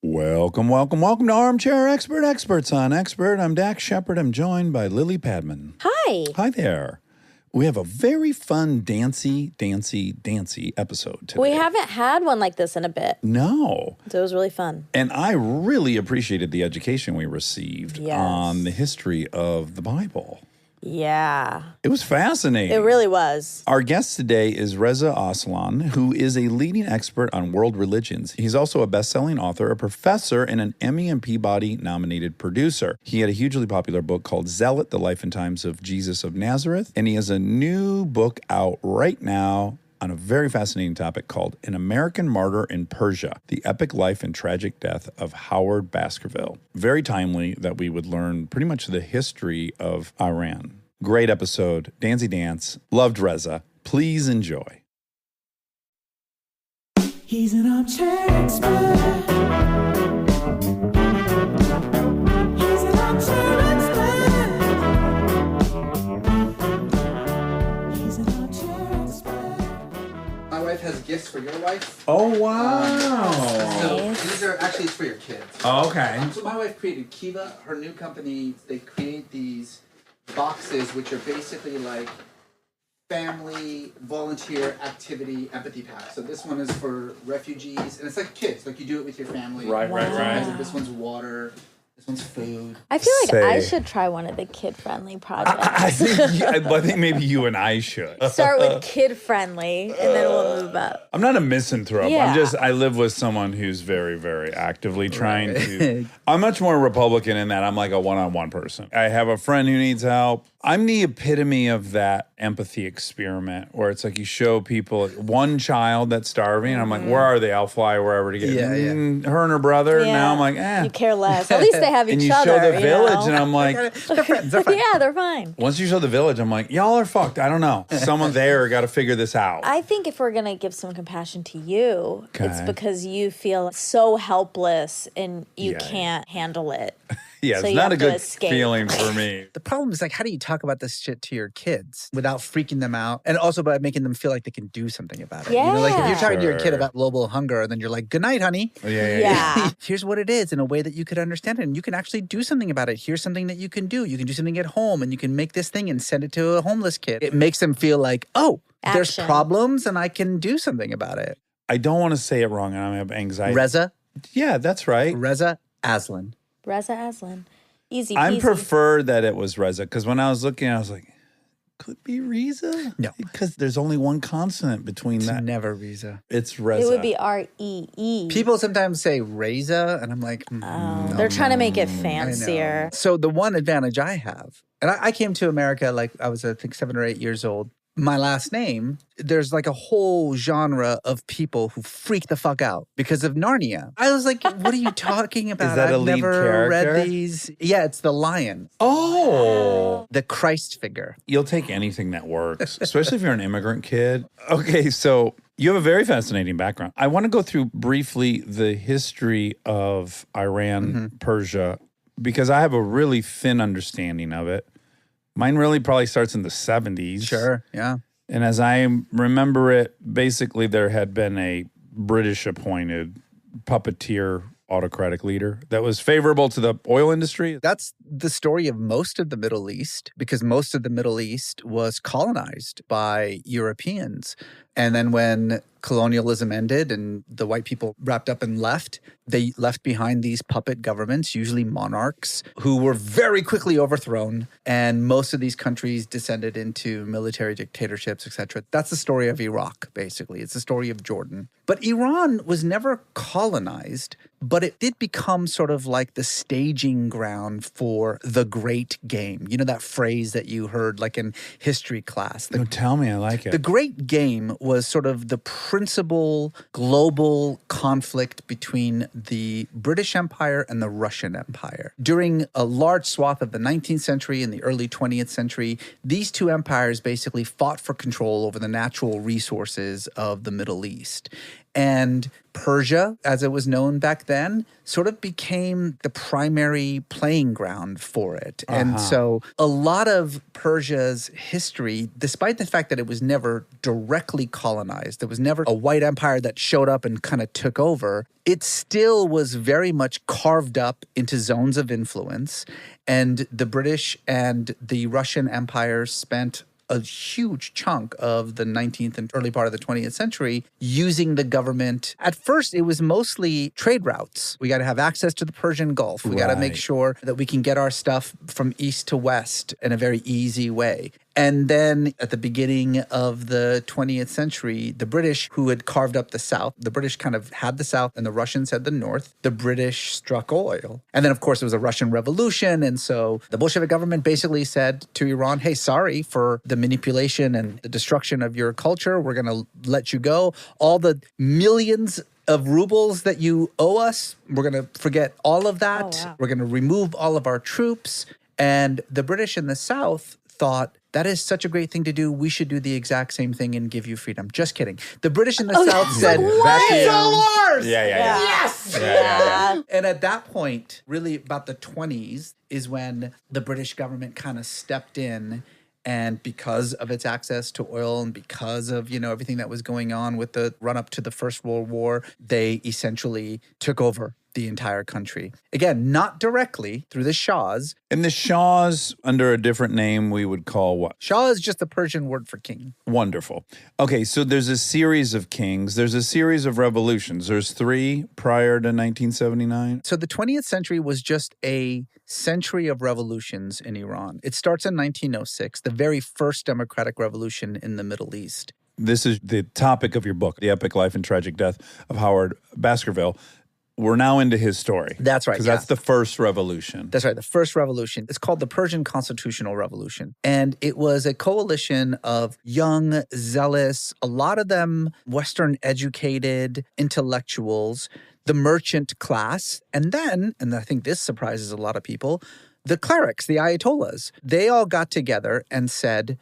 Welcome to Armchair Expert, Experts on Expert. I'm Dax Shepard. I'm joined by Lily Padman. Hi. Hi there. We have a very fun dancey episode today. We haven't had one like this in a bit. No. So it was really fun. And I really appreciated the education we received on the history of the Bible. Yeah. It was fascinating. It really was. Our guest today is Reza Aslan, who is a leading expert on world religions. He's also a best-selling author, a professor, and an Emmy and Peabody-nominated producer. He had a hugely popular book called Zealot, The Life and Times of Jesus of Nazareth, and he has a new book out right now on a very fascinating topic called An American Martyr in Persia, The Epic Life and Tragic Death of Howard Baskerville. Very timely that we would learn pretty much the history of Iran. Great episode. Dancey Dance. Loved Reza. Please enjoy. He's an armchair expert. He's an armchair expert. He's an armchair expert. My wife has gifts for your wife. Oh, wow. So these are actually for your kids. Oh, okay. So my wife created Kiva, her new company. They create these boxes, which are basically like family, volunteer, activity, empathy packs. So this one is for refugees, and it's like kids. Like you do it with your family. Right. This one's water. This one's food. I feel like I should try one of the kid-friendly projects. I think maybe you and I should. Start with kid-friendly, and then we'll move up. I'm not a misanthrope. Yeah. I live with someone who's very, very actively trying to. I'm much more Republican in that I'm like a one-on-one person. I have a friend who needs help. I'm the epitome of that empathy experiment where it's like you show people one child that's starving. And I'm like, where are they? I'll fly wherever to get her and her brother. Yeah. Now I'm like, You care less. At least they have And each you other. show the village, know? and I'm like, They're friends. They're fine. Yeah, they're fine. once you show the village, I'm like, y'all are fucked. I don't know. Someone there got to figure this out. I think if we're going to give some compassion to you, it's Okay. because you feel so helpless and you Yeah. can't handle it. Yeah, So it's you not a have to good escape. feeling for me. The problem is, like, how do you talk about this shit to your kids without freaking them out? And also by making them feel like they can do something about it. You know, like if you're talking to your kid Sure. about global hunger and then you're like, good night, honey. Yeah. Here's what it is in a way that you could understand it. And you can actually do something about it. Here's something that you can do. You can do something at home and you can make this thing and send it to a homeless kid. It makes them feel like, oh, there's Action. problems and I can do something about it. I don't want to say it wrong, and I have anxiety. Reza That's right. Aslan. Reza Aslan. Easy I peasy. prefer that it was Reza because when I was looking, I was like, could be Reza? No. Because there's only one consonant between It's that. never Reza. It's Reza. It would be R-E-E. People sometimes say Reza, and I'm like, no, They're trying to make it I know. fancier. So the one advantage I have, and I came to America like I was, I think, 7 or 8 years old. My last name, there's like a whole genre of people who freak the fuck out because of Narnia. I was like, what are you talking about? that a I've lead never character? read these. Yeah, it's the lion, Oh. the Christ figure. You'll take anything that works, especially if you're an immigrant kid. Okay, so you have a very fascinating background. I want to go through briefly the history of Iran, Persia, because I have a really thin understanding of it. Mine really probably starts in the 70s. Sure, yeah. And as I remember it, basically there had been a British appointed puppeteer autocratic leader that was favorable to the oil industry. That's the story of most of the Middle East because most of the Middle East was colonized by Europeans. And then when colonialism ended and the white people wrapped up and left, they left behind these puppet governments, usually monarchs, who were very quickly overthrown. And most of these countries descended into military dictatorships, etc. That's the story of Iraq, basically. It's the story of Jordan. But Iran was never colonized, but it did become sort of like the staging ground for the great game. You know that phrase that you heard like in history class? No, tell me, I like it. The Great Game was sort of the principal global conflict between the British Empire and the Russian Empire. During a large swath of the 19th century and the early 20th century, these two empires basically fought for control over the natural resources of the Middle East. And Persia, as it was known back then, sort of became the primary playing ground for it. And so a lot of Persia's history, despite the fact that it was never directly colonized, there was never a white empire that showed up and kind of took over, it still was very much carved up into zones of influence. And the British and the Russian empires spent a huge chunk of the 19th and early part of the 20th century using the government. At first, it was mostly trade routes. We got to have access to the Persian Gulf. We got to make sure that we can get our stuff from east to west in a very easy way. And then at the beginning of the 20th century, the British, who had carved up the South, the British kind of had the South and the Russians had the North. The British struck oil. And then, of course, it was a Russian Revolution. And so the Bolshevik government basically said to Iran, hey, sorry for the manipulation and the destruction of your culture. We're going to let you go. All the millions of rubles that you owe us, we're going to forget all of that. Oh, wow. We're going to remove all of our troops. And the British in the South thought, that is such a great thing to do. We should do the exact same thing and give you freedom. Just kidding. The British in the South said, it's all ours. Yeah. Yes. Yeah. And at that point, really about the 20s, is when the British government kind of stepped in. And because of its access to oil and because of, everything that was going on with the run up to the First World War, they essentially took over the entire country. Again, not directly through the Shahs. And the Shahs, under a different name, we would call what? Shah is just the Persian word for king. Wonderful. Okay, so there's a series of kings. There's a series of revolutions. There's 3 prior to 1979. So the 20th century was just a century of revolutions in Iran. It starts in 1906, the very first democratic revolution in the Middle East. This is the topic of your book, The Epic Life and Tragic Death of Howard Baskerville. We're now into his story. That's right. Because that's the first revolution. That's right. The first revolution. It's called the Persian Constitutional Revolution. And it was a coalition of young, zealous, a lot of them Western educated intellectuals, the merchant class, and then, and I think this surprises a lot of people, the clerics, the Ayatollahs. They all got together and said,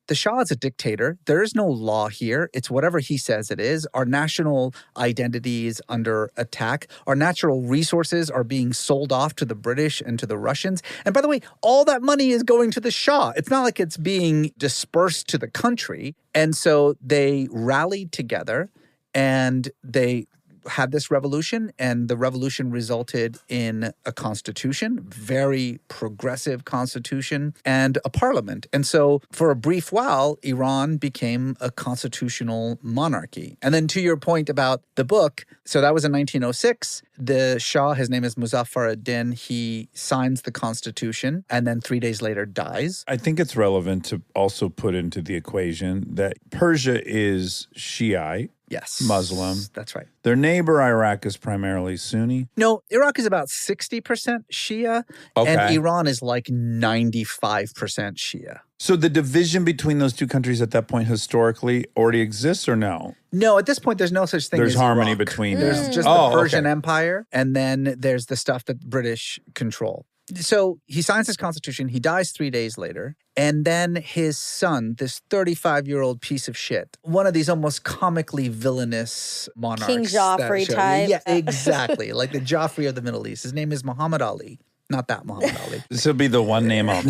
the Shah is a dictator. There is no law here. It's whatever he says it is. Our national identity is under attack. Our natural resources are being sold off to the British and to the Russians. And by the way, all that money is going to the Shah. It's not like it's being dispersed to the country. And so they rallied together and they had this revolution, and the revolution resulted in a constitution, very progressive constitution, and a parliament. And so for a brief while, Iran became a constitutional monarchy. And then to your point about the book, so that was in 1906. The Shah, his name is Muzaffar ad-Din, he signs the constitution and then 3 days later dies. I think it's relevant to also put into the equation that Persia is Shiite. Yes. Muslim. That's right. Their neighbor, Iraq, is primarily Sunni. No, Iraq is about 60% Shia, Okay. and Iran is like 95% Shia. So the division between those two countries at that point historically already exists or no? No, at this point, there's no such thing There's as harmony Iraq. between There's them. just Oh, the Persian okay. Empire, and then there's the stuff that British control. So he signs his constitution. He dies 3 days later. And then his son, this 35-year-old piece of shit, one of these almost comically villainous monarchs. King that Joffrey show- type. Yeah, exactly. Like the Joffrey of the Middle East. His name is Muhammad Ali. Not that Muhammad Ali. This will be the one name I'll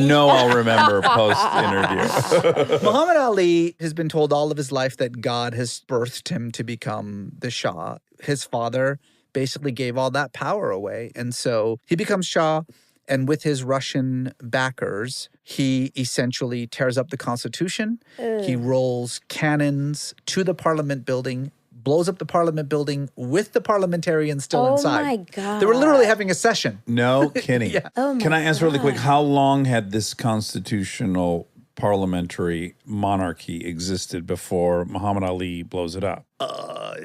remember post-interview. Muhammad Ali has been told all of his life that God has birthed him to become the Shah. His father basically gave all that power away. And so he becomes Shah. And with his Russian backers, he essentially tears up the Constitution. He rolls cannons to the Parliament building, blows up the Parliament building with the parliamentarians still inside. Oh my God. They were literally having a session. No kidding. Yeah. Oh my Can I ask really quick, God. how long had this constitutional parliamentary monarchy existed before Muhammad Ali blows it up?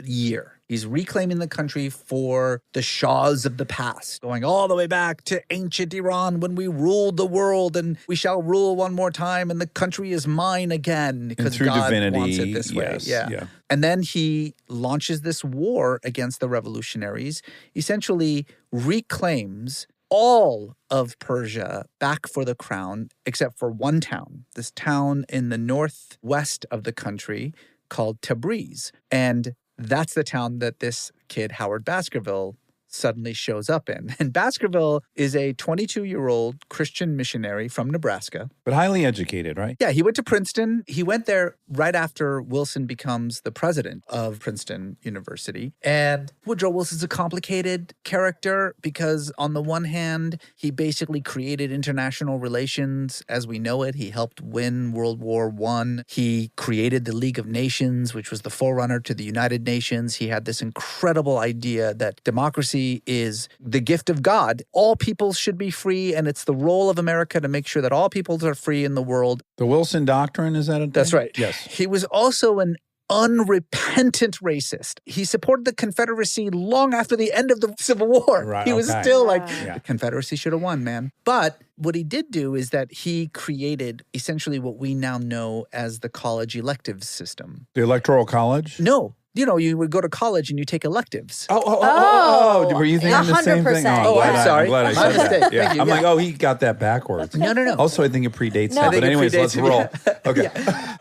Year. He's reclaiming the country for the Shahs of the past, going all the way back to ancient Iran when we ruled the world and we shall rule one more time and the country is mine again because through God divinity, wants it this way. yes, Yeah. yeah. And then he launches this war against the revolutionaries, essentially reclaims all of Persia back for the crown except for one town, this town in the northwest of the country called Tabriz. And That's the town that this kid, Howard Baskerville, suddenly shows up in. And Baskerville is a 22-year-old Christian missionary from Nebraska. But highly educated, right? Yeah, he went to Princeton. He went there right after Wilson becomes the president of Princeton University. And Woodrow Wilson's a complicated character because on the one hand, he basically created international relations as we know it. He helped win World War I. He created the League of Nations, which was the forerunner to the United Nations. He had this incredible idea that democracy is the gift of God. All people should be free, and it's the role of America to make sure that all peoples are free in the world. The Wilson Doctrine, is that it? That's right. Yes. He was also an unrepentant racist. He supported the Confederacy long after the end of the Civil War. Right, He was okay. still like, Yeah. the Confederacy should have won, man. But what he did do is that he created essentially what we now know as the college electives system. The Electoral College? No. You know, you would go to college and you take electives. Oh. Were you thinking the same thing? 100%. Oh, I'm sorry. I'm glad I My said mistake. that. Yeah. Thank you. I'm Yeah. like, oh, he got that backwards. No. Also, I think it predates No. that. I But think it anyways, let's predates- roll. Okay.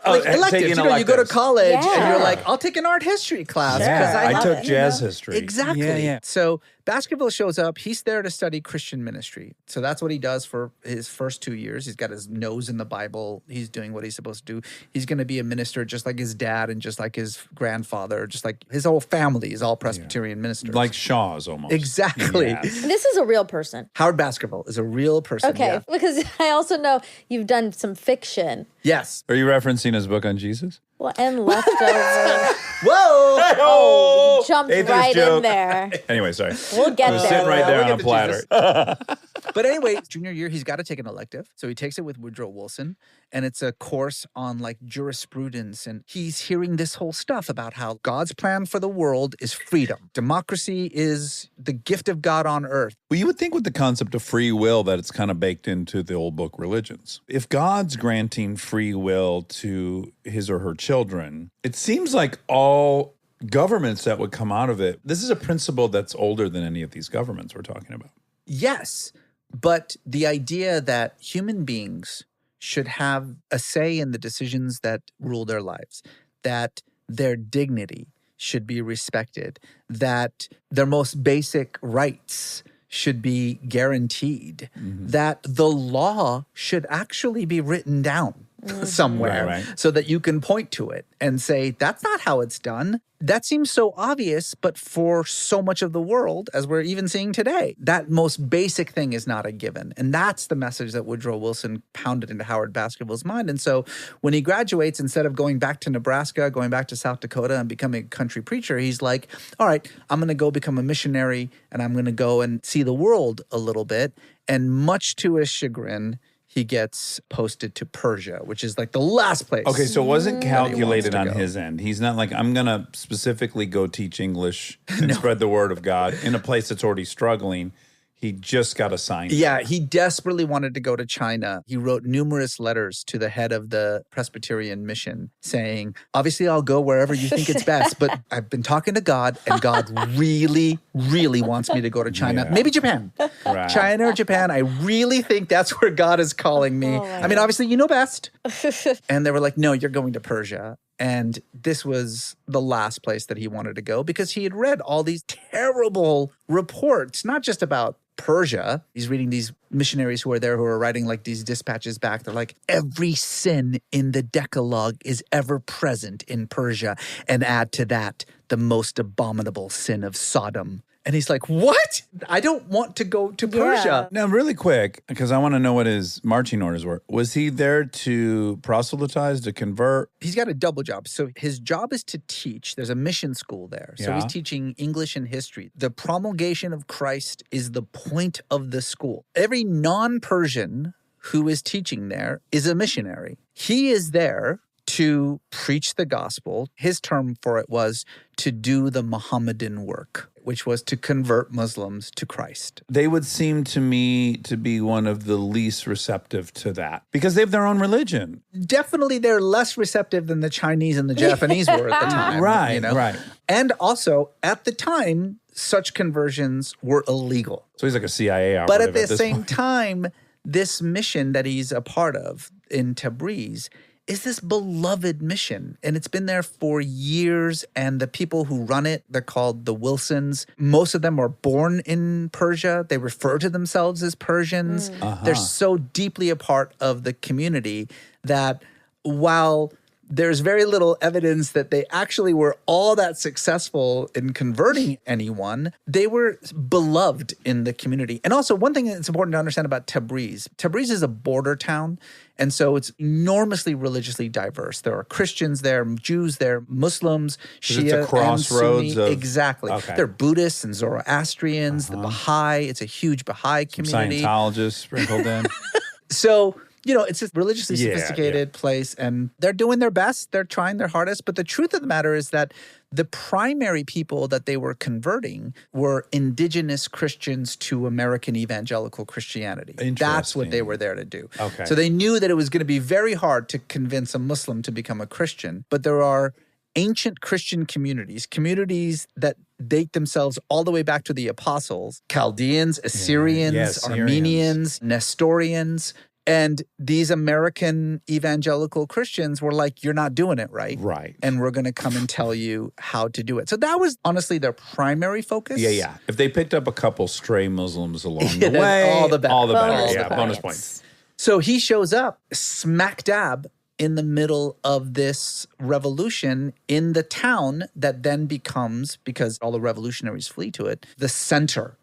Oh, Like electives, taking you know, you go to electives. college and Yeah. you're like, I'll take an art history class. Sure. 'cause I love took it, jazz you know? history. Exactly. Yeah. So Baskerville shows up. He's there to study Christian ministry. So that's what he does for his first 2 years. He's got his nose in the Bible. He's doing what he's supposed to do. He's going to be a minister just like his dad and just like his grandfather, just like his whole family is all Presbyterian ministers. Like Shaw's almost. Exactly. Yes. This is a real person. Howard Baskerville is a real person. Okay, yeah. because I also know you've done some fiction. Yes. Are you referencing his book on Jesus? Well, and leftover. Whoa! Oh, you jumped Atheist right joke. in there. Anyway, sorry. We'll get I was there. sitting right Yeah, there we'll on a get to platter. But anyway, junior year, he's got to take an elective. So he takes it with Woodrow Wilson, and it's a course on like jurisprudence. And he's hearing this whole stuff about how God's plan for the world is freedom. Democracy is the gift of God on earth. Well, you would think with the concept of free will that it's kind of baked into the old book religions. If God's granting free will to his or her children, it seems like all governments that would come out of it, this is a principle that's older than any of these governments we're talking about. Yes, but the idea that human beings should have a say in the decisions that rule their lives, that their dignity should be respected, that their most basic rights should be guaranteed, that the law should actually be written down somewhere Right. so that you can point to it and say, that's not how it's done. That seems so obvious, but for so much of the world, as we're even seeing today, that most basic thing is not a given. And that's the message that Woodrow Wilson pounded into Howard Baskerville's mind. And so when he graduates, instead of going back to Nebraska, going back to South Dakota and becoming a country preacher, he's like, all right, I'm going to go become a missionary and I'm going to go and see the world a little bit. And much to his chagrin, he gets posted to Persia, which is like the last place. Okay, so it wasn't calculated to on go. his end. He's not like, I'm going to specifically go teach English and spread the word of God in a place that's already struggling. He just got assigned. Yeah, he desperately wanted to go to China. He wrote numerous letters to the head of the Presbyterian mission saying, obviously I'll go wherever you think it's best, but I've been talking to God and God really, really wants me to go to China. Yeah. Maybe Japan. Right. China or Japan. I really think that's where God is calling me. I mean, obviously you know best. And they were like, no, you're going to Persia. And this was the last place that he wanted to go because he had read all these terrible reports, not just about Persia. He's reading these missionaries who are there who are writing like these dispatches back. They're like, every sin in the Decalogue is ever present in Persia. And add to that the most abominable sin of Sodom. And he's like, what? I don't want to go to Persia. Now, really quick, because I want to know what his marching orders were. Was he there to proselytize, to convert? He's got a double job. So his job is to teach. There's a mission school there. So he's Yeah. teaching English and history. The promulgation of Christ is the point of the school. Every non-Persian who is teaching there is a missionary. He is there to preach the gospel. His term for it was to do the Mohammedan work, which was to convert Muslims to Christ. They would seem to me to be one of the least receptive to that because they have their own religion. Definitely they're less receptive than the Chinese and the Japanese were at the time. Right, you know? right. And also, at the time, such conversions were illegal. So he's like a CIA operative But at the this same point. time, this mission that he's a part of in Tabriz is this beloved mission. And it's been there for years. And the people who run it, they're called the Wilsons. Most of them were born in Persia. They refer to themselves as Persians. They're so deeply a part of the community that while there's very little evidence that they actually were all that successful in converting anyone, they were beloved in the community. And also, one thing that's important to understand about Tabriz is a border town. And so it's enormously religiously diverse. There are Christians there, Jews there, Muslims, Shia, it's a crossroads and Sunni. of... Exactly. Okay. There are Buddhists and Zoroastrians, the Baha'i. It's a huge Baha'i community. Scientologists sprinkled in. So, it's a religiously Yeah, sophisticated place, and they're doing their best. They're trying their hardest. But the truth of the matter is that the primary people that they were converting were indigenous Christians to American evangelical Christianity. That's what they were there to do. Okay. So they knew that it was going to be very hard to convince a Muslim to become a Christian. But there are ancient Christian communities that date themselves all the way back to the apostles, Chaldeans, Assyrians, Yes, Armenians, Nestorians. And these American evangelical Christians were like, you're not doing it right. Right. And we're going to come and tell you how to do it. So that was honestly their primary focus. Yeah. If they picked up a couple stray Muslims along Yeah, the then way, all the better. Bonus Yeah, points. bonus points. So he shows up smack dab in the middle of this revolution in the town that then becomes, because all the revolutionaries flee to it, the center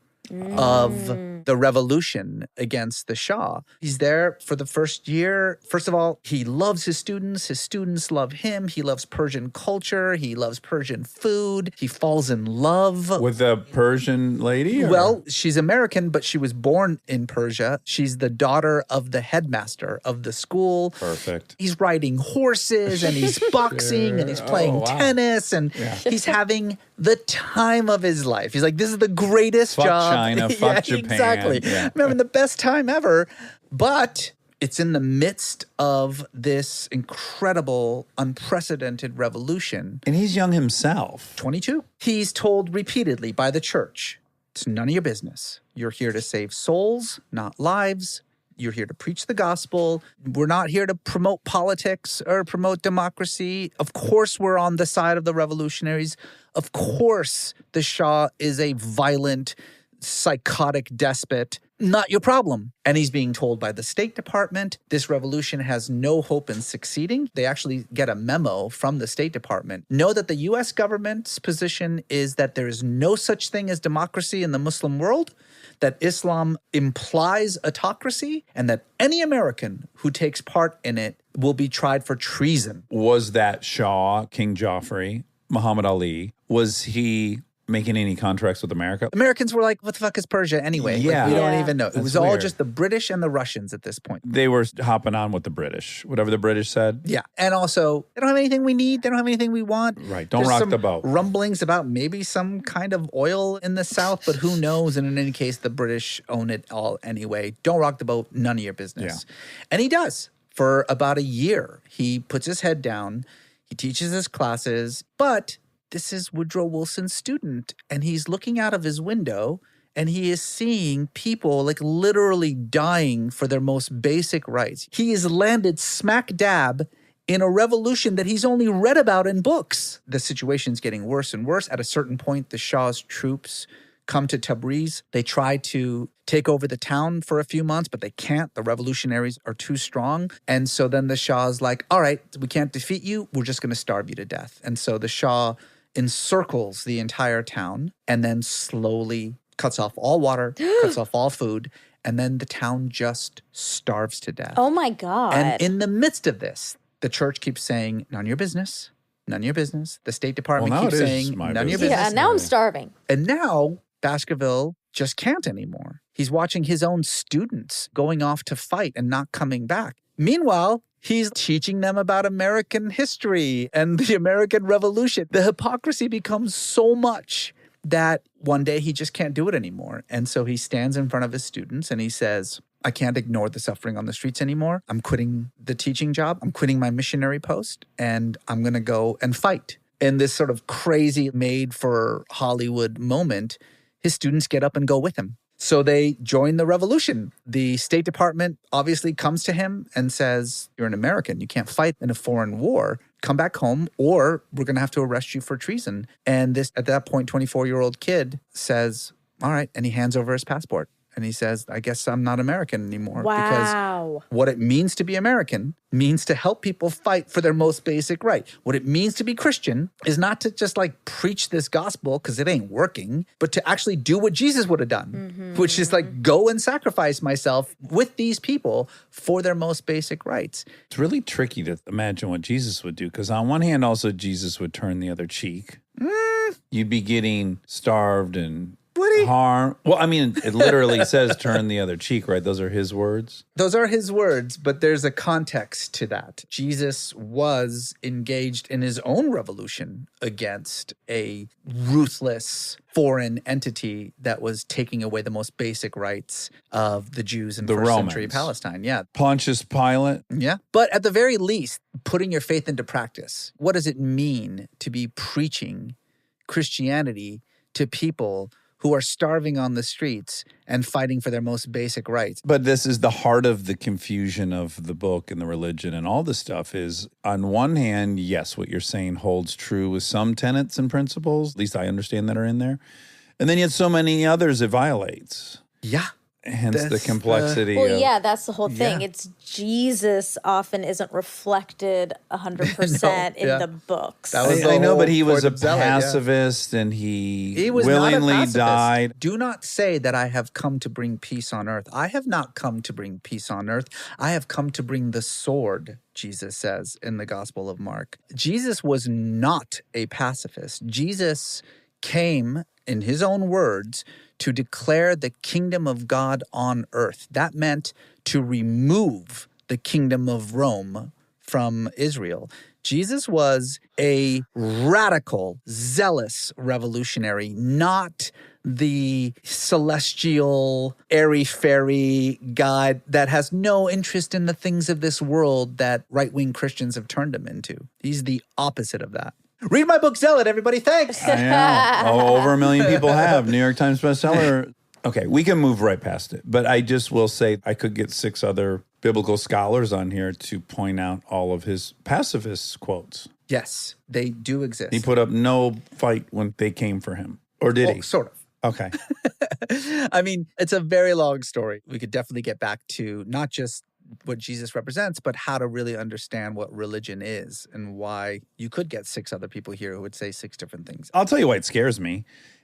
of the revolution against the Shah. He's there for the first year. First of all, he loves his students. His students love him. He loves Persian culture. He loves Persian food. He falls in love. With a Persian lady? Or? Well, she's American, but she was born in Persia. She's the daughter of the headmaster of the school. Perfect. He's riding horses and he's boxing and he's playing tennis and he's having the time of his life. He's like, this is the greatest Fuck job. China, fuck Japan. Exactly. Yeah. I'm having the best time ever. But it's in the midst of this incredible, unprecedented revolution. And he's young himself. 22. He's told repeatedly by the church, it's none of your business. You're here to save souls, not lives. You're here to preach the gospel. We're not here to promote politics or promote democracy. Of course, we're on the side of the revolutionaries. Of course, the Shah is a violent, psychotic despot. Not your problem. And he's being told by the State Department, this revolution has no hope in succeeding. They actually get a memo from the State Department. Know that the U.S. government's position is that there is no such thing as democracy in the Muslim world, that Islam implies autocracy, and that any American who takes part in it will be tried for treason. Was that Shah, King Joffrey, Muhammad Ali, was he making any contracts with America? Americans were like, what the fuck is Persia anyway? Yeah. Like, we don't Yeah. even know. It That's was all weird. just the British and the Russians at this point. They were hopping on with the British, whatever the British said. Yeah. And also, they don't have anything we need. They don't have anything we want. Right. Don't There's rock some the boat. Rumblings about maybe some kind of oil in the South, but who knows? And in any case, the British own it all anyway. Don't rock the boat. None of your business. And he does. For about a year, he puts his head down. He teaches his classes, but this is Woodrow Wilson's student, and he's looking out of his window and he is seeing people like literally dying for their most basic rights. He is landed smack dab in a revolution that he's only read about in books. The situation's getting worse and worse. At a certain point, the Shah's troops come to Tabriz. They try to take over the town for a few months, but they can't. The revolutionaries are too strong. And so then the Shah's like, all right, we can't defeat you. We're just going to starve you to death. And so the Shah encircles the entire town and then slowly cuts off all water, cuts off all food, and then the town just starves to death. Oh my God. And in the midst of this, the church keeps saying, none of your business, none of your business. The State Department Well, now keeps it is saying, my none of your business. business. yeah, now I'm starving. And now Baskerville just can't anymore. He's watching his own students going off to fight and not coming back. Meanwhile, he's teaching them about American history and the American Revolution. The hypocrisy becomes so much that one day he just can't do it anymore. And so he stands in front of his students and he says, I can't ignore the suffering on the streets anymore. I'm quitting the teaching job. I'm quitting my missionary post, and I'm going to go and fight. In this sort of crazy made for Hollywood moment, his students get up and go with him. So they join the revolution. The State Department obviously comes to him and says, you're an American. You can't fight in a foreign war. Come back home or we're going to have to arrest you for treason. And this, at that point, 24-year-old kid says, all right. And he hands over his passport. And he says, I guess I'm not American anymore. Wow. Because what it means to be American means to help people fight for their most basic right. What it means to be Christian is not to just like preach this gospel because it ain't working, but to actually do what Jesus would have done, which is like go and sacrifice myself with these people for their most basic rights. It's really tricky to imagine what Jesus would do because on one hand, also Jesus would turn the other cheek. You'd be getting starved and harm. Well, I mean, it literally says turn the other cheek, right? Those are his words. Those are his words, but there's a context to that. Jesus was engaged in his own revolution against a ruthless foreign entity that was taking away the most basic rights of the Jews in The first Romans. century Palestine. Yeah. Pontius Pilate. Yeah. But at the very least, putting your faith into practice. What does it mean to be preaching Christianity to people who are starving on the streets and fighting for their most basic rights? But this is the heart of the confusion of the book and the religion and all this stuff is on one hand, yes, what you're saying holds true with some tenets and principles, at least I understand that are in there. And then yet so many others it violates. Yeah. Hence the That's the- complexity Well, of, yeah, that's the whole thing. Yeah. It's Jesus often isn't reflected 100% in yeah. the books. That was the I know, whole but he was a point of Zealot, yeah. pacifist and he was not a willingly pacifist. died. Do not say that I have come to bring peace on earth. I have not come to bring peace on earth. I have come to bring the sword, Jesus says in the Gospel of Mark. Jesus was not a pacifist. Jesus came, in his own words, to declare the kingdom of God on earth. That meant to remove the kingdom of Rome from Israel. Jesus was a radical, zealous revolutionary, not the celestial, airy-fairy God that has no interest in the things of this world that right-wing Christians have turned him into. He's the opposite of that. Read my book, Zealot, everybody. Thanks. I know. Oh, over 1 million people have. New York Times bestseller. Okay, we can move right past it. But I just will say I could get 6 other biblical scholars on here to point out all of his pacifist quotes. Yes, they do exist. He put up no fight when they came for him. Or did he? Sort of. Okay. I mean, it's a very long story. We could definitely get back to not just what Jesus represents, but how to really understand what religion is and why you could get 6 other people here who would say 6 different things. I'll tell you why it scares me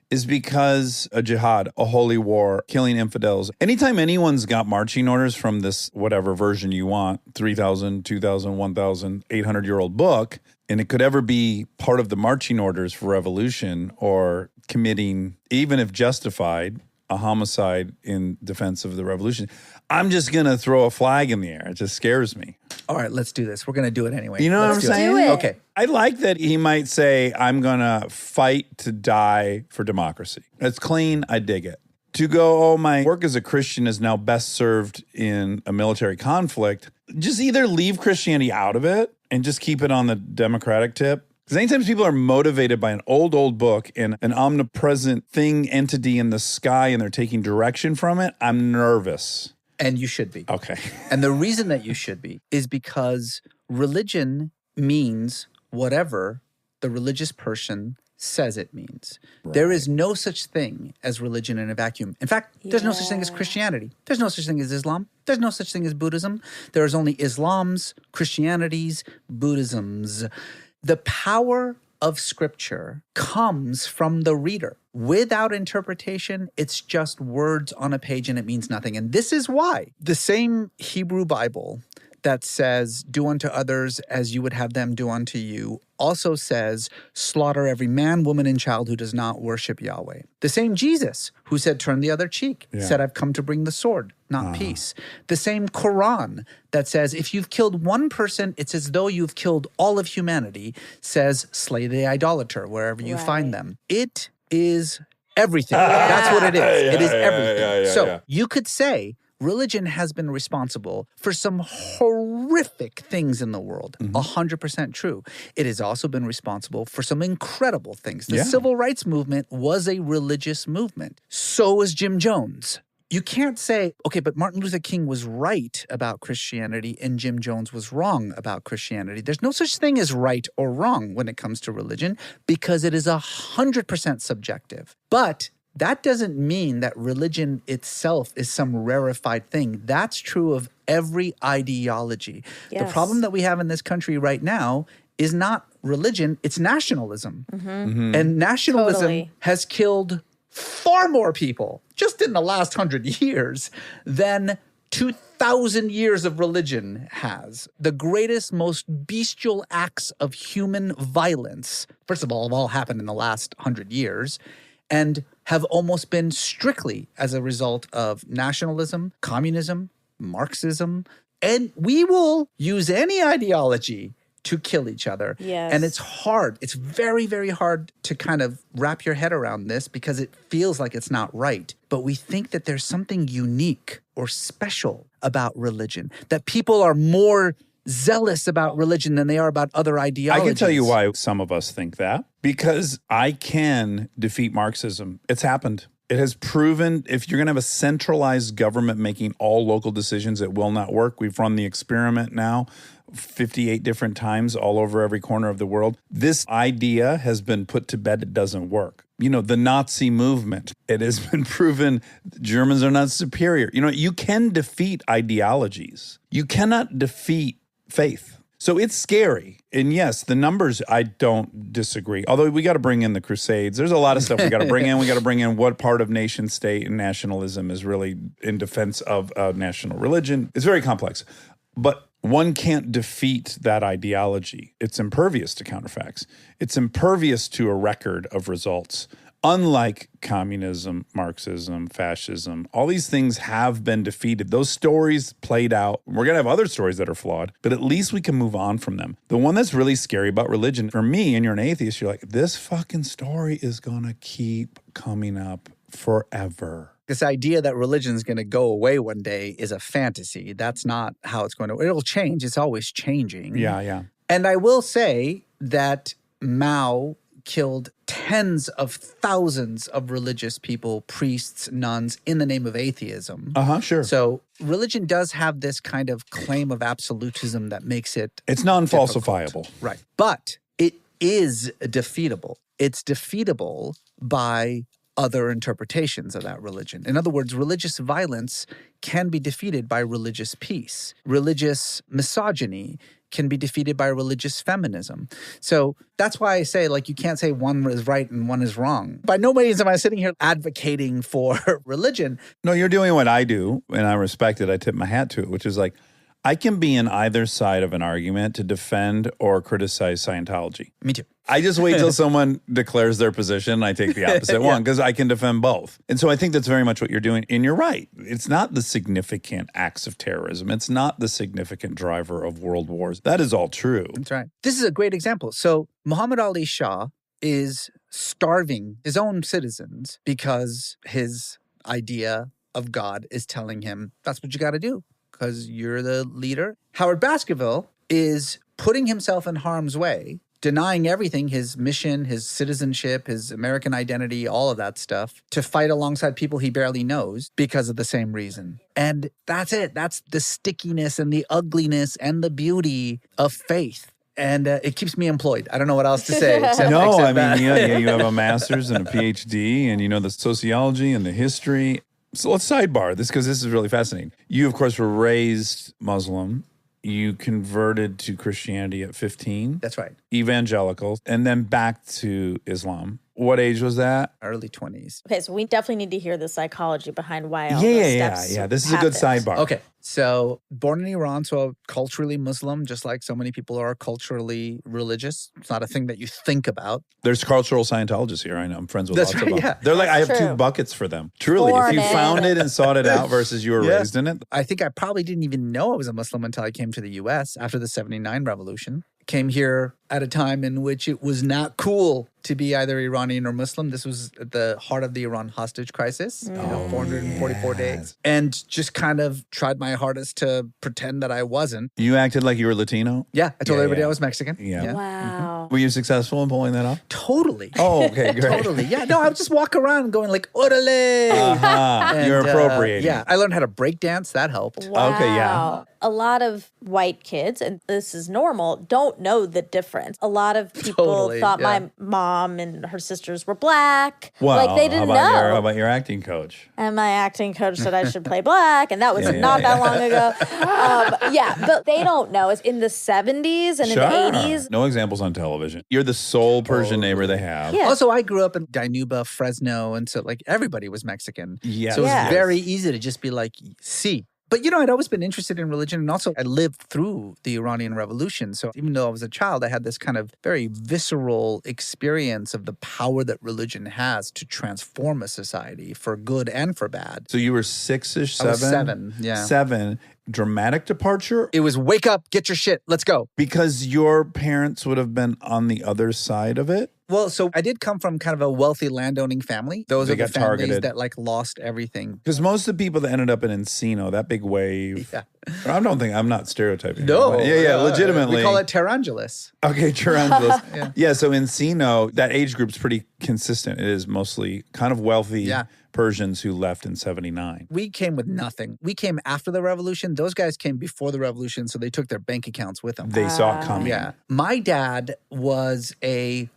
is because a jihad, a holy war, killing infidels. Anytime anyone's got marching orders from this whatever version you want, 3,000, 2,000, 1,000, 800-year-old book, and it could ever be part of the marching orders for revolution or committing, even if justified, a homicide in defense of the revolution, I'm just going to throw a flag in the air. It just scares me. All right, let's do this. We're going to do it anyway. You know what I'm Let's do it. saying? Do it. Okay. I like that he might say, I'm going to fight to die for democracy. It's clean. I dig it. To go, oh, my work as a Christian is now best served in a military conflict. Just either leave Christianity out of it and just keep it on the democratic tip. Because anytime people are motivated by an old book and an omnipresent thing, entity in the sky, and they're taking direction from it, I'm nervous. And you should be. Okay. And the reason that you should be is because religion means whatever the religious person says it means. Right. There is no such thing as religion in a vacuum. In fact, there's no such thing as Christianity. There's no such thing as Islam. There's no such thing as Buddhism. There is only Islams, Christianities, Buddhisms. The power of Scripture comes from the reader. Without interpretation, it's just words on a page and it means nothing. And this is why the same Hebrew Bible that says, do unto others as you would have them do unto you, also says, slaughter every man, woman, and child who does not worship Yahweh. The same Jesus who said, turn the other cheek, said, I've come to bring the sword, not peace. The same Quran that says, if you've killed one person, it's as though you've killed all of humanity, says, slay the idolater wherever you find them. It is everything. That's what it is. It is everything. So you could say, religion has been responsible for some horrific horrific things in the world. 100% true. It has also been responsible for some incredible things. The civil rights movement was a religious movement. So was Jim Jones. You can't say, okay, but Martin Luther King was right about Christianity and Jim Jones was wrong about Christianity. There's no such thing as right or wrong when it comes to religion because it is 100% subjective. But that doesn't mean that religion itself is some rarefied thing. That's true of every ideology. The problem that we have in this country right now is not religion, it's nationalism. And nationalism has killed far more people just in the last 100 years than 2,000 years of religion has. The greatest, most bestial acts of human violence, first of all, have all happened in the last 100 years and have almost been strictly as a result of nationalism, communism, Marxism, and we will use any ideology to kill each other. And it's hard. It's very, very hard to kind of wrap your head around this because it feels like it's not right. But we think that there's something unique or special about religion, that people are more zealous about religion than they are about other ideologies. I can tell you why some of us think that. Because I can defeat Marxism. It's happened. It has proven if you're going to have a centralized government making all local decisions, it will not work. We've run the experiment now 58 different times all over every corner of the world. This idea has been put to bed. It doesn't work. You know, the Nazi movement, it has been proven Germans are not superior. You know, you can defeat ideologies. You cannot defeat faith. So it's scary. And yes, the numbers, I don't disagree. Although we got to bring in the Crusades. There's a lot of stuff we got to bring in. We got to bring in what part of nation state and nationalism is really in defense of national religion. It's very complex. But one can't defeat that ideology. It's impervious to counterfacts. It's impervious to a record of results. Unlike communism, Marxism, fascism, all these things have been defeated. Those stories played out. We're going to have other stories that are flawed, but at least we can move on from them. The one that's really scary about religion, for me, and you're an atheist, you're like, this fucking story is going to keep coming up forever. This idea that religion is going to go away one day is a fantasy. That's not how it's going to. It'll change. It's always changing. Yeah. And I will say that Mao killed tens of thousands of religious people, priests, nuns, in the name of atheism. Sure. So religion does have this kind of claim of absolutism that makes it It's non-falsifiable. difficult. Right. But it is defeatable. It's defeatable by other interpretations of that religion. In other words, religious violence can be defeated by religious peace. Religious misogyny can be defeated by religious feminism. So that's why I say, like, you can't say one is right and one is wrong. By no means am I sitting here advocating for religion. No, you're doing what I do, and I respect it. I tip my hat to it, which is like, I can be in either side of an argument to defend or criticize Scientology. Me too. I just wait till someone declares their position and I take the opposite one because I can defend both. And so I think that's very much what you're doing. And you're right. It's not the significant acts of terrorism. It's not the significant driver of world wars. That is all true. That's right. This is a great example. So Muhammad Ali Shah is starving his own citizens because his idea of God is telling him that's what you got to do because you're the leader. Howard Baskerville is putting himself in harm's way, denying everything, his mission, his citizenship, his American identity, all of that stuff, to fight alongside people he barely knows because of the same reason. And that's it. That's the stickiness and the ugliness and the beauty of faith. And it keeps me employed. I don't know what else to say. Except You have a master's and a PhD, and you know the sociology and the history. So let's sidebar this because this is really fascinating. You, of course, were raised Muslim. You converted to Christianity at 15. That's right. Evangelical, and then back to Islam. What age was that? Early 20s. Okay, so we definitely need to hear the psychology behind why all those steps Yeah. This is a good happened. sidebar. Okay. So born in Iran, so culturally Muslim, just like so many people are culturally religious. It's not a thing that you think about. There's cultural Scientologists here. I know. I'm friends with That's lots right, of them. yeah. They're like, I That's have true. 2 buckets for them. Truly, Born if you in. found it and sought it out versus you were Yeah. raised in it. I think I probably didn't even know I was a Muslim until I came to the U.S. after the 79 revolution. Came here at a time in which it was not cool to be either Iranian or Muslim. This was at the heart of the Iran hostage crisis, 444 days. And just kind of tried my hardest to pretend that I wasn't. You acted like you were Latino? Yeah, I told everybody yeah. I was Mexican. Yeah. Wow. Were you successful in pulling that off? Totally. Oh, okay, great. Totally. Yeah, no, I would just walk around going like, orale. Uh-huh. You're appropriating. Yeah, I learned how to break dance. That helped. Wow. Okay, yeah. A lot of white kids, and this is normal, don't know the difference. A lot of people Totally, thought yeah. my mom and her sisters were black. Well, like they didn't know. How about your acting coach? And my acting coach said I should play black, and that was Yeah, not yeah, that long ago. Yeah, but they don't know. It's in the 70s and in the 80s. No examples on television. You're the sole Persian neighbor they have. Yeah. Also, I grew up in Dinuba, Fresno, and so like everybody was Mexican. Yes. So it was Yes. very easy to just be like, see. But, you know, I'd always been interested in religion. And also, I lived through the Iranian Revolution. So even though I was a child, I had this kind of very visceral experience of the power that religion has to transform a society for good and for bad. So you were 6-ish, I 7? was 7, yeah. 7. Dramatic departure? It was wake up, get your shit, let's go. Because your parents would have been on the other side of it? Well, so I did come from kind of a wealthy landowning family. Those They are the got families targeted. that like lost everything. Because most of the people that ended up in Encino, that big wave. Yeah. I'm not stereotyping. No. but yeah, legitimately. We call it Tarangelus. Okay, Tarantulas. Yeah. Yeah, so Encino, that age group's pretty consistent. It is mostly kind of wealthy Yeah. Persians who left in 79. We came with nothing. We came after the revolution. Those guys came before the revolution, so they took their bank accounts with them. They saw it coming. Yeah. My dad was a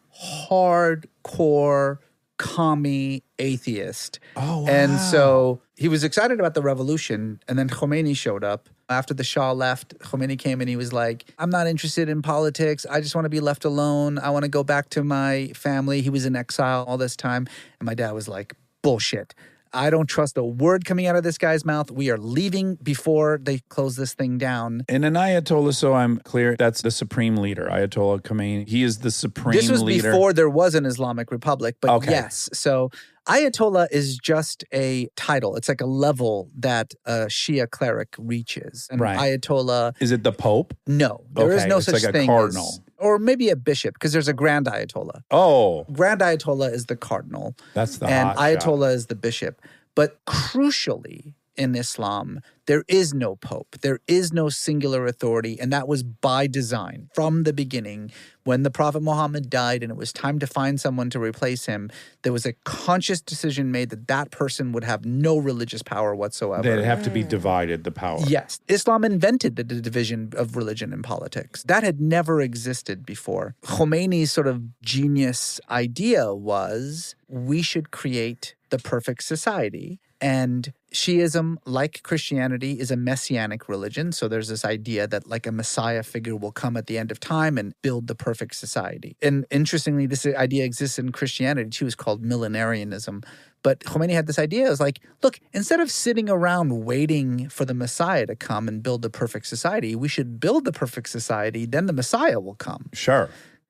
hardcore commie atheist. Oh, wow. And so he was excited about the revolution. And then Khomeini showed up. After the Shah left, Khomeini came and he was like, I'm not interested in politics. I just want to be left alone. I want to go back to my family. He was in exile all this time. And my dad was like, bullshit. I don't trust a word coming out of this guy's mouth. We are leaving before they close this thing down. And an Ayatollah, so I'm clear, that's the supreme leader, Ayatollah Khomeini. He is the supreme leader. This was before there was an Islamic Republic, but Okay. yes. So Ayatollah is just a title. It's like a level that a Shia cleric reaches. And Right. Ayatollah, Is it the Pope? no, there is Okay, no it's such like a thing cardinal. as, or maybe a bishop, because there's a Grand Ayatollah. Oh, Grand Ayatollah is the cardinal, that's the and hot shot. Ayatollah is the bishop. But crucially, in Islam, there is no pope. There is no singular authority. And that was by design from the beginning. When the Prophet Muhammad died and it was time to find someone to replace him, there was a conscious decision made that that person would have no religious power whatsoever. They'd have to be divided, the power. Yes. Islam invented the division of religion and politics. That had never existed before. Khomeini's sort of genius idea was we should create the perfect society. And Shiism, like Christianity, is a messianic religion. So there's this idea that like a messiah figure will come at the end of time and build the perfect society. And interestingly, this idea exists in Christianity too. It's called millenarianism. But Khomeini had this idea. It was like, look, instead of sitting around waiting for the Messiah to come and build the perfect society, we should build the perfect society, then the Messiah will come. Sure.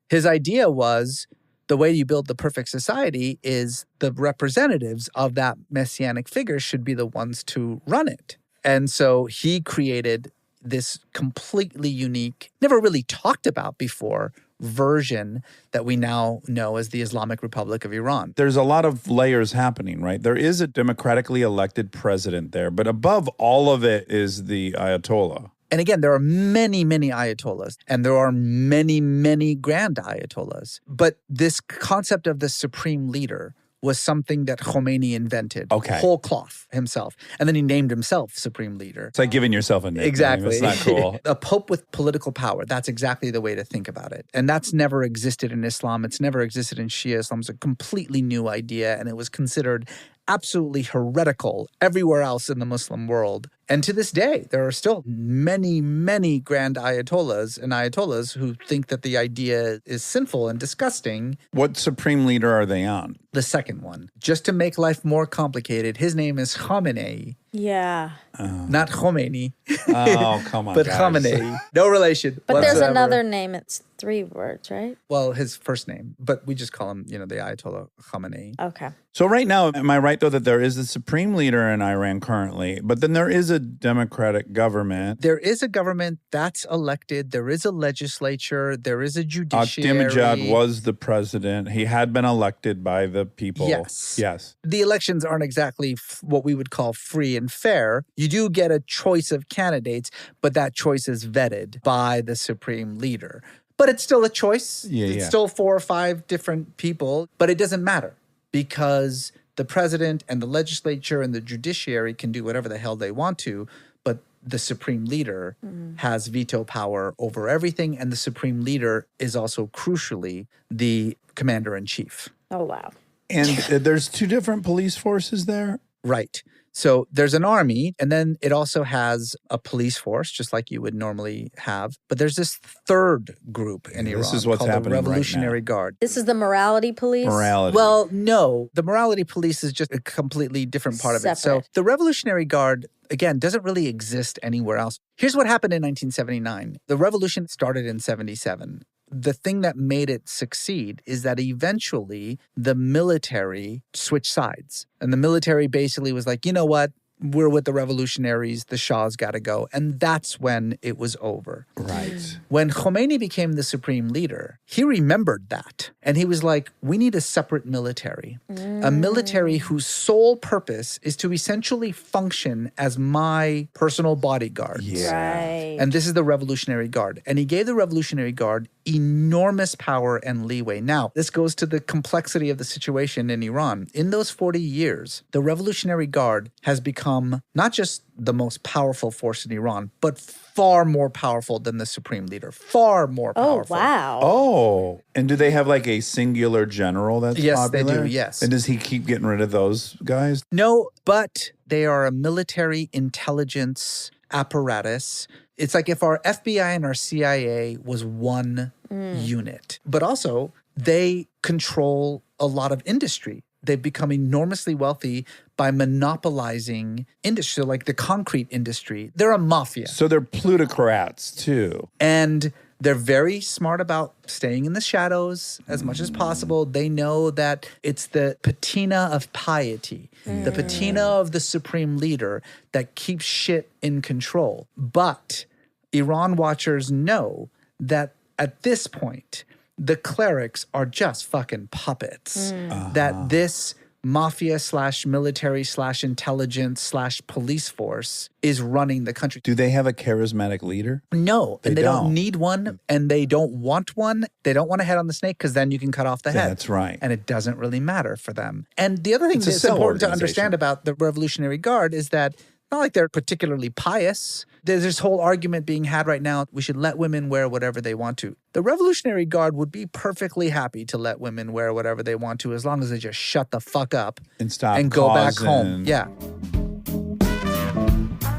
His idea was the way you build the perfect society is the representatives of that messianic figure should be the ones to run it. And so he created this completely unique, never really talked about before version that we now know as the Islamic Republic of Iran. There's a lot of layers happening, right? There is a democratically elected president there, but above all of it is the Ayatollah. And again, there are many, many ayatollahs, and there are many, many grand ayatollahs. But this concept of the supreme leader was something that Khomeini invented. Okay. Whole cloth himself. And then he named himself supreme leader. It's like giving yourself a nickname. Exactly. It's not cool. A pope with political power. That's exactly the way to think about it. And that's never existed in Islam. It's never existed in Shia Islam. It's a completely new idea, and it was considered absolutely heretical everywhere else in the Muslim world. And to this day, there are still many, many grand ayatollahs and ayatollahs who think that the idea is sinful and disgusting. What supreme leader are they on? The second one, just to make life more complicated, his name is Khamenei, Yeah. not Khomeini, Oh, come on, but guys. Khamenei. No relation. But there's whatsoever. another name. It's 3 words, right? Well, his first name, but we just call him, the Ayatollah Khamenei. Okay. So right now, am I right, though, that there is a supreme leader in Iran currently, but then there is a democratic government. There is a government that's elected. There is a legislature. There is a judiciary. Ahmadinejad was the president. He had been elected by the people. Yes. Yes. The elections aren't exactly what we would call free and fair. You do get a choice of candidates, but that choice is vetted by the supreme leader. But it's still a choice. It's still 4 or 5 different people, but it doesn't matter because the president and the legislature and the judiciary can do whatever the hell they want to, but the supreme leader has veto power over everything, and the supreme leader is also crucially the commander-in-chief. Oh, wow. And there's 2 different police forces there? Right. So there's an army, and then it also has a police force, just like you would normally have. But there's this third group in Iran This is what's called happening the right now. Revolutionary Guard. This is the morality police? Morality. Well, no. The morality police is just a completely different part of it. So Separate. the Revolutionary Guard, again, doesn't really exist anywhere else. Here's what happened in 1979. The revolution started in 77. The thing that made it succeed is that eventually the military switched sides. And the military basically was like, you know what? We're with the revolutionaries. The Shah's got to go. And that's when it was over. Right. When Khomeini became the supreme leader, he remembered that. And he was like, we need a separate military. A military whose sole purpose is to essentially function as my personal bodyguard. Right. And this is the Revolutionary Guard. And he gave the Revolutionary Guard enormous power and leeway. Now, this goes to the complexity of the situation in Iran. In those 40 years, the Revolutionary Guard has become not just the most powerful force in Iran, but far more powerful than the supreme leader. Far more Oh, powerful. wow. Oh. And do they have like a singular general that's Yes, popular? they do, yes. And does he keep getting rid of those guys? No, but they are a military intelligence apparatus. It's like if our FBI and our CIA was one unit. But also, they control a lot of industry. They've become enormously wealthy by monopolizing industry, like the concrete industry. They're a mafia. So they're plutocrats too. And they're very smart about staying in the shadows as much as possible. They know that it's the patina of piety, the patina of the supreme leader that keeps shit in control. But Iran watchers know that at this point, the clerics are just fucking puppets. That this mafia / military / intelligence / police force is running the country. Do they have a charismatic leader? No, and they don't don't. need one, and they don't want one. They don't want a head on the snake because then you can cut off the head. That's right. And it doesn't really matter for them. And the other thing It's a that's cell important to organization. understand about the Revolutionary Guard is that not like they're particularly pious. There's this whole argument being had right now. We should let women wear whatever they want to. The Revolutionary Guard would be perfectly happy to let women wear whatever they want to as long as they just shut the fuck up And stop and go back causing- home. Yeah.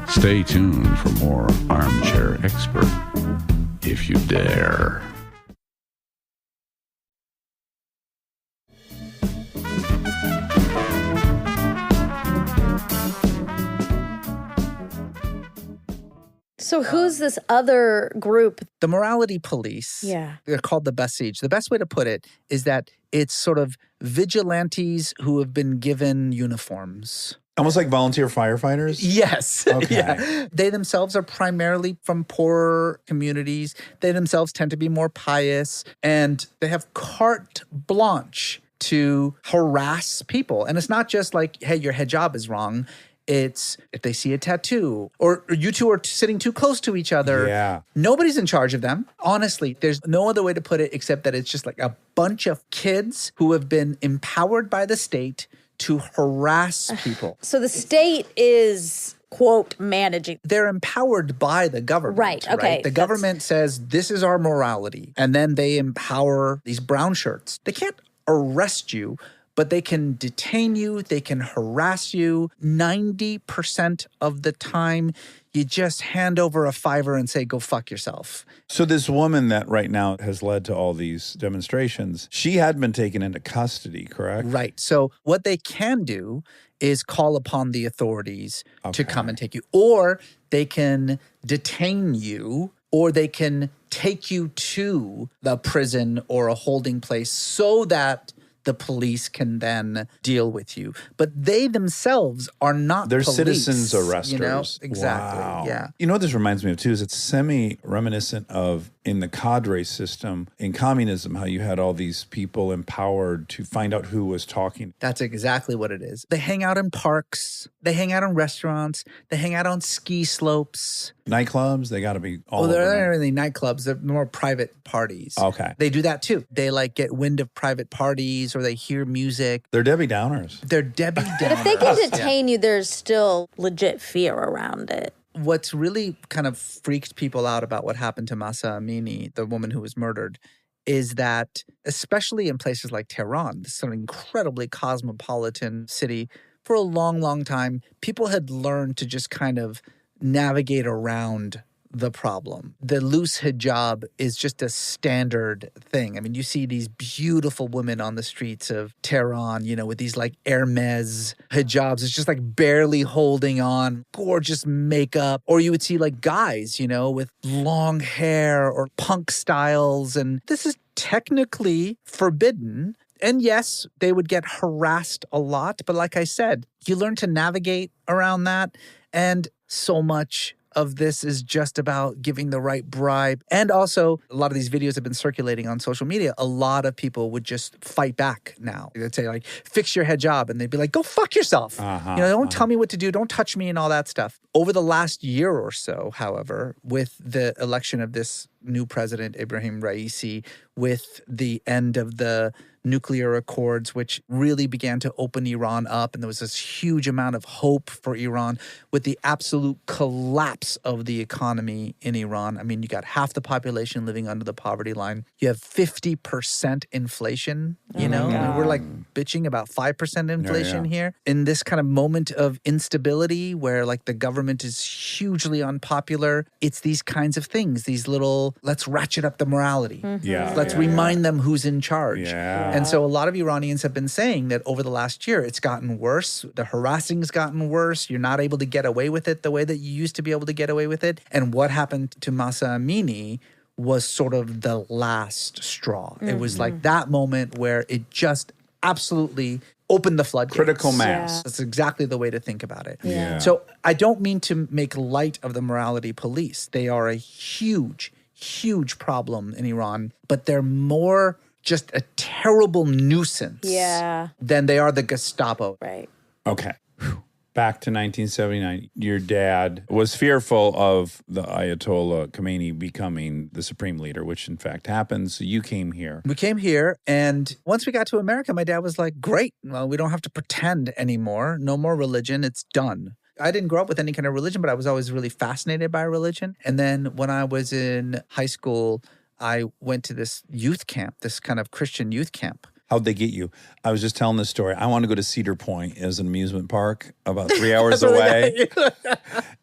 Stay tuned for more Armchair Expert, if you dare. So who's this other group? The morality police, Yeah. they're called the Besiege. The best way to put it is that it's sort of vigilantes who have been given uniforms. Almost like volunteer firefighters? Yes. Okay. Yeah. They themselves are primarily from poorer communities. They themselves tend to be more pious, and they have carte blanche to harass people. And it's not just like, hey, your hijab is wrong. It's if they see a tattoo or you two are sitting too close to each other. Yeah. Nobody's in charge of them. Honestly, there's no other way to put it except that it's just like a bunch of kids who have been empowered by the state to harass people. So the state is, quote, managing. They're empowered by the government. Right, okay, The that's- government says, this is our morality. And then they empower these brown shirts. They can't arrest you, but they can detain you. They can harass you. 90% of the time, you just hand over a $5 and say, go fuck yourself. So this woman that right now has led to all these demonstrations, she had been taken into custody, correct? Right. So what they can do is call upon the authorities to Okay. come and take you, or they can detain you, or they can take you to the prison or a holding place so that the police can then deal with you. But they themselves are not They're police, citizens arresters. You know? Exactly. Wow. Yeah. You know what this reminds me of too is it's semi-reminiscent of in the cadre system in communism, how you had all these people empowered to find out who was talking. That's exactly what it is. They hang out in parks. They hang out in restaurants. They hang out on ski slopes. Nightclubs, they got to be all They're over not them. really nightclubs. They're more private parties. Okay. They do that too. They like get wind of private parties or they hear music. They're Debbie Downers. They're Debbie Downers. But if they can Yeah. detain you, there's still legit fear around it. What's really kind of freaked people out about what happened to Mahsa Amini, the woman who was murdered, is that especially in places like Tehran, this is an incredibly cosmopolitan city, for a long, long time, people had learned to just kind of navigate around the problem. The loose hijab is just a standard thing. I mean, you see these beautiful women on the streets of Tehran, you know, with these like Hermes hijabs. It's just like barely holding on, gorgeous makeup. Or you would see like guys, you know, with long hair or punk styles. And this is technically forbidden. And yes, they would get harassed a lot. But like I said, you learn to navigate around that. And so much of this is just about giving the right bribe. And also, a lot of these videos have been circulating on social media. A lot of people would just fight back now. They'd say, like, fix your hijab. And they'd be like, go fuck yourself. Don't tell me what to do. Don't touch me and all that stuff. Over the last year or so, however, with the election of this new president, Ibrahim Raisi, with the end of the nuclear accords, which really began to open Iran up. And there was this huge amount of hope for Iran with the absolute collapse of the economy in Iran. I mean, you got half the population living under the poverty line. You have 50% inflation, you know? I mean, we're like bitching about 5% inflation here. In this kind of moment of instability where like the government is hugely unpopular, it's these kinds of things, these little, let's ratchet up the morality. Yeah. Let's remind them who's in charge. Yeah. And so a lot of Iranians have been saying that over the last year, it's gotten worse. The harassing's gotten worse. You're not able to get away with it the way that you used to be able to get away with it. And what happened to Mahsa Amini was sort of the last straw. It was like that moment where it just absolutely opened the floodgates. Critical mass. That's exactly the way to think about it. Yeah. So I don't mean to make light of the morality police. They are a huge, huge problem in Iran, but they're more just a terrible nuisance than they are the Gestapo. Right. Okay. Whew. Back to 1979. Your dad was fearful of the Ayatollah Khomeini becoming the supreme leader, which in fact happened. So you came here. We came here, and once we got to America, my dad was like, great, well, we don't have to pretend anymore. No more religion. It's done. I didn't grow up with any kind of religion, but I was always really fascinated by religion. And then when I was in high school, I went to this youth camp, this kind of Christian youth camp. How'd they get you? I was just telling this story. I want to go to Cedar Point as an amusement park about 3 hours away.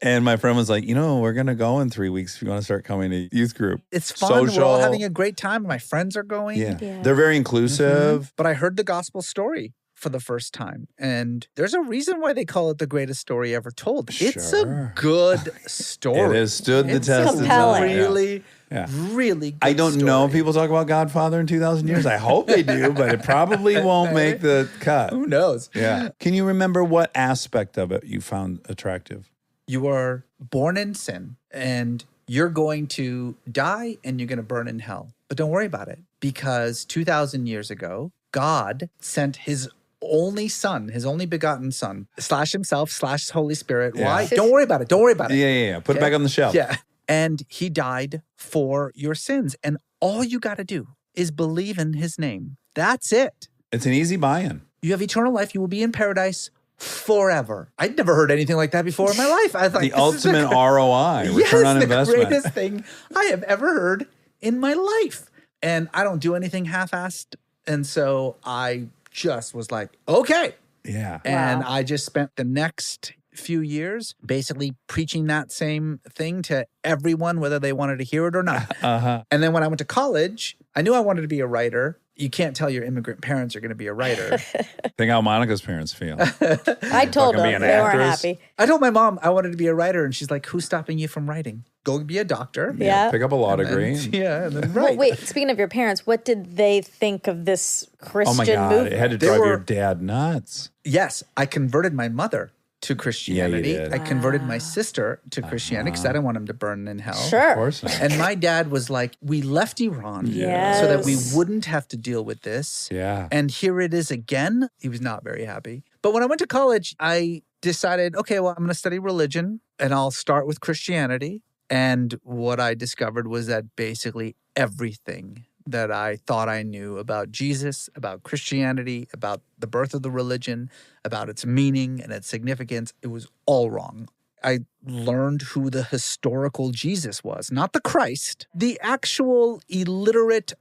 And my friend was like, we're going to go in 3 weeks if you want to start coming to youth group. It's fun. Social. We're all having a great time. My friends are going. Yeah. They're very inclusive. But I heard the gospel story for the first time. And there's a reason why they call it the greatest story ever told. It's a good story. It has stood the It's test of compelling. time. Really, Yeah. really good I don't know if story. people talk about Godfather in 2,000 years. I hope they do, but it probably won't make the cut. Who knows? Yeah. Can you remember what aspect of it you found attractive? You are born in sin and you're going to die and you're going to burn in hell. But don't worry about it because 2,000 years ago, God sent his only son, his only begotten son, / himself / Holy Spirit. Yeah. Why? Don't worry about it. Don't worry about it. Yeah. Put it back on the shelf. Yeah. And he died for your sins. And all you got to do is believe in his name. That's it. It's an easy buy-in. You have eternal life. You will be in paradise forever. I'd never heard anything like that before in my life. I thought The ultimate ROI, return on the investment. greatest thing I have ever heard in my life. And I don't do anything half-assed. And so I just was like, okay. Yeah. And Wow. I just spent the next few years basically preaching that same thing to everyone, whether they wanted to hear it or not. Uh-huh. And then when I went to college, I knew I wanted to be a writer. You can't tell your immigrant parents are going to be a writer. Think how Monica's parents feel. I told Fucking be them an they weren't actress. happy. I told my mom I wanted to be a writer, and she's like, "Who's stopping you from writing? Go be a doctor." Yeah. Pick up a law And then- degree. yeah, and then Well, write. wait, speaking of your parents, what did they think of this Christian Oh my God. movement? It had to They drive were- your dad nuts. Yes, I converted my mother to Christianity. did. I converted my sister to Christianity because I didn't want him to burn in hell. Sure. Of course not. And my dad was like, we left Iran Yes. so that we wouldn't have to deal with this. Yeah. And here it is again. He was not very happy. But when I went to college, I decided, okay, well, I'm going to study religion and I'll start with Christianity. And what I discovered was that basically everything that I thought I knew about Jesus, about Christianity, about the birth of the religion, about its meaning and its significance, it was all wrong. I learned who the historical Jesus was, not the Christ, the actual illiterate,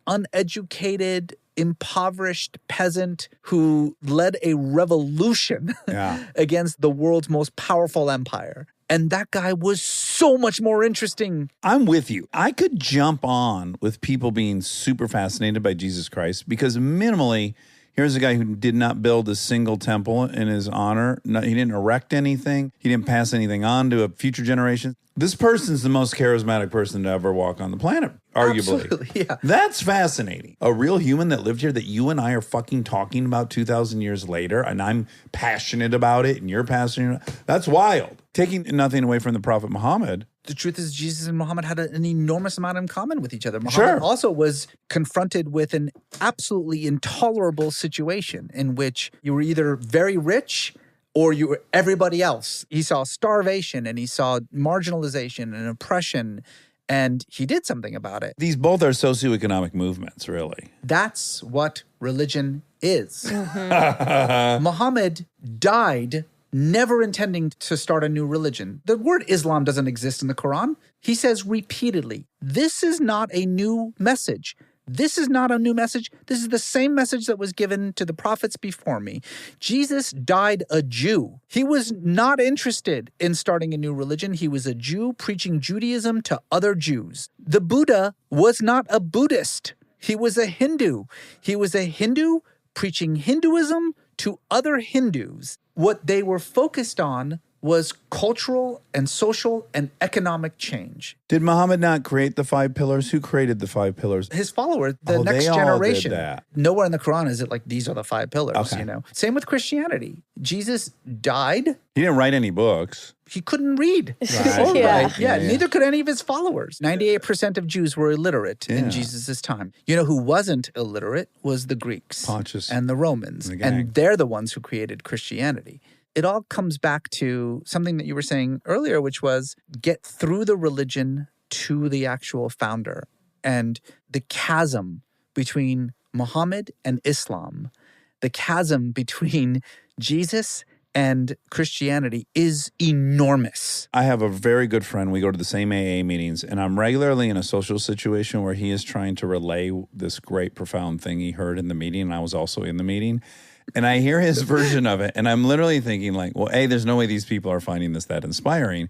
uneducated, impoverished peasant who led a revolution Yeah. against the world's most powerful empire. And that guy was so much more interesting. I'm with you. I could jump on with people being super fascinated by Jesus Christ because minimally, here's a guy who did not build a single temple in his honor. No, he didn't erect anything. He didn't pass anything on to a future generation. This person's the most charismatic person to ever walk on the planet, arguably. Absolutely, yeah. That's fascinating. A real human that lived here that you and I are fucking talking about 2,000 years later, and I'm passionate about it, and you're passionate. That's wild. Taking nothing away from the Prophet Muhammad. The truth is, Jesus and Muhammad had an enormous amount in common with each other. Muhammad Sure. also was confronted with an absolutely intolerable situation in which you were either very rich or you were everybody else. He saw starvation and he saw marginalization and oppression, and he did something about it. These both are socioeconomic movements, really. That's what religion is. Muhammad died never intending to start a new religion. The word Islam doesn't exist in the Quran. He says repeatedly, this is not a new message. This is not a new message. This is the same message that was given to the prophets before me. Jesus died a Jew. He was not interested in starting a new religion. He was a Jew preaching Judaism to other Jews. The Buddha was not a Buddhist. He was a Hindu. He was a Hindu preaching Hinduism to other Hindus. What they were focused on was cultural and social and economic change. Did Muhammad not create the 5 pillars? Who created the 5 pillars? His followers, the Oh, next they all did generation. that. Nowhere in the Quran is it like these are the 5 pillars, Okay. you know. Same with Christianity. Jesus died. He didn't write any books. He couldn't read. Right. Or Yeah. write. Yeah, neither could any of his followers. 98% of Jews were illiterate Yeah. in Jesus' time. You know who wasn't illiterate was the Greeks Pontius and the Romans. and the gang. And they're the ones who created Christianity. It all comes back to something that you were saying earlier, which was get through the religion to the actual founder. And the chasm between Muhammad and Islam, the chasm between Jesus and Christianity is enormous. I have a very good friend. We go to the same AA meetings, and I'm regularly in a social situation where he is trying to relay this great, profound thing he heard in the meeting, and I was also in the meeting. And I hear his version of it, and I'm literally thinking like, well, A, there's no way these people are finding this that inspiring.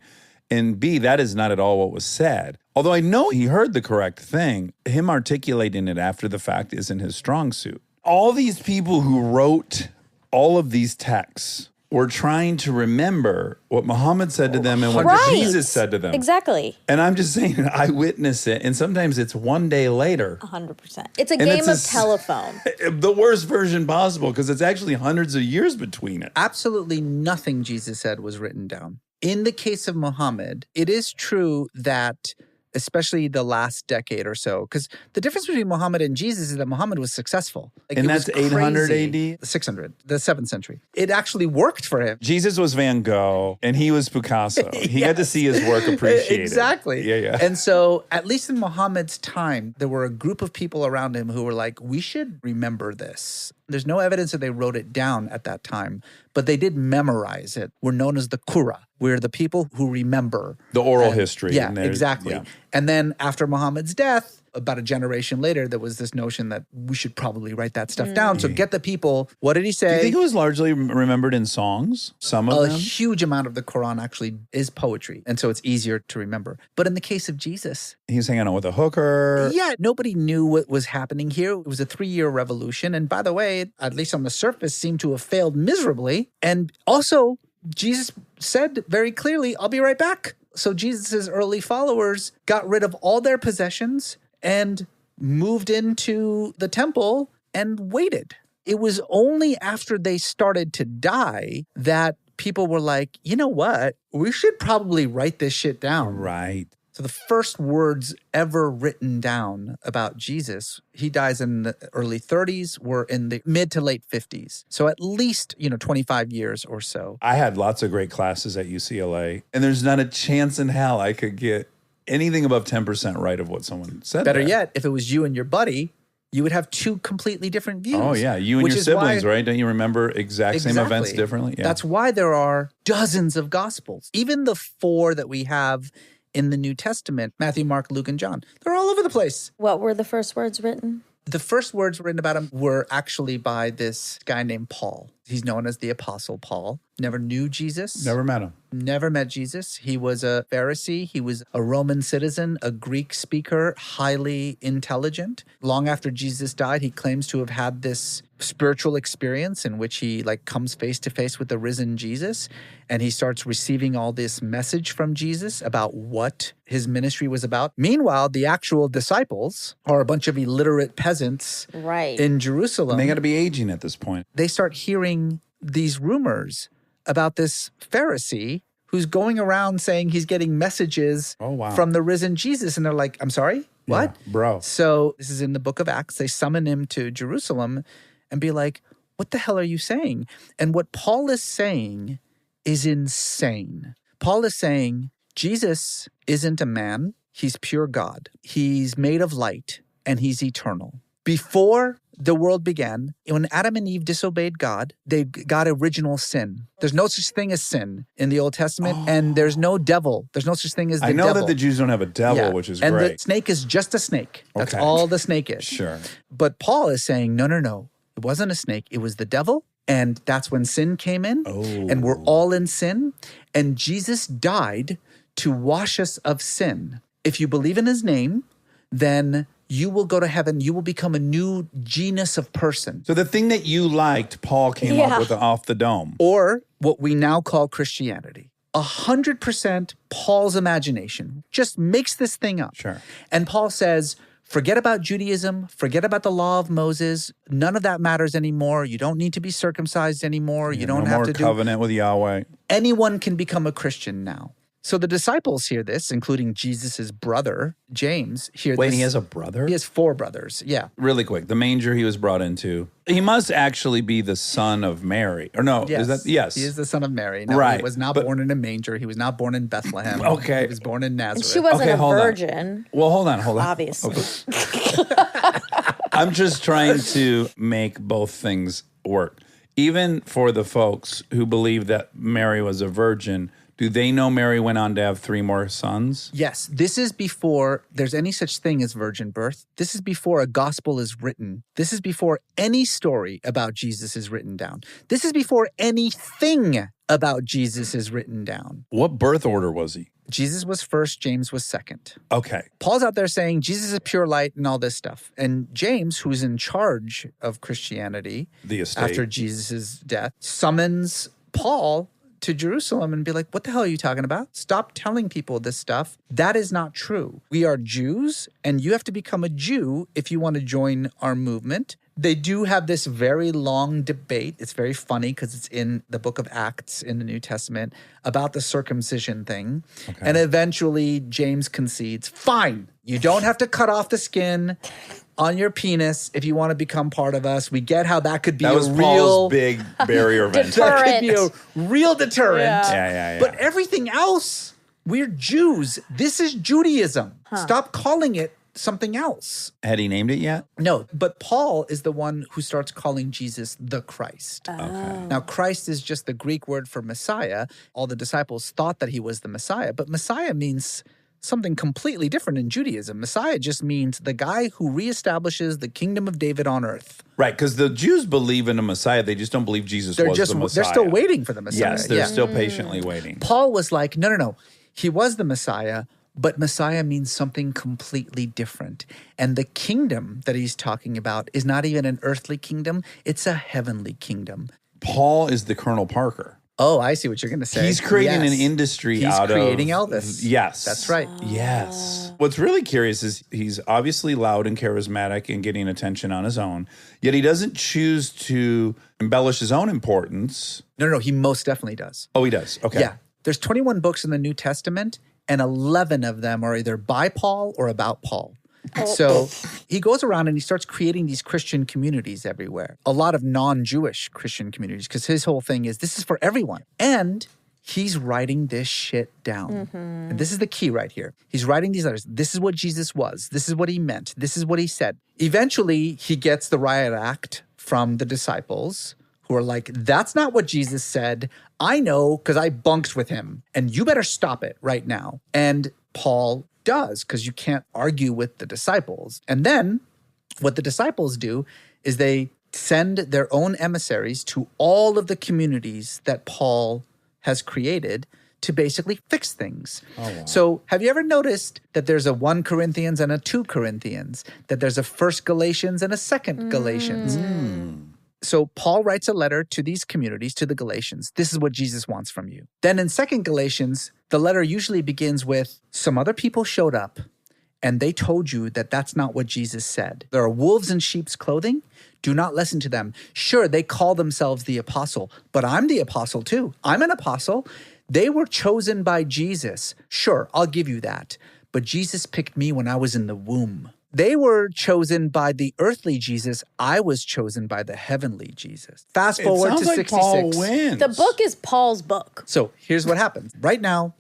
And B, that is not at all what was said. Although I know he heard the correct thing, him articulating it after the fact isn't his strong suit. All these people who wrote all of these texts were trying to remember what Muhammad said to them and what Right. Jesus said to them. Exactly. And I'm just saying, I witness it. And sometimes it's one day later. 100%. It's a And game it's of telephone. The worst version possible because it's actually hundreds of years between it. Absolutely nothing Jesus said was written down. In the case of Muhammad, it is true that, especially the last decade or so, because the difference between Muhammad and Jesus is that Muhammad was successful. Like, And it was that's 800 crazy. AD? 600, the 7th century. It actually worked for him. Jesus was Van Gogh and he was Picasso. He got to Yes. see his work appreciated. Exactly. Yeah, yeah. And so, at least in Muhammad's time, there were a group of people around him who were like, we should remember this. There's no evidence that they wrote it down at that time, but they did memorize it. Were known as the Qurra. We're the people who remember. The oral history. Yeah, and there's- exactly. yeah. And then after Muhammad's death, about a generation later, there was this notion that we should probably write that stuff down. So get the people. What did he say? Do you think it was largely remembered in songs? Some of A them? huge amount of the Quran actually is poetry. And so it's easier to remember. But in the case of Jesus, He's hanging out with a hooker. yeah, nobody knew what was happening here. It was a 3-year revolution. And by the way, at least on the surface, seemed to have failed miserably. And also, Jesus said very clearly, I'll be right back. So Jesus' early followers got rid of all their possessions and moved into the temple and waited. It was only after they started to die that people were like, you know what? We should probably write this shit down. Right. So the first words ever written down about Jesus, he dies in the early 30s, were in the mid to late 50s. So at least, 25 years or so. I had lots of great classes at UCLA, and there's not a chance in hell I could get anything above 10% right of what someone said. Better there. yet, if it was you and your buddy, you would have two completely different views. Oh, yeah. You and which your is siblings, why- right? Don't you remember exact same events Exactly. differently? Yeah. That's why there are dozens of gospels. Even the 4 that we have in the New Testament, Matthew, Mark, Luke, and John, they're all over the place. What were the first words written? The first words written about him were actually by this guy named Paul. He's known as the Apostle Paul. Never knew Jesus. Never met him. Never met Jesus. He was a Pharisee. He was a Roman citizen, a Greek speaker, highly intelligent. Long after Jesus died, he claims to have had this spiritual experience in which he comes face to face with the risen Jesus, and he starts receiving all this message from Jesus about what his ministry was about. Meanwhile, the actual disciples are a bunch of illiterate peasants Right. in Jerusalem. And they got to be aging at this point. They start hearing these rumors about this Pharisee who's going around saying he's getting messages Oh, wow. from the risen Jesus. And they're like, I'm sorry, what? Yeah, bro. So this is in the book of Acts. They summon him to Jerusalem and be like, what the hell are you saying? And what Paul is saying is insane. Paul is saying Jesus isn't a man. He's pure God. He's made of light and he's eternal. Before the world began, when Adam and Eve disobeyed God, they got original sin. There's no such thing as sin in the Old Testament, and there's no devil. There's no such thing as the I know devil. that the Jews don't have a devil, Yeah. which is and great. the snake is just a snake. That's Okay. all the snake is. Sure. But Paul is saying, no. It wasn't a snake. It was the devil. And that's when sin came in. Oh. And we're all in sin. And Jesus died to wash us of sin. If you believe in his name, then you will go to heaven. You will become a new genus of person. So the thing that you liked, Paul came Yeah. up with off the dome. Or what we now call Christianity. 100% Paul's imagination just makes this thing up. Sure. And Paul says, forget about Judaism, forget about the law of Moses. None of that matters anymore. You don't need to be circumcised anymore. You don't no have more to do. covenant with Yahweh. Anyone can become a Christian now. So the disciples hear this, including Jesus's brother, James, hear Wait, this. he has a brother? He has 4 brothers. Yeah. Really quick, the manger he was brought into. He must actually be the son of Mary. Or no, Yes. is that yes. He is the son of Mary. No, Right, He was not but- born in a manger. He was not born in Bethlehem. Okay. He was born in Nazareth. And she wasn't Okay, a hold on. virgin, Well, hold on. obviously. I'm just trying to make both things work. Even for the folks who believe that Mary was a virgin, do they know Mary went on to have 3 more sons? Yes, this is before there's any such thing as virgin birth. This is before a gospel is written. This is before any story about Jesus is written down. This is before anything about Jesus is written down. What birth order was he? Jesus was first, James was second. Okay. Paul's out there saying Jesus is pure light and all this stuff. And James, who's in charge of Christianity The estate. after Jesus' death, summons Paul to Jerusalem and be like, what the hell are you talking about? Stop telling people this stuff. That is not true. We are Jews, and you have to become a Jew if you want to join our movement. They do have this very long debate. It's very funny because it's in the book of Acts in the New Testament about the circumcision thing. And eventually James concedes, fine, you don't have to cut off the skin on your penis if you want to become part of us. We get how that could be That was a Paul's real big barrier of entry. that could be a real deterrent. Yeah. Yeah. But everything else, we're Jews. This is Judaism. Stop calling it something else. Had he named it yet? No, but Paul is the one who starts calling Jesus the Christ. Okay. Now, Christ is just the Greek word for Messiah. All the disciples thought that he was the Messiah, but Messiah means something completely different in Judaism. Messiah just means the guy who reestablishes the kingdom of David on earth. Right, because the Jews believe in a Messiah. They just don't believe Jesus was the Messiah. They're still waiting for the Messiah. Yes, they're still patiently waiting. Paul was like, no. He was the Messiah, but Messiah means something completely different. And the kingdom that he's talking about is not even an earthly kingdom. It's a heavenly kingdom. Paul is the Colonel Parker. Oh, I see what you're going to say. He's creating Yes. an industry He's out of... creating Elvis. Yes. That's right. Yes. What's really curious is he's obviously loud and charismatic and getting attention on his own, yet he doesn't choose to embellish his own importance. No, he most definitely does. Oh, he does. Okay. Yeah. There's 21 books in the New Testament, and 11 of them are either by Paul or about Paul. So he goes around and he starts creating these Christian communities everywhere. A lot of non-Jewish Christian communities, because his whole thing is this is for everyone. And he's writing this shit down. And this is the key right here. He's writing these letters. This is what Jesus was. This is what he meant. This is what he said. Eventually, he gets the riot act from the disciples who are like, that's not what Jesus said. I know because I bunked with him. And you better stop it right now. And Paul does, because you can't argue with the disciples. And then what the disciples do is they send their own emissaries to all of the communities that Paul has created to basically fix things. So have you ever noticed that there's a 1 Corinthians and a 2 Corinthians, that there's a 1 Galatians and a 2 Galatians? So Paul writes a letter to these communities, to the Galatians. This is what Jesus wants from you. Then in 2 Galatians, the letter usually begins with, some other people showed up and they told you that that's not what Jesus said. There are wolves in sheep's clothing. Do not listen to them. Sure, they call themselves the apostle, but I'm the apostle too. I'm an apostle. They were chosen by Jesus. Sure, I'll give you that. But Jesus picked me when I was in the womb. They were chosen by the earthly Jesus. I was chosen by the heavenly Jesus. Fast forward to 66. Paul wins. The book is Paul's book. So here's what happens. Right now,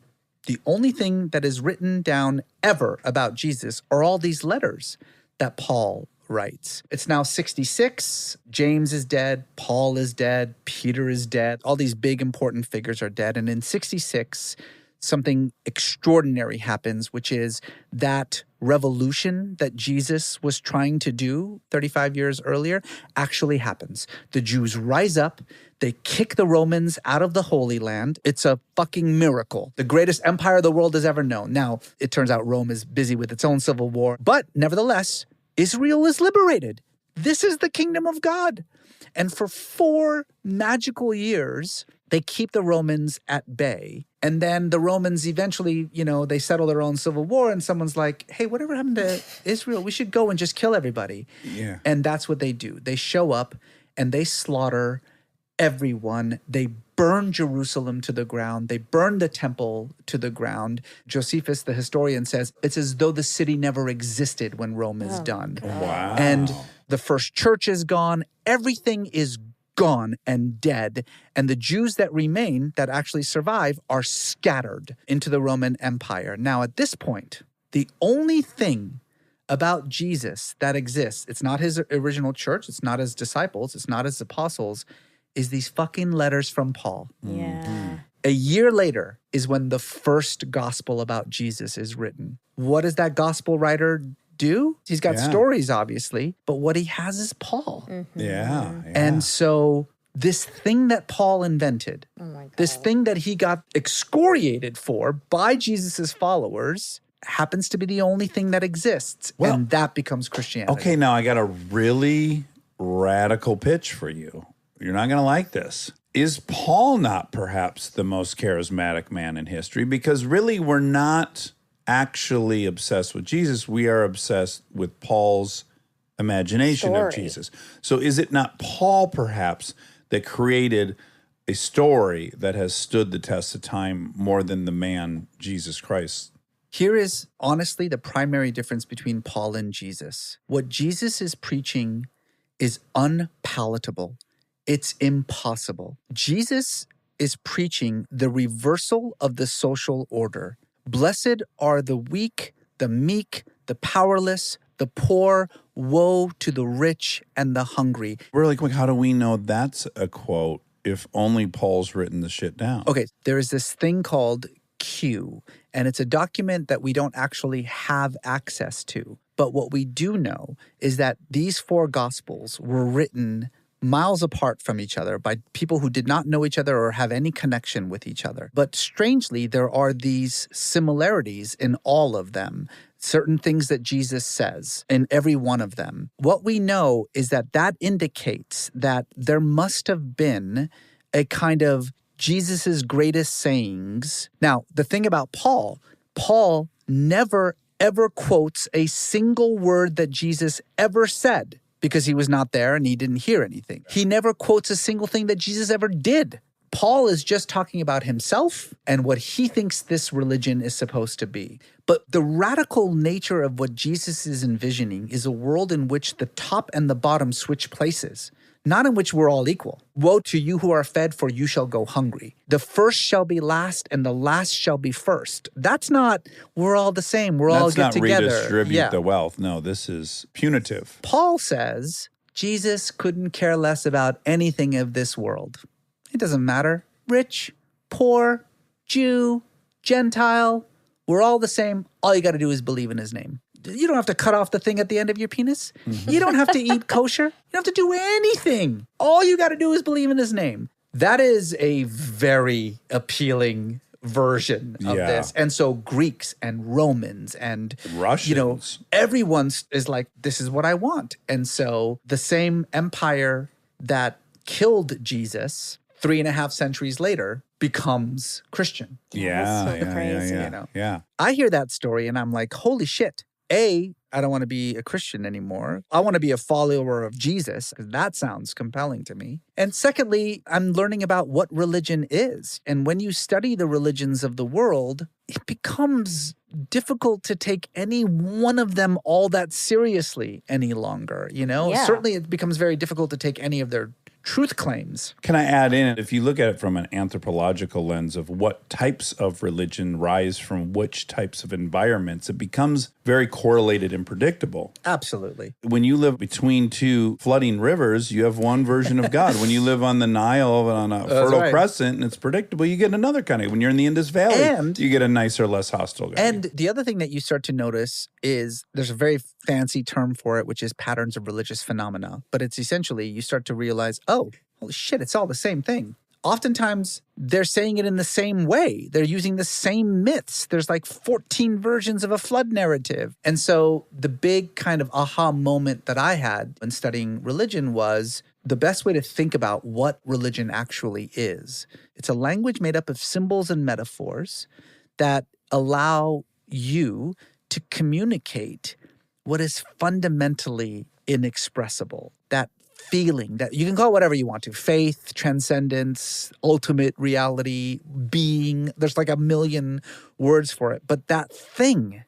the only thing that is written down ever about Jesus are all these letters that Paul writes. It's now 66. James is dead. Paul is dead. Peter is dead. All these big important figures are dead. And in 66, something extraordinary happens, which is that revolution that Jesus was trying to do 35 years earlier actually happens. The Jews rise up. They kick the Romans out of the Holy Land. It's a fucking miracle. The greatest empire the world has ever known. Now, it turns out Rome is busy with its own civil war, but nevertheless, Israel is liberated. This is the kingdom of God. And for 4 magical years, they keep the Romans at bay. And then the Romans eventually, they settle their own civil war, and someone's like, hey, whatever happened to Israel? We should go and just kill everybody. Yeah. And that's what they do. They show up and they slaughter everyone. They burn Jerusalem to the ground. They burn the temple to the ground. Josephus, the historian, says it's as though the city never existed when Rome is done. Wow. And the first church is gone. Everything is gone and dead. And the Jews that remain, that actually survive, are scattered into the Roman Empire. Now, at this point, the only thing about Jesus that exists, it's not his original church, it's not his disciples, it's not his apostles, is these fucking letters from Paul. Yeah. A year later is when the first gospel about Jesus is written. What does that gospel writer do? He's got stories, obviously, but what he has is Paul. Yeah. And so this thing that Paul invented, this thing that he got excoriated for by Jesus's followers, happens to be the only thing that exists. Well, and that becomes Christianity. Okay, now I got a really radical pitch for you. You're not going to like this. Is Paul not perhaps the most charismatic man in history? Because really, we're not actually obsessed with Jesus. We are obsessed with Paul's imagination of Jesus. So is it not Paul, perhaps, that created a story that has stood the test of time more than the man Jesus Christ? Here is honestly the primary difference between Paul and Jesus. What Jesus is preaching is unpalatable. It's impossible. Jesus is preaching the reversal of the social order. Blessed are the weak, the meek, the powerless, the poor, woe to the rich and the hungry. We're like, how do we know that's a quote if only Paul's written the shit down? Okay, there is this thing called Q, and it's a document that we don't actually have access to. But what we do know is that these 4 gospels were written miles apart from each other by people who did not know each other or have any connection with each other. But strangely, there are these similarities in all of them. Certain things that Jesus says in every one of them. What we know is that that indicates that there must have been a kind of Jesus's greatest sayings. Now, the thing about Paul never ever quotes a single word that Jesus ever said because he was not there and he didn't hear anything. He never quotes a single thing that Jesus ever did. Paul is just talking about himself and what he thinks this religion is supposed to be. But the radical nature of what Jesus is envisioning is a world in which the top and the bottom switch places, not in which we're all equal. Woe to you who are fed, for you shall go hungry. The first shall be last, and the last shall be first. That's not, we're all the same, we're all get together. That's not redistribute the wealth. No, this is punitive. Paul says Jesus couldn't care less about anything of this world. It doesn't matter. Rich, poor, Jew, Gentile, we're all the same. All you got to do is believe in his name. You don't have to cut off the thing at the end of your penis. You don't have to eat kosher. You don't have to do anything. All you got to do is believe in his name. That is a very appealing version of this. And so Greeks and Romans and Russians, everyone is like, this is what I want. And so the same empire that killed Jesus 3.5 centuries later becomes Christian. Yeah. I hear that story and I'm like, holy shit. A, I don't want to be a Christian anymore. I want to be a follower of Jesus, because that sounds compelling to me. And secondly, I'm learning about what religion is. And when you study the religions of the world, it becomes difficult to take any one of them all that seriously any longer. Certainly it becomes very difficult to take any of their truth claims. Can I add in, if you look at it from an anthropological lens of what types of religion rise from which types of environments, it becomes very correlated and predictable. Absolutely. When you live between 2 flooding rivers, you have one version of God. When you live on the Nile, on a fertile crescent, and it's predictable, you get another kind of. When you're in the Indus Valley, you get a nicer, less hostile guy. And the other thing that you start to notice is there's a very fancy term for it, which is patterns of religious phenomena. But it's essentially, you start to realize, oh, holy shit, it's all the same thing. Oftentimes, they're saying it in the same way. They're using the same myths. There's like 14 versions of a flood narrative. And so the big kind of aha moment that I had when studying religion was the best way to think about what religion actually is. It's a language made up of symbols and metaphors that allow you to communicate what is fundamentally inexpressible. That feeling that you can call it whatever you want to. Faith, transcendence, ultimate reality, being. There's like a million words for it. But that thing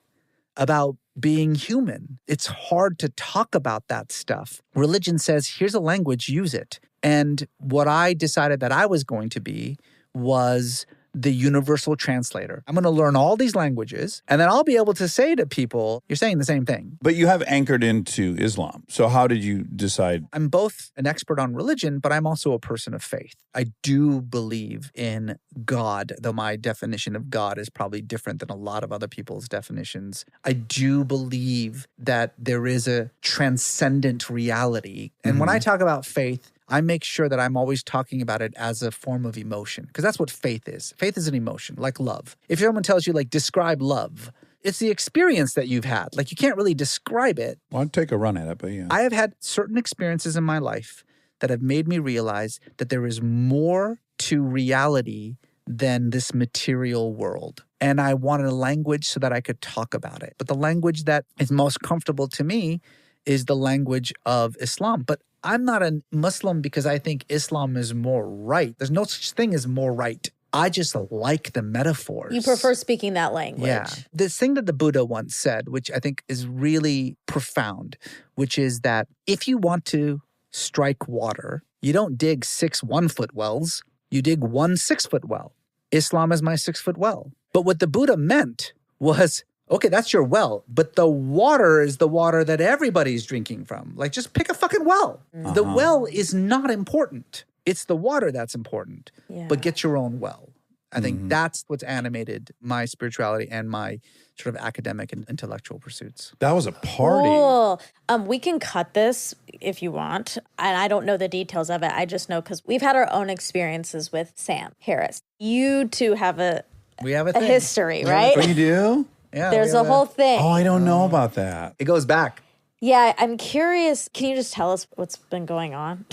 about being human, it's hard to talk about that stuff. Religion says, here's a language, use it. And what I decided that I was going to be was the universal translator. I'm going to learn all these languages, and then I'll be able to say to people, you're saying the same thing. But you have anchored into Islam. So how did you decide? I'm both an expert on religion, but I'm also a person of faith. I do believe in God, though my definition of God is probably different than a lot of other people's definitions. I do believe that there is a transcendent reality. And when I talk about faith, I make sure that I'm always talking about it as a form of emotion, because that's what faith is. Faith is an emotion, like love. If someone tells you, like, describe love, it's the experience that you've had. Like, you can't really describe it. Well, I'd take a run at it, but yeah. I have had certain experiences in my life that have made me realize that there is more to reality than this material world. And I wanted a language so that I could talk about it. But the language that is most comfortable to me is the language of Islam. But I'm not a Muslim because I think Islam is more right. There's no such thing as more right. I just like the metaphors. You prefer speaking that language. Yeah. This thing that the Buddha once said, which I think is really profound, which is that if you want to strike water, you don't dig 6 1-foot wells, you dig 1 6-foot well. Islam is my 6-foot well. But what the Buddha meant was, Okay, that's your well, but the water is the water that everybody's drinking from. Like, just pick a fucking well. The well is not important. It's the water that's important. Yeah. But get your own well. I think that's what's animated my spirituality and my sort of academic and intellectual pursuits. That was a party. Cool. We can cut this if you want. And I don't know the details of it. I just know because we've had our own experiences with Sam Harris. You two have We have a a thing. history, We have a right? Oh, you do? Yeah, There's we a have whole thing. Oh, I don't know about that. It goes back. Yeah, I'm curious. Can you just tell us what's been going on?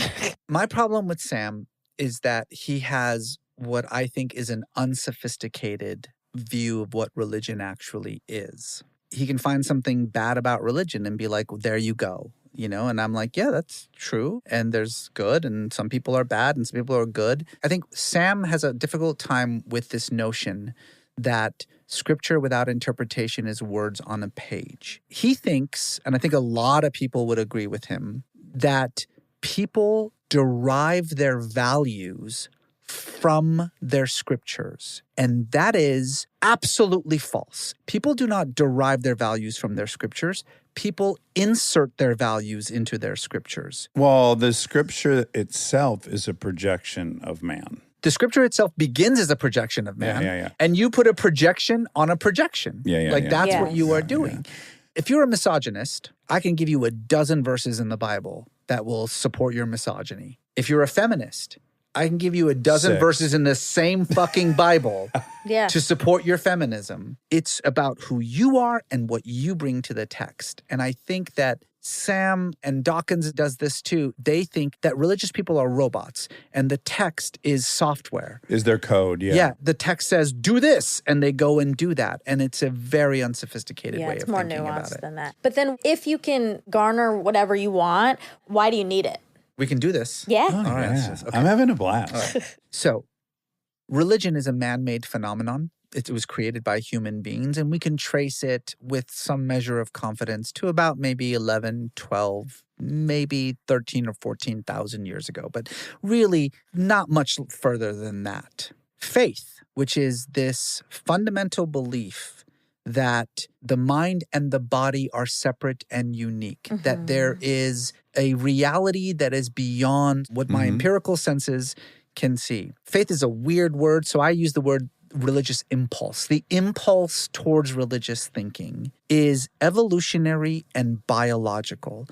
My problem with Sam is that he has what I think is an unsophisticated view of what religion actually is. He can find something bad about religion and be like, well, there you go. You know, and I'm like, yeah, that's true. And there's good, and some people are bad, and some people are good. I think Sam has a difficult time with this notion that scripture without interpretation is words on a page. He thinks, and I think a lot of people would agree with him, that people derive their values from their scriptures. And that is absolutely false. People do not derive their values from their scriptures. People insert their values into their scriptures. Well, the scripture itself is a projection of man. The scripture itself begins as a projection of man. Yeah. And you put a projection on a projection. Yeah. That's Yeah. what you are doing. If you're a misogynist, I can give you a dozen verses in the Bible that will support your misogyny. If you're a feminist, I can give you a dozen 6. verses in the same fucking Bible Yeah. to support your feminism. It's about who you are and what you bring to the text. And I think that Sam and Dawkins does this too. They think that religious people are robots and the text is software. Is their code, yeah. Yeah, the text says, do this, and they go and do that. And it's a very unsophisticated Yeah, way it's of more thinking about nuanced it. than that. But then if you can garner whatever you want, why do you need it? We can do this. Yeah. Oh, All right, yeah. okay. I'm having a blast. So, religion is a man-made phenomenon. It was created by human beings, and we can trace it with some measure of confidence to about maybe 11, 12, maybe 13 or 14,000 years ago, but really not much further than that. Faith, which is this fundamental belief that the mind and the body are separate and unique, that there is a reality that is beyond what my empirical senses can see. Faith is a weird word, so I use the word religious impulse. The impulse towards religious thinking is evolutionary and biological.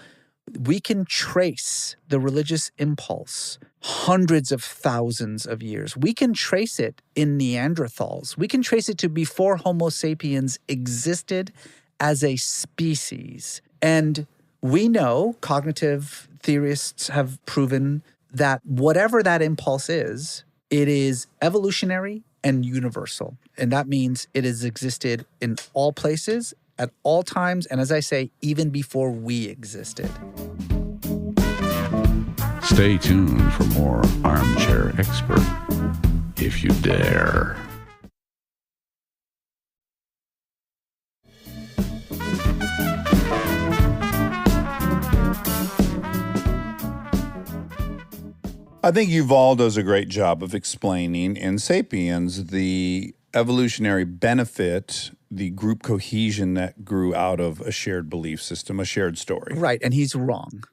We can trace the religious impulse hundreds of thousands of years. We can trace it in Neanderthals. We can trace it to before Homo sapiens existed as a species. And we know, cognitive theorists have proven that whatever that impulse is, it is evolutionary and universal. And that means it has existed in all places, at all times, and as I say, even before we existed. Stay tuned for more Armchair Expert, if you dare. I think Yuval does a great job of explaining in Sapiens the evolutionary benefit, the group cohesion that grew out of a shared belief system, a shared story. Right, and he's wrong.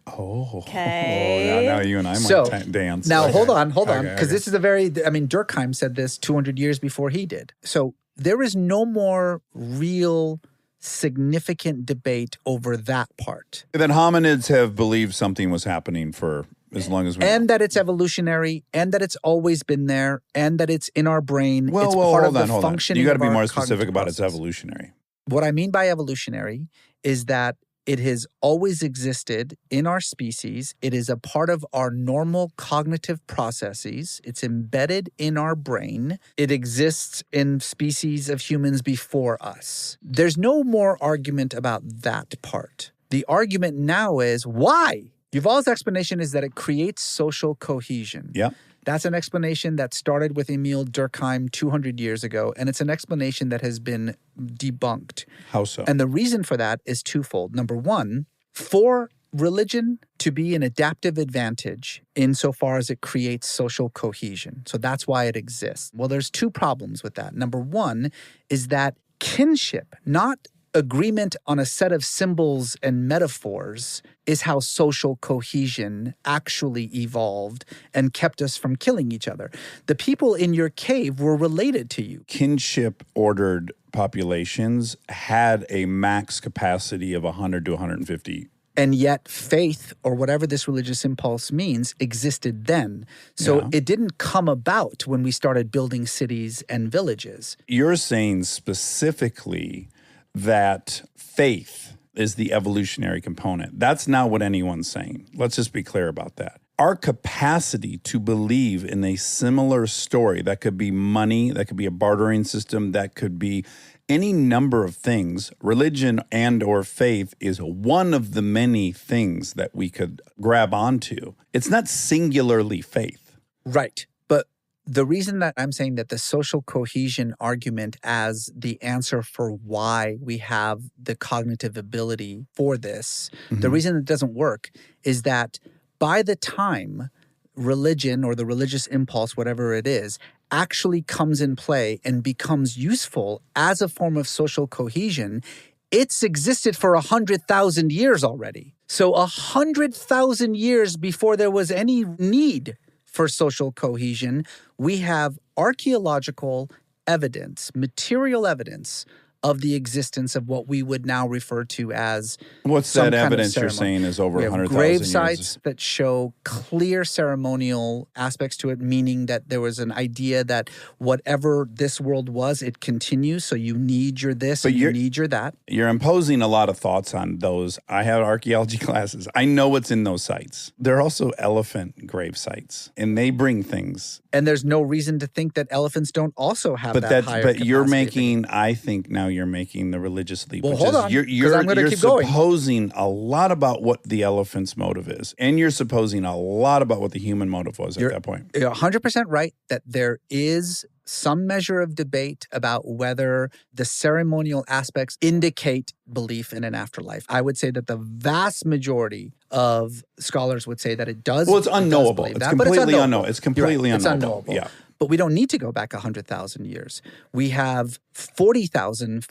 Oh, Okay. now you and I So, might dance. Now, Okay. hold on, because Okay. this is Durkheim said this 200 years before he did. So there is no more real significant debate over that part. Then hominids have believed something was happening for as long as we And know. that it's evolutionary, and that it's always been there, and that it's in our brain. Well, it's part of hold the on. functioning You got to of be our more specific cognitive about its process. evolutionary. What I mean by evolutionary is that it has always existed in our species. It is a part of our normal cognitive processes. It's embedded in our brain. It exists in species of humans before us. There's no more argument about that part. The argument now is why? Yuval's explanation is that it creates social cohesion. Yeah. That's an explanation that started with Emil Durkheim 200 years ago, and it's an explanation that has been debunked. How so? And the reason for that is twofold. Number one, for religion to be an adaptive advantage insofar as it creates social cohesion. So that's why it exists. Well, there's two problems with that. Number one is that kinship, not agreement on a set of symbols and metaphors, is how social cohesion actually evolved and kept us from killing each other. The people in your cave were related to you. Kinship ordered populations had a max capacity of 100 to 150. And yet faith, or whatever this religious impulse means, existed then. So Yeah. it didn't come about when we started building cities and villages. You're saying specifically that faith is the evolutionary component. That's not what anyone's saying. Let's just be clear about that. Our capacity to believe in a similar story, that could be money, that could be a bartering system, that could be any number of things, religion and or faith is one of the many things that we could grab onto. It's not singularly faith. Right. But the reason that I'm saying that the social cohesion argument as the answer for why we have the cognitive ability for this, the reason it doesn't work is that by the time religion or the religious impulse, whatever it is, actually comes in play and becomes useful as a form of social cohesion, it's existed for 100,000 years already. So 100,000 years before there was any need for social cohesion, we have archaeological evidence, material evidence of the existence of what we would now refer to as What's some that kind of evidence you're ceremony. saying is over We have 100,000 grave years? sites that show clear ceremonial aspects to it, meaning that there was an idea that whatever this world was, it continues. So you need your this But and you you're- need your that. You're imposing a lot of thoughts on those. I have archaeology classes. I know what's in those sites. They're also elephant grave sites, and they bring things. And there's no reason to think that elephants don't also have that higher But you're capacity. making, I think now you're making the religious leap. Well, which hold is on, you're 'cause I'm gonna you're keep going. supposing a lot about what the elephant's motive is, and you're supposing a lot about what the human motive was at that point. You're 100% right that there is some measure of debate about whether the ceremonial aspects indicate belief in an afterlife. I would say that the vast majority of scholars would say that it does. Well, it's it does unknowable. believe It's that, but completely unknowable. unknowable. It's You're right. completely It's unknowable. Yeah. But we don't need to go back 100,000 years. We have 40,000,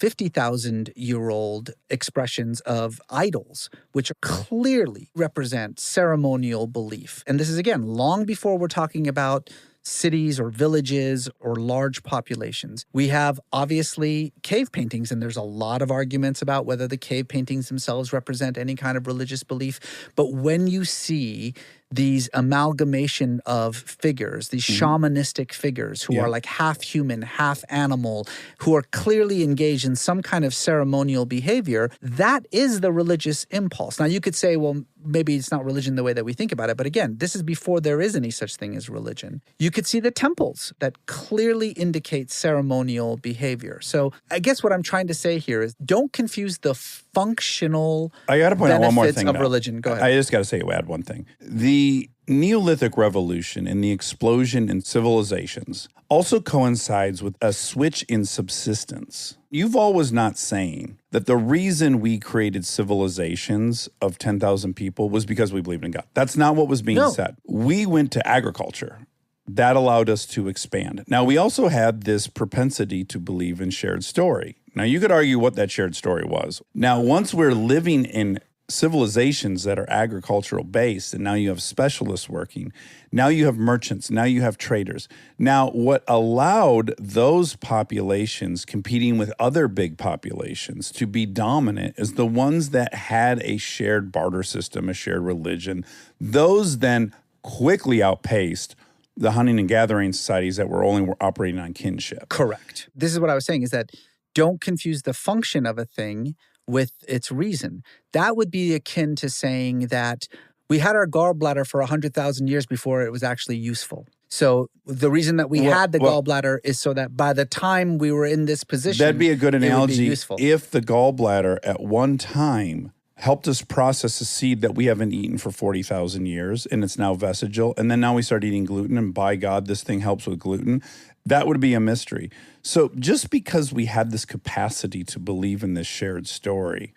50,000-year-old expressions of idols, which clearly represent ceremonial belief. And this is, again, long before we're talking about cities or villages or large populations. We have, obviously, cave paintings, and there's a lot of arguments about whether the cave paintings themselves represent any kind of religious belief. But when you see these amalgamation of figures, these shamanistic figures who are like half human, half animal, who are clearly engaged in some kind of ceremonial behavior, that is the religious impulse. Now, you could say, well, maybe it's not religion the way that we think about it. But again, this is before there is any such thing as religion. You could see the temples that clearly indicate ceremonial behavior. So I guess what I'm trying to say here is don't confuse the functional I got to point out one more benefits thing. of though. religion. Go ahead. I just got to say, add one thing. The Neolithic Revolution and the explosion in civilizations also coincides with a switch in subsistence. You've always not saying that the reason we created civilizations of 10,000 people was because we believed in God. That's not what was being said. We went to agriculture. That allowed us to expand. Now, we also had this propensity to believe in shared story. Now, you could argue what that shared story was. Now, once we're living in civilizations that are agricultural based, and now you have specialists working, now you have merchants, now you have traders. Now, what allowed those populations competing with other big populations to be dominant is the ones that had a shared barter system, a shared religion. Those then quickly outpaced the hunting and gathering societies that were only operating on kinship. Correct. This is what I was saying, is that don't confuse the function of a thing with its reason. That would be akin to saying that we had our gallbladder for 100,000 years before it was actually useful. So the reason that we had the gallbladder is so that by the time we were in this position, that'd be a good it would be analogy. useful. If the gallbladder at one time helped us process a seed that we haven't eaten for 40,000 years, and it's now vestigial, and then now we start eating gluten, and by God, this thing helps with gluten, that would be a mystery. So just because we had this capacity to believe in this shared story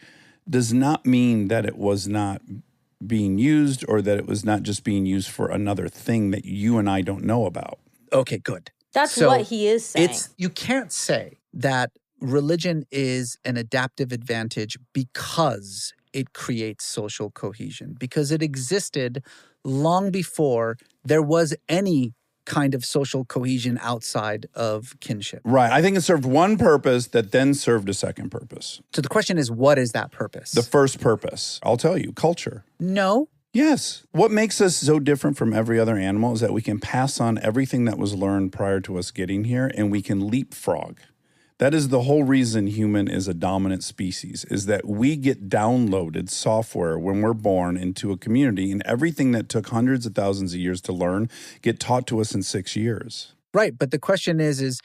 does not mean that it was not being used, or that it was not just being used for another thing that you and I don't know about. Okay, good. That's So what he is saying. You can't say that religion is an adaptive advantage because it creates social cohesion, because it existed long before there was any kind of social cohesion outside of kinship. Right. I think it served one purpose that then served a second purpose. So the question is, what is that purpose? The first purpose, I'll tell you, culture. No. Yes. What makes us so different from every other animal is that we can pass on everything that was learned prior to us getting here, and we can leapfrog. That is the whole reason human is a dominant species, is that we get downloaded software when we're born into a community, and everything that took hundreds of thousands of years to learn get taught to us in 6 years. Right. But the question is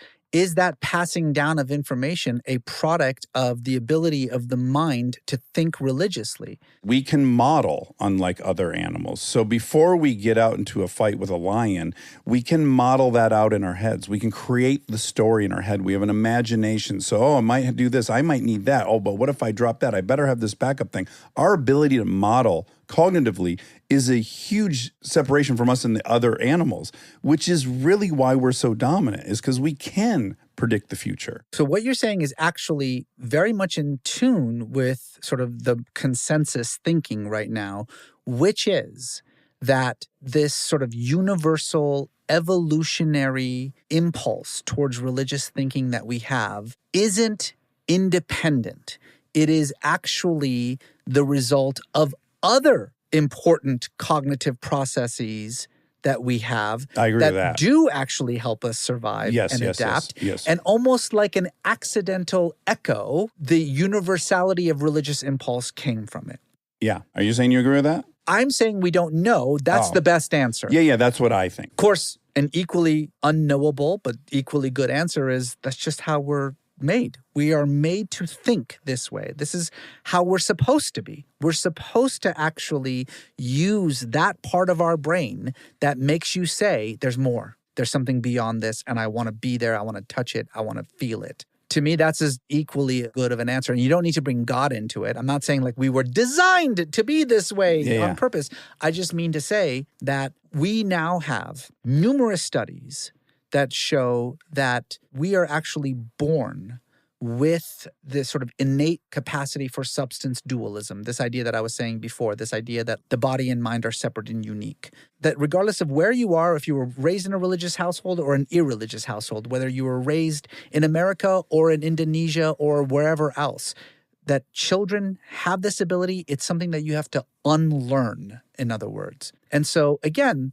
that passing down of information a product of the ability of the mind to think religiously? We can model, unlike other animals. So before we get out into a fight with a lion, we can model that out in our heads. We can create the story in our head. We have an imagination. So, I might do this. I might need that. Oh, but what if I drop that? I better have this backup thing. Our ability to model cognitively is a huge separation from us and the other animals, which is really why we're so dominant, is because we can predict the future. So what you're saying is actually very much in tune with sort of the consensus thinking right now, which is that this sort of universal evolutionary impulse towards religious thinking that we have isn't independent. It is actually the result of other important cognitive processes that we have I agree with that. do actually help us survive and adapt. Yes. And almost like an accidental echo, the universality of religious impulse came from it. Yeah. Are you saying you agree with that? I'm saying we don't know. That's the best answer. Yeah, that's what I think. Of course, an equally unknowable but equally good answer is that's just how we're made. We are made to think this way. This is how we're supposed to be. We're supposed to actually use that part of our brain that makes you say, there's more. There's something beyond this, and I want to be there. I want to touch it. I want to feel it. To me, that's as equally good of an answer. And you don't need to bring God into it. I'm not saying like we were designed to be this way on purpose. I just mean to say that we now have numerous studies that show that we are actually born with this sort of innate capacity for substance dualism, this idea that I was saying before, this idea that the body and mind are separate and unique. That regardless of where you are, if you were raised in a religious household or an irreligious household, whether you were raised in America or in Indonesia or wherever else, that children have this ability. It's something that you have to unlearn, in other words. And so, again,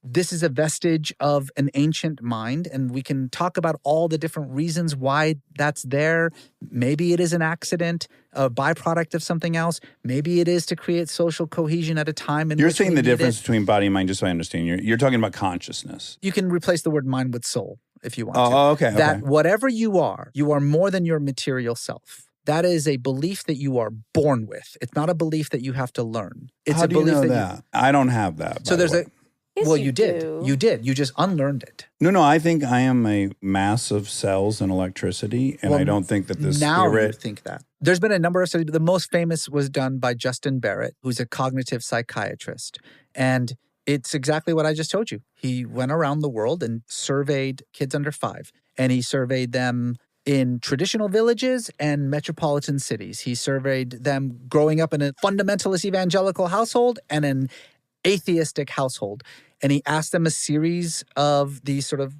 this is a vestige of an ancient mind, and we can talk about all the different reasons why that's there. Maybe it is an accident, a byproduct of something else. Maybe it is to create social cohesion at a time. You're saying the difference between body and mind, just so I understand. You're talking about consciousness. You can replace the word mind with soul if you want to. Oh, okay. That whatever you are more than your material self. That is a belief that you are born with. It's not a belief that you have to learn. It's How a do you belief know that that? I don't have that. So there's a... Yes, Well, you you did. do. You did. You just unlearned it. No, I think I am a mass of cells and electricity, and Well, I don't think that the now you spirit... think that. There's been a number of studies, but the most famous was done by Justin Barrett, who's a cognitive psychiatrist. And it's exactly what I just told you. He went around the world and surveyed kids under 5, and he surveyed them in traditional villages and metropolitan cities. He surveyed them growing up in a fundamentalist evangelical household and an atheistic household. And he asked them a series of these sort of,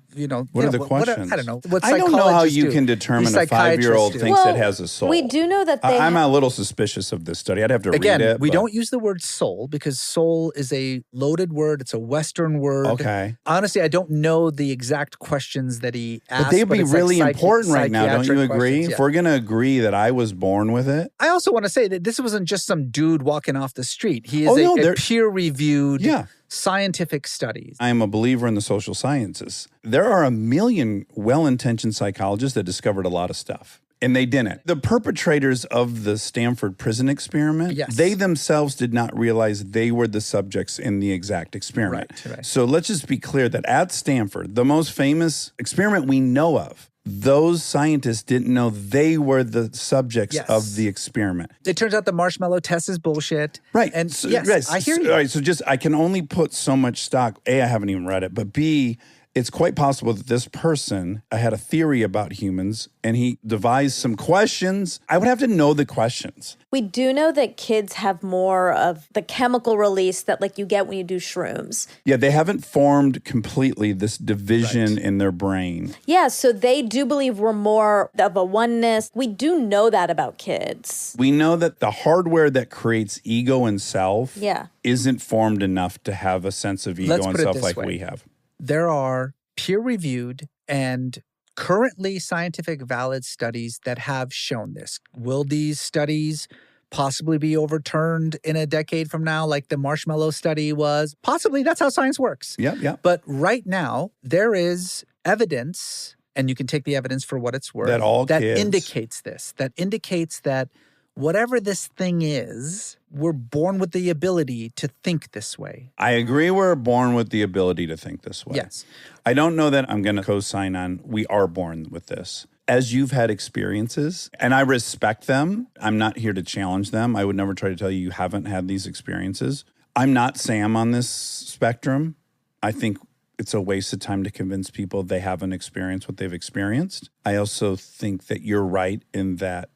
What are the questions? I don't know. What I don't know how psychologists you do. can determine These a 5-year-old psychiatrists do. thinks it has a soul. We do know that they I'm a little suspicious of this study. I'd have to Again, read it. we but- don't use the word soul because soul is a loaded word. It's a Western word. Okay. Honestly, I don't know the exact questions that he asked. But they'd be it's like really important right now, don't you psychiatric agree? questions, If yeah. we're going to agree that I was born with it. I also want to say that this wasn't just some dude walking off the street. He is Oh, no, a there- peer-reviewed Yeah. scientific studies. I am a believer in the social sciences. There are a million well-intentioned psychologists that discovered a lot of stuff, and they didn't. The perpetrators of the Stanford prison experiment, Yes. they themselves did not realize they were the subjects in the exact experiment. Right. So let's just be clear that at Stanford, the most famous experiment we know of, those scientists didn't know they were the subjects Yes. of the experiment. It turns out the marshmallow test is bullshit. Right. And So- yes, right. I hear So- you. All right. So just, I can only put so much stock. A, I haven't even read it, but B, it's quite possible that this person had a theory about humans and he devised some questions. I would have to know the questions. We do know that kids have more of the chemical release that like you get when you do shrooms. Yeah, they haven't formed completely this division in their brain. Yeah, so they do believe we're more of a oneness. We do know that about kids. We know that the hardware that creates ego and self Yeah. isn't formed enough to have a sense of ego Let's and put it self this like way. we have. There are peer-reviewed and currently scientific valid studies that have shown this. Will these studies possibly be overturned in a decade from now, like the marshmallow study was? Possibly. That's how science works. Yep. But right now, there is evidence, and you can take the evidence for what it's worth, That all that kids- indicates this, that indicates that whatever this thing is, we're born with the ability to think this way. I agree we're born with the ability to think this way. Yes. I don't know that I'm going to co-sign on we are born with this. As you've had experiences, and I respect them, I'm not here to challenge them. I would never try to tell you haven't had these experiences. I'm not Sam on this spectrum. I think it's a waste of time to convince people they haven't experienced what they've experienced. I also think that you're right in that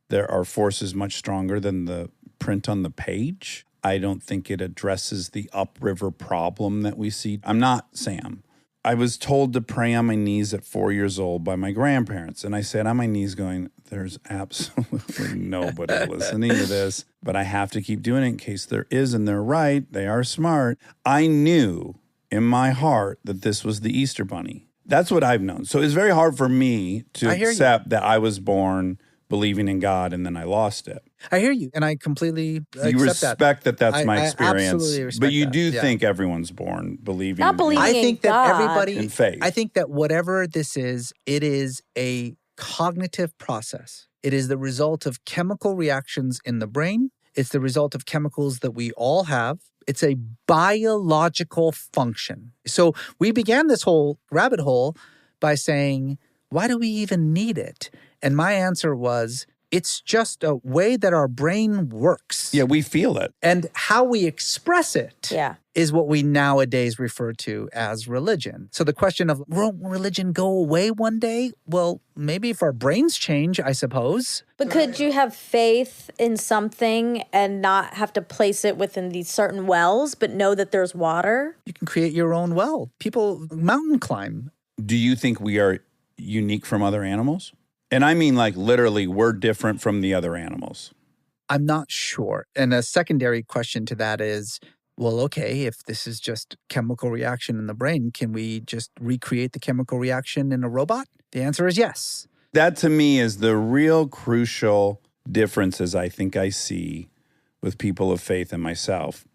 there are forces much stronger than the print on the page. I don't think it addresses the upriver problem that we see. I'm not Sam. I was told to pray on my knees at 4 years old by my grandparents. And I sat on my knees going, there's absolutely nobody listening to this, but I have to keep doing it in case there is, and they're right. They are smart. I knew in my heart that this was the Easter Bunny. That's what I've known. So it's very hard for me to I hear you. accept that I was born believing in God and then I lost it. I hear you, and I completely accept You respect that that's my I experience. absolutely respect but you that, do yeah. think everyone's born believing. Not believing I think in that God. everybody, In faith. I think that whatever this is, it is a cognitive process. It is the result of chemical reactions in the brain. It's the result of chemicals that we all have. It's a biological function. So we began this whole rabbit hole by saying, why do we even need it? And my answer was, it's just a way that our brain works. Yeah, we feel it. And how we express it Yeah. is what we nowadays refer to as religion. So the question of, won't religion go away one day? Well, maybe if our brains change, I suppose. But could you have faith in something and not have to place it within these certain wells, but know that there's water? You can create your own well. People mountain climb. Do you think we are unique from other animals? And I mean, like, literally, we're different from the other animals. I'm not sure. And a secondary question to that is, well, okay, if this is just chemical reaction in the brain, can we just recreate the chemical reaction in a robot? The answer is yes. That, to me, is the real crucial differences I think I see with people of faith and myself,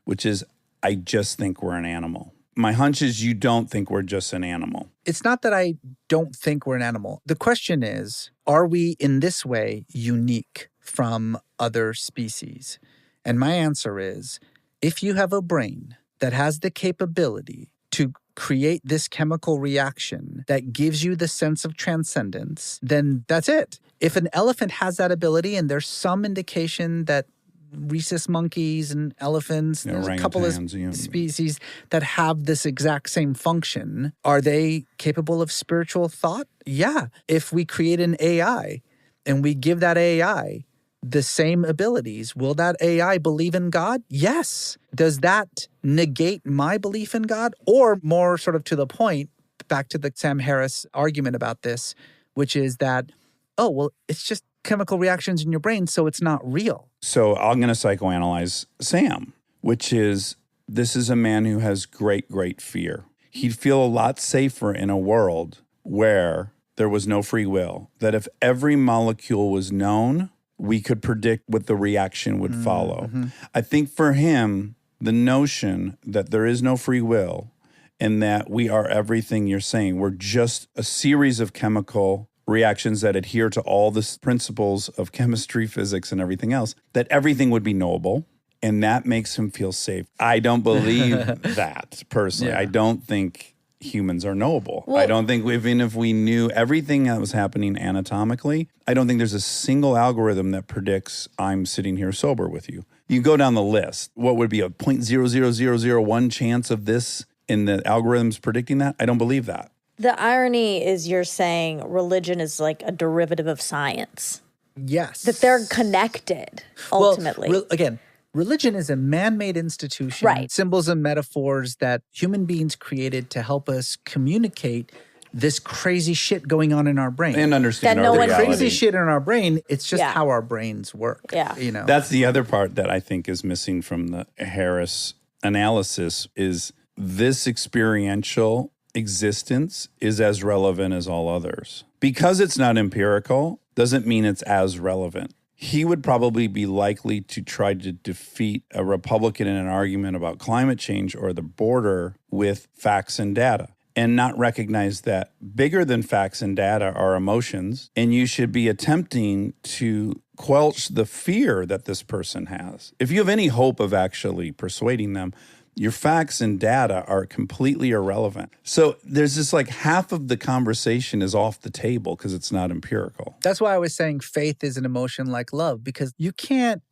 which is I just think we're an animal. My hunch is you don't think we're just an animal. It's not that I don't think we're an animal. The question is, are we in this way unique from other species? And my answer is, if you have a brain that has the capability to create this chemical reaction that gives you the sense of transcendence, then that's it. If an elephant has that ability, and there's some indication that rhesus monkeys and elephants, Yeah, there's a couple of orangutans, yeah. species that have this exact same function. Are they capable of spiritual thought? Yeah. If we create an AI and we give that AI the same abilities, will that AI believe in God? Yes. Does that negate my belief in God? Or more sort of to the point, back to the Sam Harris argument about this, which is that, oh, well, it's just chemical reactions in your brain, so it's not real. So I'm going to psychoanalyze Sam, which is this is a man who has great, great fear. He'd feel a lot safer in a world where there was no free will, that if every molecule was known, we could predict what the reaction would follow. I think for him, the notion that there is no free will and that we are everything you're saying, we're just a series of chemical reactions that adhere to all the principles of chemistry, physics, and everything else, that everything would be knowable, and that makes him feel safe. I don't believe that, personally. Yeah. I don't think humans are knowable. I don't think even if we knew everything that was happening anatomically, I don't think there's a single algorithm that predicts I'm sitting here sober with you. You go down the list, what would be a 0.00001 chance of this in the algorithms predicting that? I don't believe that. The irony is you're saying religion is like a derivative of science, Yes. that they're connected ultimately. Well, again, religion is a man-made institution. Right. Symbols and metaphors that human beings created to help us communicate this crazy shit going on in our brain. And understand That our no one- reality. Crazy shit in our brain, it's just Yeah. how our brains work. Yeah. You know. That's the other part that I think is missing from the Harris analysis is this experiential existence is as relevant as all others. Because it's not empirical doesn't mean it's as relevant. He would probably be likely to try to defeat a Republican in an argument about climate change or the border with facts and data, and not recognize that bigger than facts and data are emotions, and you should be attempting to quelch the fear that this person has. If you have any hope of actually persuading them, your facts and data are completely irrelevant. So there's just like half of the conversation is off the table because it's not empirical. That's why I was saying faith is an emotion like love, because you can't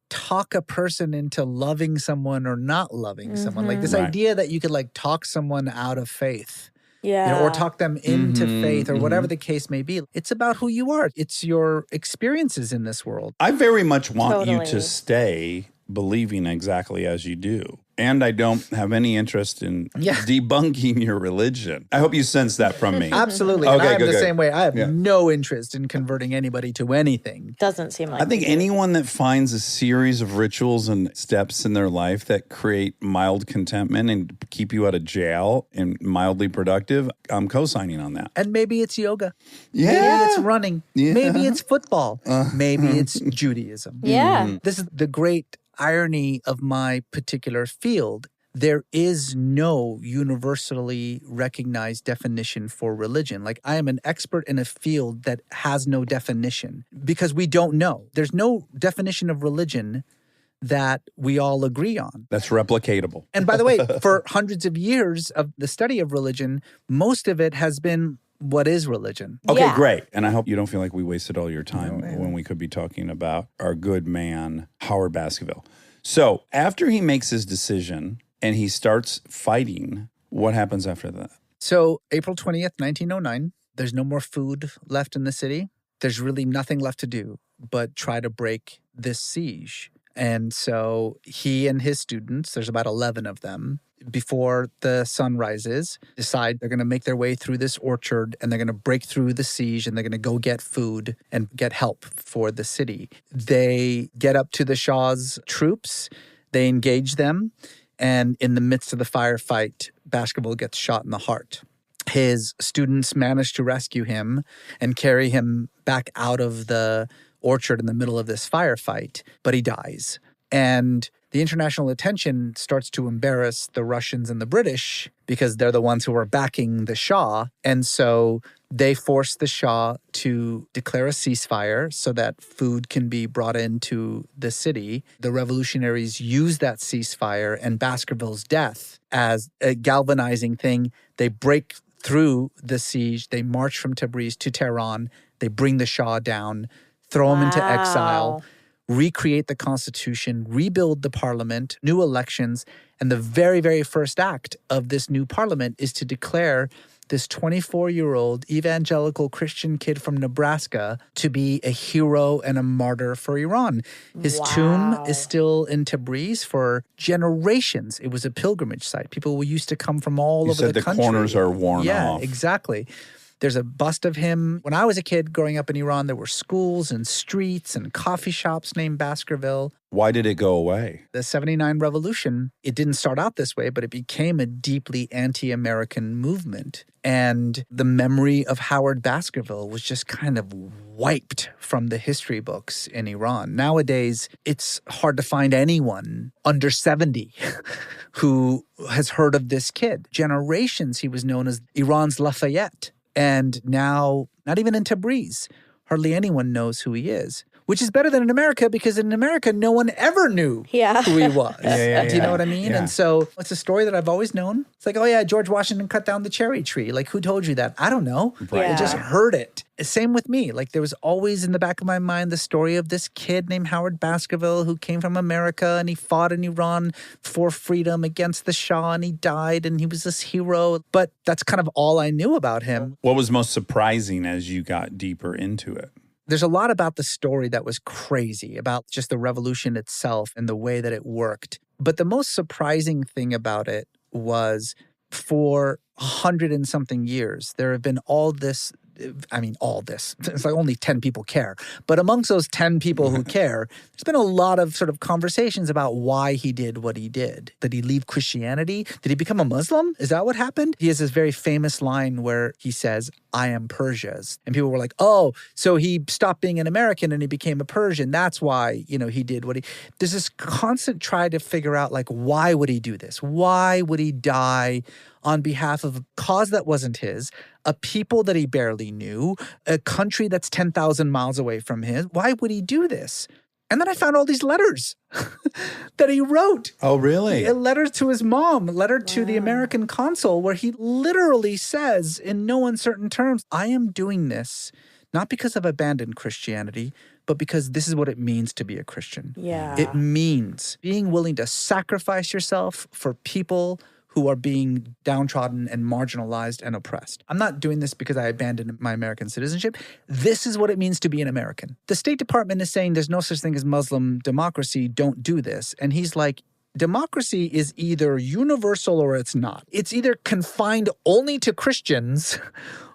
talk a person into loving someone or not loving someone. Like this Right. idea that you could like talk someone out of faith. yeah. You know, or talk them into Mhm, faith or whatever the case may be. It's about who you are. It's your experiences in this world. I very much want you to Totally. stay believing exactly as you do. And I don't have any interest in Yeah. debunking your religion. I hope you sense that from me. Absolutely. And Okay, I am good, the good. same way. I have Yeah. no interest in converting anybody to anything. Doesn't seem like I think anyone that finds a series of rituals and steps in their life that create mild contentment and keep you out of jail and mildly productive, I'm co-signing on that. And maybe it's yoga. Yeah. Maybe it's running. Yeah. Maybe it's football. Maybe it's Judaism. Yeah. This is the great irony of my particular field. There is no universally recognized definition for religion. Like, I am an expert in a field that has no definition because we don't know. There's no definition of religion that we all agree on. That's replicatable. And by the way, for hundreds of years of the study of religion, most of it has been what is religion. Okay, Yeah. great. And I hope you don't feel like we wasted all your time when we could be talking about our good man, Howard Baskerville. So after he makes his decision and he starts fighting, what happens after that? So April 20th, 1909, there's no more food left in the city. There's really nothing left to do but try to break this siege. And so he and his students, there's about 11 of them, before the sun rises, decide they're going to make their way through this orchard and they're going to break through the siege and they're going to go get food and get help for the city. They get up to the Shah's troops, they engage them, and in the midst of the firefight, Baskerville gets shot in the heart. His students manage to rescue him and carry him back out of the orchard in the middle of this firefight, but he dies. And the international attention starts to embarrass the Russians and the British because they're the ones who are backing the Shah. And so they force the Shah to declare a ceasefire so that food can be brought into the city. The revolutionaries use that ceasefire and Baskerville's death as a galvanizing thing. They break through the siege. They march from Tabriz to Tehran. They bring the Shah down, throw him into exile, recreate the constitution, rebuild the parliament, new elections. And the very, very first act of this new parliament is to declare this 24-year-old evangelical Christian kid from Nebraska to be a hero and a martyr for Iran. His tomb is still in Tabriz for generations. It was a pilgrimage site. People used to come from all You over said the the country. corners are worn Yeah, off. exactly. There's a bust of him. When I was a kid growing up in Iran, there were schools and streets and coffee shops named Baskerville. Why did it go away? The 79 revolution, it didn't start out this way, but it became a deeply anti-American movement. And the memory of Howard Baskerville was just kind of wiped from the history books in Iran. Nowadays, it's hard to find anyone under 70 who has heard of this kid. Generations, he was known as Iran's Lafayette. And now, not even in Tabriz, hardly anyone knows who he is. which is better than in America because in America, no one ever knew Yeah. who he was. Yeah, Do you know what I mean? yeah. And so it's a story that I've always known. It's like, oh yeah, George Washington cut down the cherry tree. Like, who told you that? I don't know. Right. I just Yeah. heard it. Same with me. Like, there was always in the back of my mind the story of this kid named Howard Baskerville who came from America and he fought in Iran for freedom against the Shah and he died and he was this hero. But that's kind of all I knew about him. What was most surprising as you got deeper into it? There's a lot about the story that was crazy, about just the revolution itself and the way that it worked. But the most surprising thing about it was for 100 and something years, there have been all this. It's like only 10 people care. But amongst those 10 people who care, there's been a lot of sort of conversations about why he did what he did. Did he leave Christianity? Did he become a Muslim? Is that what happened? He has this very famous line where he says, I am Persia's. And people were like, oh, so he stopped being an American and he became a Persian. That's why, he did what he... There's this constant try to figure out, like, why would he do this? Why would he die on behalf of a cause that wasn't his, a people that he barely knew, a country that's 10,000 miles away from his? Why would he do this? And then I found all these letters that he wrote. Oh, really? A letter to his mom, a letter to the American consul, where he literally says in no uncertain terms, I am doing this not because I've abandoned Christianity, but because this is what it means to be a Christian. Yeah. It means being willing to sacrifice yourself for people who are being downtrodden and marginalized and oppressed. I'm not doing this because I abandoned my American citizenship. This is what it means to be an American. The State Department is saying there's no such thing as Muslim democracy. Don't do this. And he's like, democracy is either universal or it's not. It's either confined only to Christians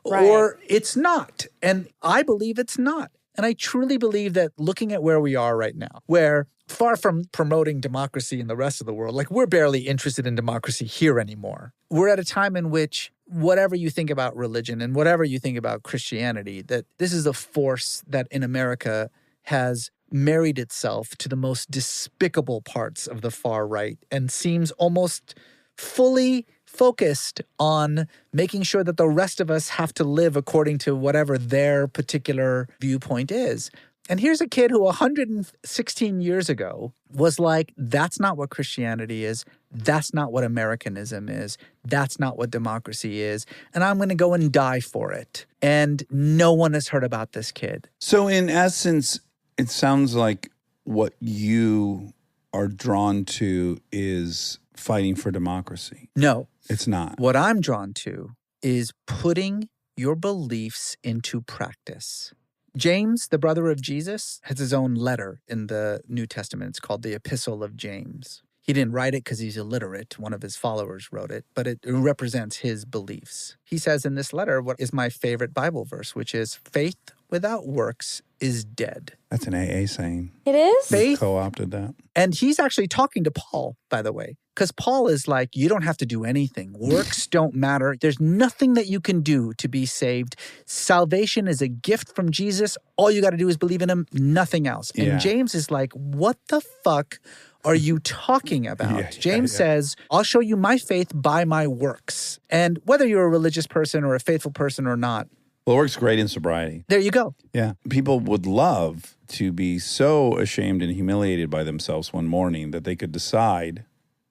or it's not. And I believe it's not. And I truly believe that looking at where we are right now, where far from promoting democracy in the rest of the world, like we're barely interested in democracy here anymore. We're at a time in which whatever you think about religion and whatever you think about Christianity, that this is a force that in America has married itself to the most despicable parts of the far right and seems almost fully focused on making sure that the rest of us have to live according to whatever their particular viewpoint is. And here's a kid who 116 years ago was like, that's not what Christianity is. That's not what Americanism is. That's not what democracy is. And I'm going to go and die for it. And no one has heard about this kid. So in essence, it sounds like what you are drawn to is fighting for democracy. No. It's not. What I'm drawn to is putting your beliefs into practice. James, the brother of Jesus, has his own letter in the New Testament. It's called the Epistle of James. He didn't write it because he's illiterate. One of his followers wrote it, but it represents his beliefs. He says in this letter what is my favorite Bible verse, which is, faith without works is dead. That's an AA saying. It is? Faith. Co-opted that. And he's actually talking to Paul, by the way, because Paul is like, you don't have to do anything. Works don't matter. There's nothing that you can do to be saved. Salvation is a gift from Jesus. All you got to do is believe in him, nothing else. And Yeah. James is like, what the fuck are you talking about? Yeah, James yeah. says, I'll show you my faith by my works. And whether you're a religious person or a faithful person or not, Well, it works great in sobriety. there you go. Yeah. People would love to be so ashamed and humiliated by themselves one morning that they could decide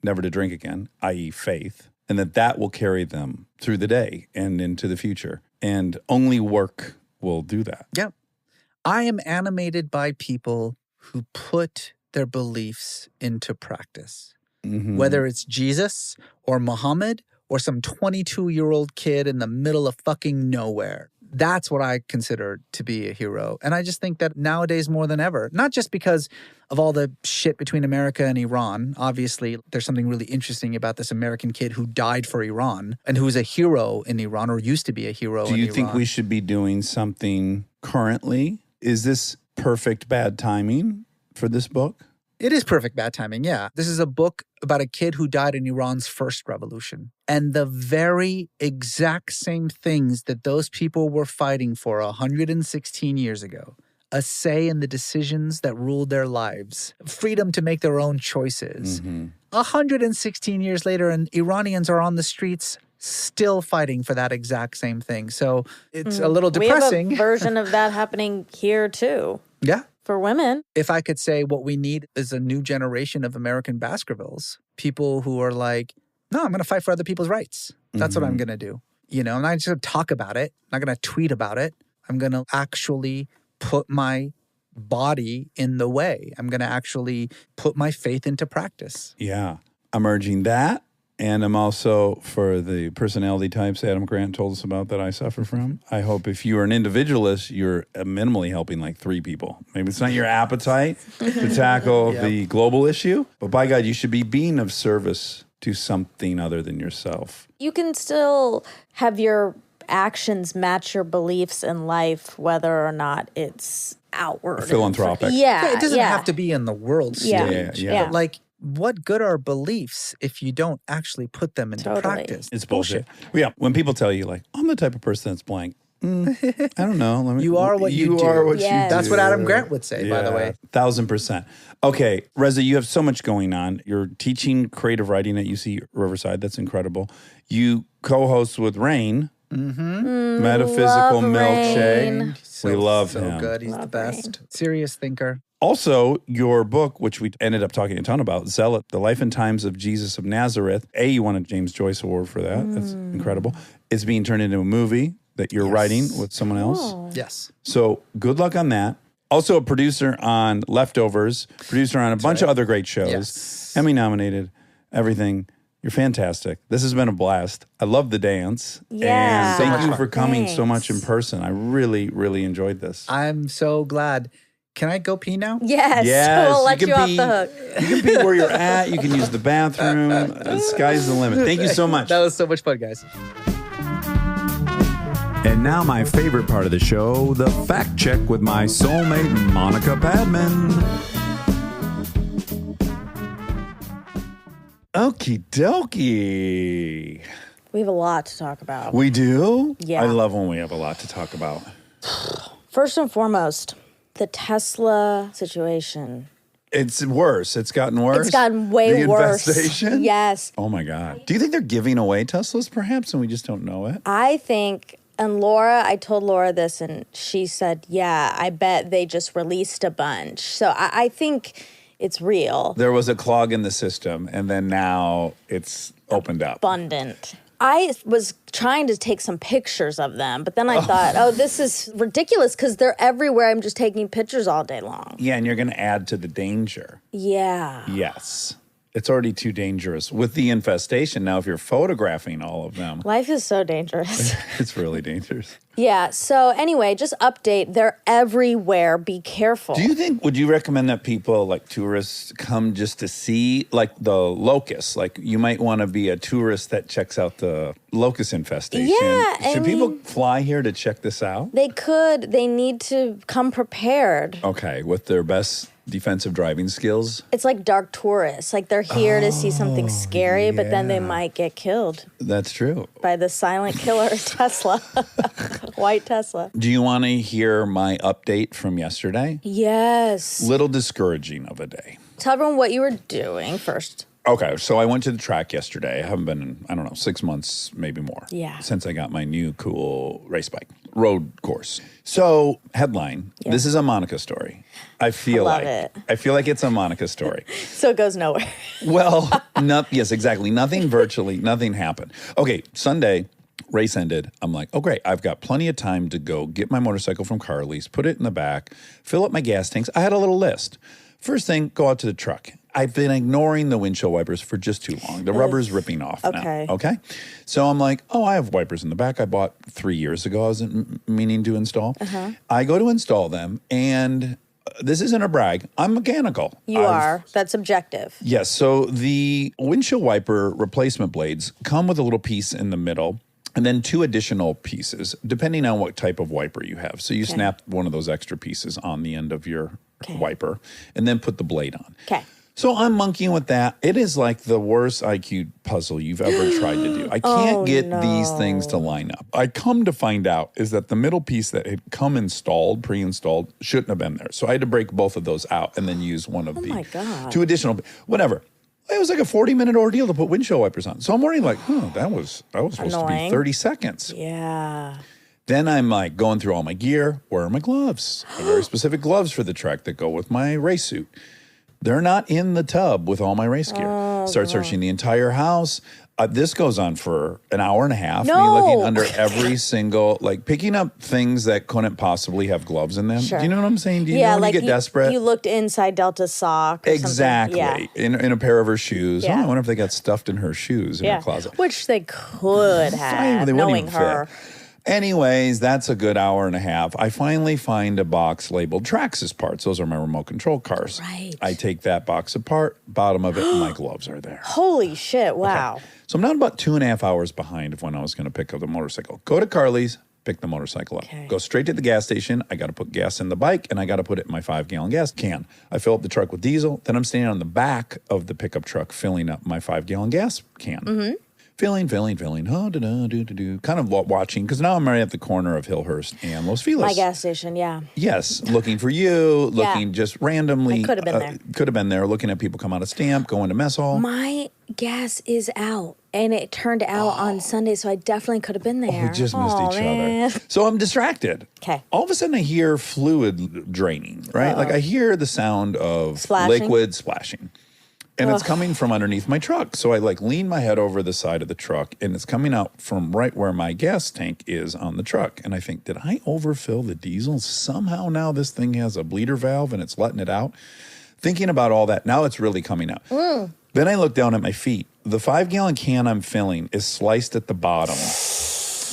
never to drink again, i.e. faith, and that will carry them through the day and into the future. And only work will do that. Yeah. I am animated by people who put their beliefs into practice. Mhm. Whether it's Jesus or Muhammad or some 22-year-old kid in the middle of fucking nowhere. That's what I consider to be a hero. And I just think that nowadays more than ever, not just because of all the shit between America and Iran. Obviously, there's something really interesting about this American kid who died for Iran and who's a hero in Iran or used to be a hero in Do Iran. you think we should be doing something currently? Is this perfect bad timing for this book? It is perfect bad timing, yeah. This is a book about a kid who died in Iran's first revolution. And the very exact same things that those people were fighting for 116 years ago. A say in the decisions that ruled their lives. Freedom to make their own choices. 116 years later, and Iranians are on the streets still fighting for that exact same thing. So it's a little depressing. We have a version of that happening here too. Yeah. for women. If I could say what we need is a new generation of American Baskervilles, people who are like, no, I'm going to fight for other people's rights. That's what I'm going to do. You know, I'm not just going to talk about it. I'm not going to tweet about it. I'm going to actually put my body in the way. I'm going to actually put my faith into practice. Yeah. I'm urging that. And I'm also, for the personality types Adam Grant told us about that I suffer from, I hope if you are an individualist, you're minimally helping like 3 people. Maybe it's not your appetite to tackle the global issue, but by God, you should be being of service to something other than yourself. You can still have your actions match your beliefs in life, whether or not it's outward. Philanthropic. Yeah. It doesn't have to be in the world stage. Yeah. But like, what good are beliefs if you don't actually put them into practice? It's bullshit. Yeah. When people tell you, like, I'm the type of person that's blank. I don't know. You are what you do. are what you do. That's what Adam Grant would say, by the way. 1,000%. Okay, Reza, you have so much going on. You're teaching creative writing at UC Riverside. That's incredible. You co-host with Rain, Metaphysical love Milkshake. Rain. We love so him. good. He's the best. Serious thinker. Also, your book, which we ended up talking a ton about, Zealot, The Life and Times of Jesus of Nazareth. You won a James Joyce Award for that. That's incredible. It's being turned into a movie that you're writing with someone else. Yes. So good luck on that. Also a producer on Leftovers, producer on a bunch of other great shows. Yes. Emmy nominated, everything. You're fantastic. This has been a blast. I love the dance. Yeah. And So thank much you for coming so Thanks. much in person. I really, really enjoyed this. I'm so glad. Can I go pee now? Yes. Yes, We'll let can you off be- the hook. You can be where you're at. You can use the bathroom. The sky's the limit. Thank you so much. That was so much fun, guys. And now my favorite part of the show, the fact check with my soulmate, Monica Padman. Okie dokie. We have a lot to talk about. We do? Yeah. I love when we have a lot to talk about. First and foremost, the Tesla situation. It's worse. It's gotten worse. It's gotten way the worse. Infestation? Yes. Oh my God. Do you think they're giving away Teslas perhaps and we just don't know it? I think, and Laura, I told Laura this and she said, yeah, I bet they just released a bunch. So I think it's real. There was a clog in the system and then now it's opened up. Abundant. I was trying to take some pictures of them, but then I thought, oh, this is ridiculous because they're everywhere. I'm just taking pictures all day long. Yeah, and you're going to add to the danger. Yeah. Yes. It's already too dangerous. With the infestation, now if you're photographing all of them, Life is so dangerous. it's really dangerous. Yeah. So anyway, just update. They're everywhere. Be careful. Would you recommend that people, like tourists, come just to see, like the locusts? Like you might want to be a tourist that checks out the locust infestation. Yeah, I Should people mean- fly here to check this out? They need to come prepared. Okay, with their best defensive driving skills. It's like dark tourists. Like they're here to see something scary, but then they might get killed That's true. by the silent killer Tesla. White Tesla. Do you want to hear my update from yesterday? Yes. Little discouraging of a day. Tell everyone what you were doing first. Okay, so I went to the track yesterday. I haven't been in, I don't know, 6 months, maybe more. Yeah. Since I got my new cool race bike, road course. So, headline, this is a Monica story. I feel love like it. I feel like it's a Monica story. So it goes nowhere. Well, yes, exactly. Nothing happened. Okay, Sunday, race ended. I'm like, oh, great. I've got plenty of time to go get my motorcycle from Carly's, put it in the back, fill up my gas tanks. I had a little list. First thing, go out to the truck. I've been ignoring the windshield wipers for just too long. The rubber's ripping off Okay. now. Okay. So I'm like, oh, I have wipers in the back. I bought 3 years ago. I wasn't meaning to install. I go to install them, and this isn't a brag. I'm mechanical. You are. That's objective. Yes. So the windshield wiper replacement blades come with a little piece in the middle and then 2 additional pieces, depending on what type of wiper you have. So you snap one of those extra pieces on the end of your wiper and then put the blade on. Okay. So I'm monkeying with that. It is like the worst IQ puzzle you've ever tried to do. I can't get these things to line up. I come to find out is that the middle piece that had come installed, pre-installed, shouldn't have been there. So I had to break both of those out and then use one of my God. 2 additional, whatever. It was like a 40-minute ordeal to put windshield wipers on. So I'm already like, that was supposed to be Annoying. 30 seconds. Yeah. Then I'm like going through all my gear. Where are my gloves? Very specific gloves for the trek that go with my race suit. They're not in the tub with all my race gear. Start searching the entire house. This goes on for an hour and a half. Me looking under every single, like picking up things that couldn't possibly have gloves in them. Sure. Do you know what I'm saying? Do you know when you get desperate? You looked inside Delta's sock. Or Exactly. something. Yeah. In a pair of her shoes. Yeah. Oh, I wonder if they got stuffed in her shoes in her closet. Which they could have, They wouldn't knowing even her. fit. Anyways, that's a good hour and a half. I finally find a box labeled Traxxas parts. Those are my remote control cars. Right. I take that box apart, bottom of it, and my gloves are there. Holy shit, wow. So I'm now about 2.5 hours behind of when I was going to pick up the motorcycle. Go to Carly's, pick the motorcycle up. Okay. Go straight to the gas station. I got to put gas in the bike, and I got to put it in my 5-gallon gas can. I fill up the truck with diesel. Then I'm standing on the back of the pickup truck filling up my 5-gallon gas can. Mm-hmm. Filling. Kind of watching, because now I'm right at the corner of Hillhurst and Los Feliz. My gas station, yeah. Yes, looking for you, looking just randomly. I could have been there. Could have been there, looking at people come out of stamp, going to mess hall. My gas is out, and it turned out on Sunday, so I definitely could have been there. We just missed each man. other. So I'm distracted. 'Kay. All of a sudden I hear fluid draining, right? Like I hear the sound of Splashing? liquid splashing. And it's coming from underneath my truck. So I like lean my head over the side of the truck, and it's coming out from right where my gas tank is on the truck. And I think, did I overfill the diesel? Somehow now this thing has a bleeder valve and it's letting it out. Thinking about all that, now it's really coming out. Then I look down at my feet. The 5-gallon can I'm filling is sliced at the bottom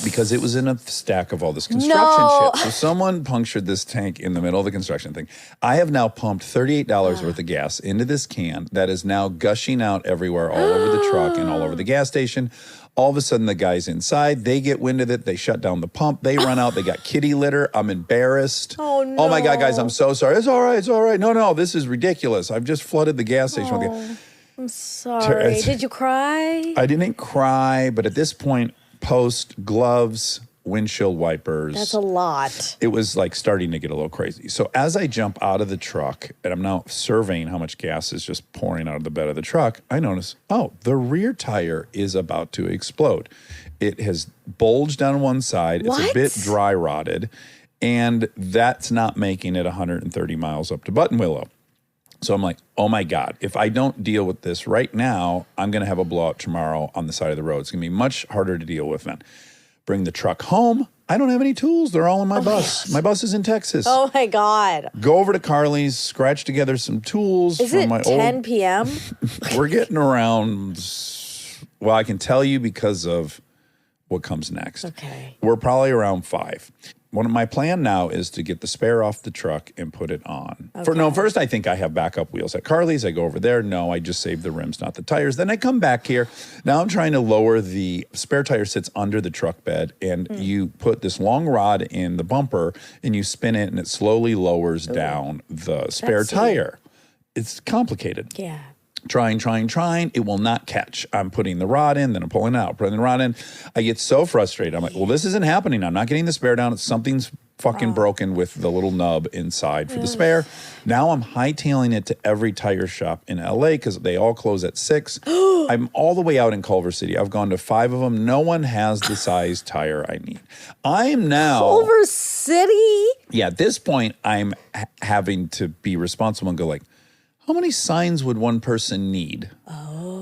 because it was in a stack of all this construction shit. So someone punctured this tank in the middle of the construction thing. I have now pumped $38 worth of gas into this can that is now gushing out everywhere, all over the truck and all over the gas station. All of a sudden, the guys inside, they get wind of it. They shut down the pump. They run out. They got kitty litter. I'm embarrassed. Oh, no. Oh, my God, guys, I'm so sorry. It's all right. It's all right. No, this is ridiculous. I've just flooded the gas station with gas. I'm sorry. Did you cry? I didn't cry, but at this point, post gloves, windshield wipers. That's a lot. It was like starting to get a little crazy. So as I jump out of the truck and I'm now surveying how much gas is just pouring out of the bed of the truck, I notice, the rear tire is about to explode. It has bulged on one side. What? It's a bit dry rotted, and that's not making it 130 miles up to Buttonwillow. So I'm like, oh my God, if I don't deal with this right now, I'm going to have a blowout tomorrow on the side of the road. It's going to be much harder to deal with then. Bring the truck home. I don't have any tools. They're all in my bus. My bus is in Texas. Oh my God. Go over to Carly's, scratch together some tools Is from it my 10 p.m.? We're getting around, well, I can tell you because of what comes next. Okay. We're probably around 5. My plan now is to get the spare off the truck and put it on. First I think I have backup wheels at Carly's. I go over there. No, I just saved the rims, not the tires. Then I come back here. Now I'm trying to lower the spare tire sits under the truck bed, and you put this long rod in the bumper and you spin it, and it slowly lowers down the spare tire. It's complicated. Yeah. Trying. It will not catch. I'm putting the rod in, then I'm pulling it out, putting the rod in. I get so frustrated. I'm like, well, this isn't happening. I'm not getting the spare down. Something's fucking broken with the little nub inside for the spare. Now I'm hightailing it to every tire shop in LA because they all close at 6. I'm all the way out in Culver City. I've gone to 5 of them. No one has the size tire I need. I am now... Culver City? Yeah, at this point, I'm having to be responsible and go like, how many signs would one person need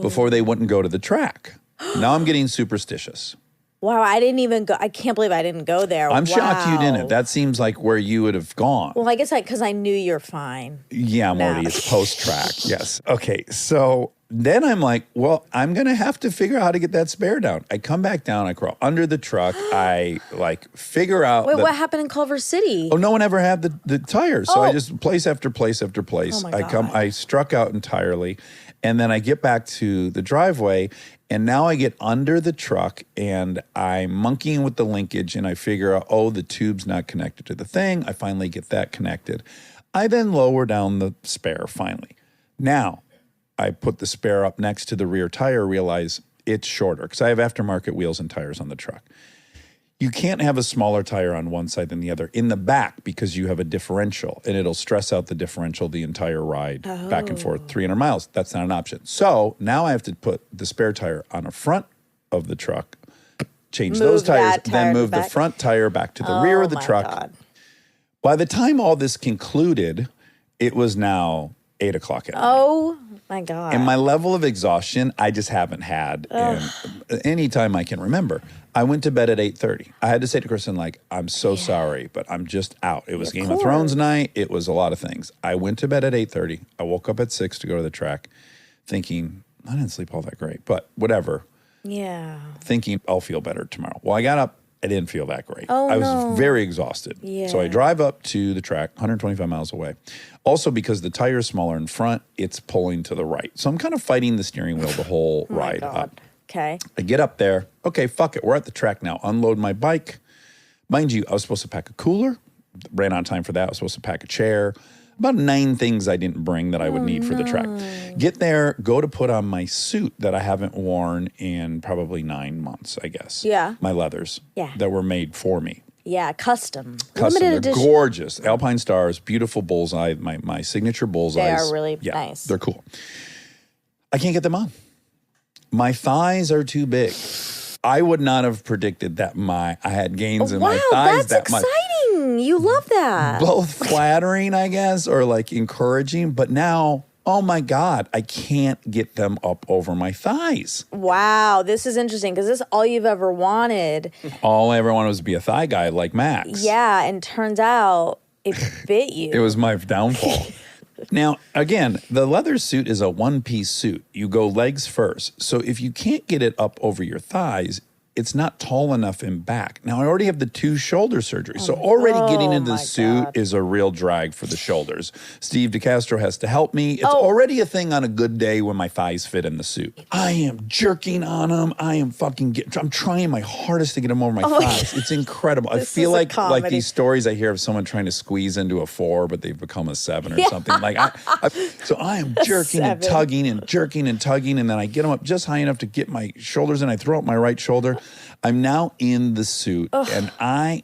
before they wouldn't go to the track? Now I'm getting superstitious. Wow, I didn't even go. I can't believe I didn't go there. I'm shocked you didn't. That seems like where you would have gone. Well, I guess because I knew you're fine. Yeah, Morty, it's post-track. Yes. Okay, so then I'm like, well, I'm going to have to figure out how to get that spare down. I come back down. I crawl under the truck. I figure out. Wait, what happened in Culver City? Oh, no one ever had the tires. So I just place after place after place. Oh my God. I struck out entirely. And then I get back to the driveway, and now I get under the truck and I'm monkeying with the linkage, and I figure out, the tube's not connected to the thing. I finally get that connected. I then lower down the spare finally. Now I put the spare up next to the rear tire, realize it's shorter because I have aftermarket wheels and tires on the truck. You can't have a smaller tire on one side than the other in the back because you have a differential, and it'll stress out the differential the entire ride back and forth 300 miles. That's not an option. So now I have to put the spare tire on the front of the truck change Move those tires, that tire then to move the back. front tire back to the rear of the my truck. God. By the time all this concluded, it was now 8 o'clock at night. Oh my God. And my level of exhaustion, I just haven't had in any time I can remember. I went to bed at 8:30. I had to say to Kristen, like, I'm so sorry, but I'm just out. It was Game of Thrones night. It was a lot of things. I went to bed at 8:30. I woke up at 6 to go to the track thinking, I didn't sleep all that great, but whatever. Yeah. Thinking I'll feel better tomorrow. Well, I got up. I didn't feel that great. Oh, I was no. very exhausted. Yeah. So I drive up to the track, 125 miles away. Also, because the tire is smaller in front, it's pulling to the right. So I'm kind of fighting the steering wheel the whole ride up. Okay. I get up there. Okay, fuck it. We're at the track now. Unload my bike. Mind you, I was supposed to pack a cooler. Ran out of time for that. I was supposed to pack a chair. About 9 things I didn't bring that I would need for the track. Get there, go to put on my suit that I haven't worn in probably 9 months, I guess. Yeah. My leathers. Yeah. That were made for me. Yeah. Custom. Custom. Limited They're edition. gorgeous. Alpine stars, beautiful bullseye, my signature bullseyes. They are really Yeah, nice. They're cool. I can't get them on. My thighs are too big. I would not have predicted that I had gains in Wow, my thighs that's that much. exciting. You love that. Both flattering, I guess, or like encouraging. But now, oh my God, I can't get them up over my thighs. Wow, this is interesting because this is all you've ever wanted. All I ever wanted was to be a thigh guy like Max. Yeah, and turns out it bit you. It was my downfall. Now, again, the leather suit is a one-piece suit. You go legs first. So if you can't get it up over your thighs, it's not tall enough in back. Now, I already have the 2 shoulder surgeries. So already getting into the suit is a real drag for the shoulders. Steve DeCastro has to help me. It's already a thing on a good day when my thighs fit in the suit. I am jerking on them. I am I'm trying my hardest to get them over my thighs. It's incredible. I This feel is a like comedy. these stories I hear of someone trying to squeeze into a 4, but they've become a 7 or something. Like so I am jerking and 7. tugging and jerking and tugging, and then I get them up just high enough to get my shoulders in. I throw up my right shoulder. I'm now in the suit, and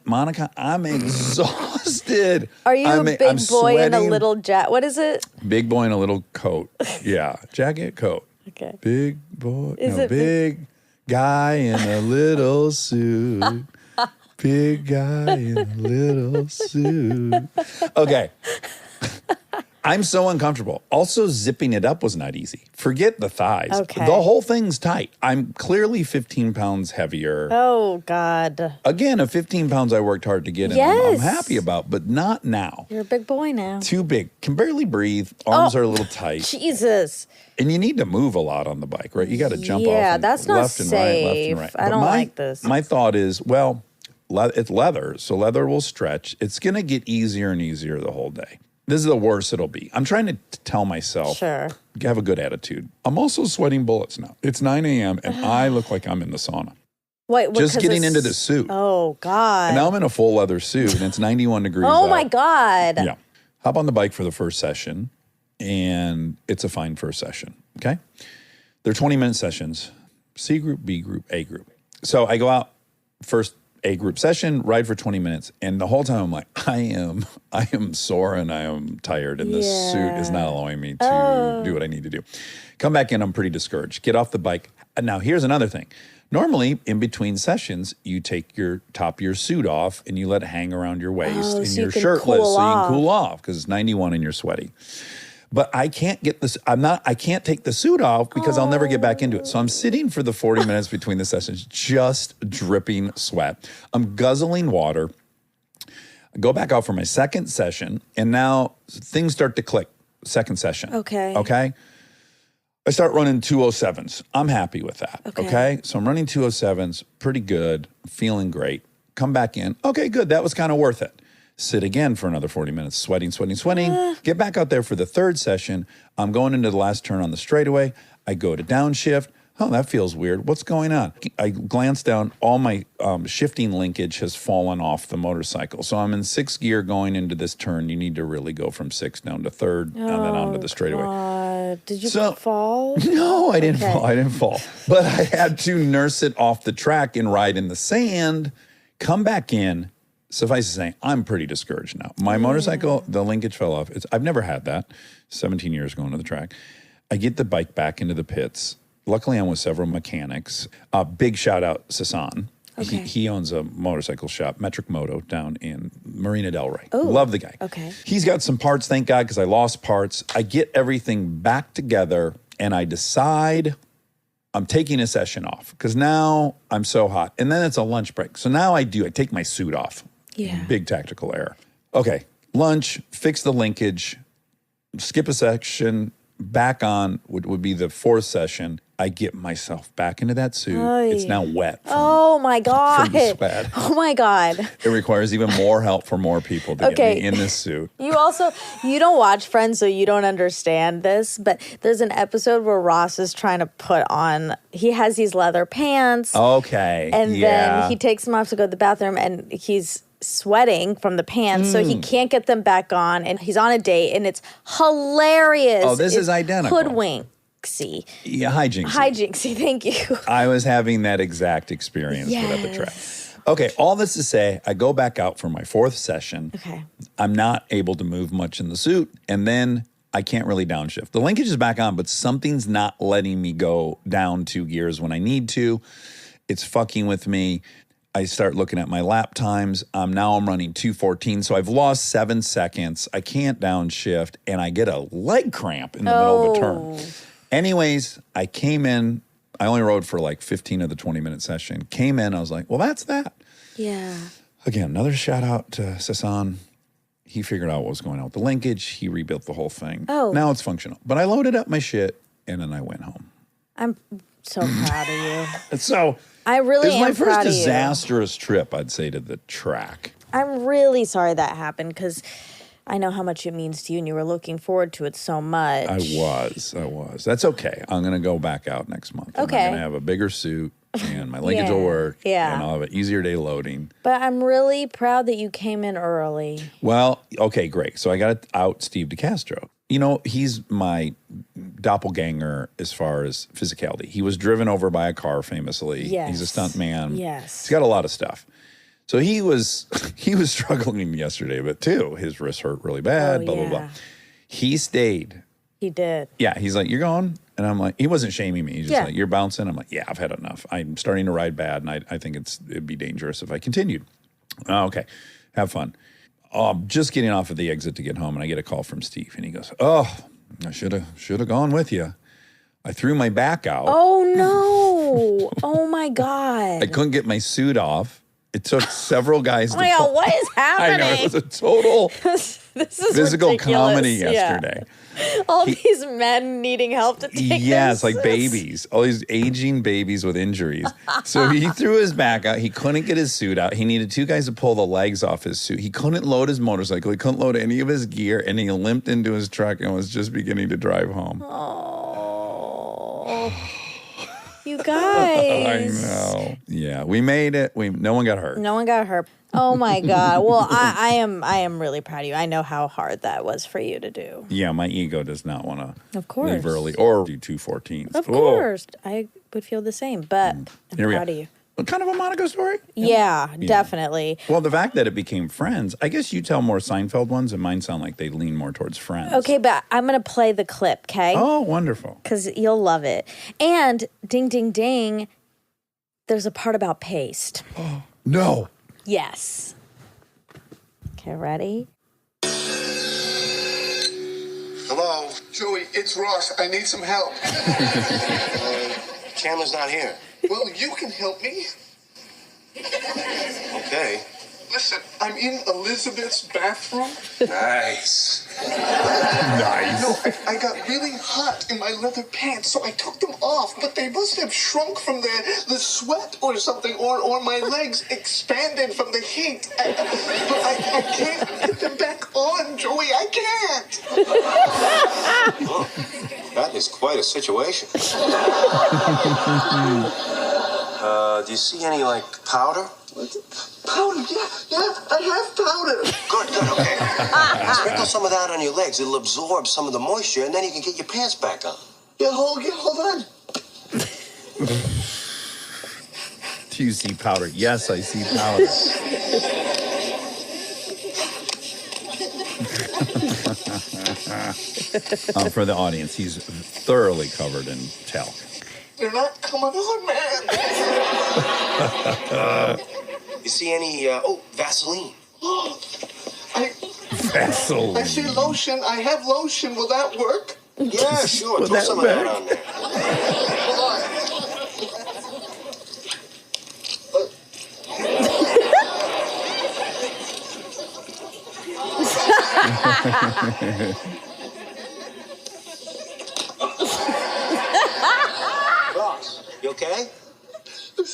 Monica, I'm exhausted. Are you a big I'm boy in a sweating. little jacket? What is it? Big boy in a little coat. Yeah, jacket, coat. Okay. Big boy, Is no, it big guy in a little suit. Big guy in a little suit. Okay. I'm so uncomfortable. Also, zipping it up was not easy. Forget the thighs. Okay. The whole thing's tight. I'm clearly 15 pounds heavier. Oh, God. Again, a 15 pounds I worked hard to get, and I'm Yes. happy about, but not now. You're a big boy now. Too big. Can barely breathe. Arms are a little tight. Jesus. And you need to move a lot on the bike, right? You got to jump off. Yeah, and that's not left and right, left and right. safe. I But don't like this. My thought is, well, it's leather, so leather will stretch. It's going to get easier and easier the whole day. This is the worst it'll be. I'm trying to tell myself, Sure. have a good attitude. I'm also sweating bullets now. It's 9 a.m. and I look like I'm in the sauna. Wait, Just 'cause getting it's- into the suit. Oh, God. And now I'm in a full leather suit and it's 91 degrees Oh, out. my God. Yeah. Hop on the bike for the first session, and it's a fine first session. Okay. They're 20-minute sessions, C group, B group, A group. So I go out first A group session, ride for 20 minutes, and the whole time I'm like, I am sore and I am tired, and this suit is not allowing me to do what I need to do. Come back in, I'm pretty discouraged. Get off the bike. And now here's another thing. Normally, in between sessions, you take your top of your suit off and you let it hang around your waist, and so you you're can shirtless cool so you off. can cool off because it's 91 and you're sweaty. But I can't get this. I can't take the suit off because I'll never get back into it. So I'm sitting for the 40 minutes between the sessions, just dripping sweat. I'm guzzling water. I go back out for my second session, and now things start to click. Second session. Okay. Okay. I start running 207s. I'm happy with that. Okay. So I'm running 207s, pretty good, feeling great. Come back in. Okay, good. That was kind of worth it. Sit again for another 40 minutes, sweating. Get back out there for the third session. I'm going into the last turn on the straightaway. I go to downshift. Oh, that feels weird. What's going on? I glance down. All my shifting linkage has fallen off the motorcycle. So I'm in 6th gear going into this turn. You need to really go from 6th down to 3rd and then onto the straightaway. Did you So- fall? No, I didn't fall. I didn't fall. But I had to nurse it off the track and ride in the sand, come back in. Suffice to say, I'm pretty discouraged now. My motorcycle, the linkage fell off. I've never had that. 17 years going to the track. I get the bike back into the pits. Luckily, I'm with several mechanics. Big shout out, Sasan. Okay. He owns a motorcycle shop, Metric Moto, down in Marina Del Rey. Ooh. Love the guy. Okay. He's got some parts, thank God, because I lost parts. I get everything back together, and I decide I'm taking a session off because now I'm so hot. And then it's a lunch break. So now I take my suit off. Yeah. Big tactical error. Okay, lunch, fix the linkage, skip a section, back on would be the fourth session. I get myself back into that suit. It's now wet. Oh my God. From the sweat. Oh my God. It requires even more help for more people to get me in this suit. You don't watch Friends, so you don't understand this, but there's an episode where Ross is trying to put on, he has these leather pants. Okay. And then he takes them off to go to the bathroom and he's sweating from the pants, so he can't get them back on. And he's on a date and it's hilarious. Oh, this is identical. Hoodwinksy. Yeah, hijinksy. Hijinksy, thank you. I was having that exact experience with Epitrap. Okay, all this to say, I go back out for my fourth session. Okay. I'm not able to move much in the suit, and then I can't really downshift. The linkage is back on, but something's not letting me go down 2 gears when I need to. It's fucking with me. I start looking at my lap times. Now I'm running 2:14, so I've lost 7 seconds. I can't downshift, and I get a leg cramp in the middle of a turn. Anyways, I came in. I only rode for like 15 of the 20-minute session. Came in, I was like, well, that's that. Yeah. Again, another shout out to Sasan. He figured out what was going on with the linkage. He rebuilt the whole thing. Oh. Now it's functional. But I loaded up my shit, and then I went home. I'm so proud of you. And so I really it was am my first proud of you. disastrous trip, I'd say, to the track. I'm really sorry that happened because I know how much it means to you and you were looking forward to it so much. I was. That's okay. I'm going to go back out next month. Okay. I'm going to have a bigger suit, and my linkage will work. Yeah. And I'll have an easier day loading. But I'm really proud that you came in early. Well, okay, great. So I got to out Steve DeCastro. You know, he's my doppelganger as far as physicality. He was driven over by a car famously. Yes. He's a stunt man. Yes. He's got a lot of stuff. So he was struggling yesterday, but too, his wrist hurt really bad, blah, blah, blah. He stayed. He did. Yeah, he's like, you're going? And I'm like, he wasn't shaming me. He's just like, you're bouncing? I'm like, yeah, I've had enough. I'm starting to ride bad, and I think it'd be dangerous if I continued. Okay, have fun. I'm just getting off of the exit to get home, and I get a call from Steve, and he goes, oh, I should have gone with you. I threw my back out. Oh, no. Oh, my God. I couldn't get my suit off. It took several guys Oh, my God, what is happening? I know, it was a total This is physical ridiculous. comedy Yeah. yesterday. All these men needing help to take Yes, their like suits. babies, all these aging babies with injuries. So he threw his back out. He couldn't get his suit out. He needed 2 guys to pull the legs off his suit. He couldn't load his motorcycle. He couldn't load any of his gear, and he limped into his truck and was just beginning to drive home. Oh, you I guys. know. Yeah, we made it. No one got hurt. No one got hurt. Oh my God. Well, I am really proud of you. I know how hard that was for you to do. Yeah, my ego does not want to Of course. leave early or do 2:14s. Of course. I would feel the same, but I'm Here we proud are. of you. Kind of a Monica story? Yeah, definitely. Well, the fact that it became Friends, I guess you tell more Seinfeld ones, and mine sound like they lean more towards Friends. Okay, but I'm going to play the clip, okay? Oh, wonderful. Because you'll love it. And ding, ding, ding, there's a part about paste. No. Yes. Okay, ready? Hello? Joey, it's Ross. I need some help. Chandler's not here. Well, you can help me. Okay. Listen, I'm in Elizabeth's bathroom. Nice. Nice. No, I got really hot in my leather pants, so I took them off, but they must have shrunk from the sweat or something, or my legs expanded from the heat. But I can't get them back on, Joey. I can't. Oh, that is quite a situation. Do you see any, like, powder? Powder, yeah, I have powder. Good, okay. Sprinkle some of that on your legs. It'll absorb some of the moisture, and then you can get your pants back on. Yeah, hold on. Do you see powder? Yes, I see powder. For the audience, he's thoroughly covered in talc. They're not coming on, man. You see any, Vaseline? I see lotion. I have lotion. Will that work? Yeah, sure. Will Throw that some of that work? on there. Hold on. Ross, you okay? They're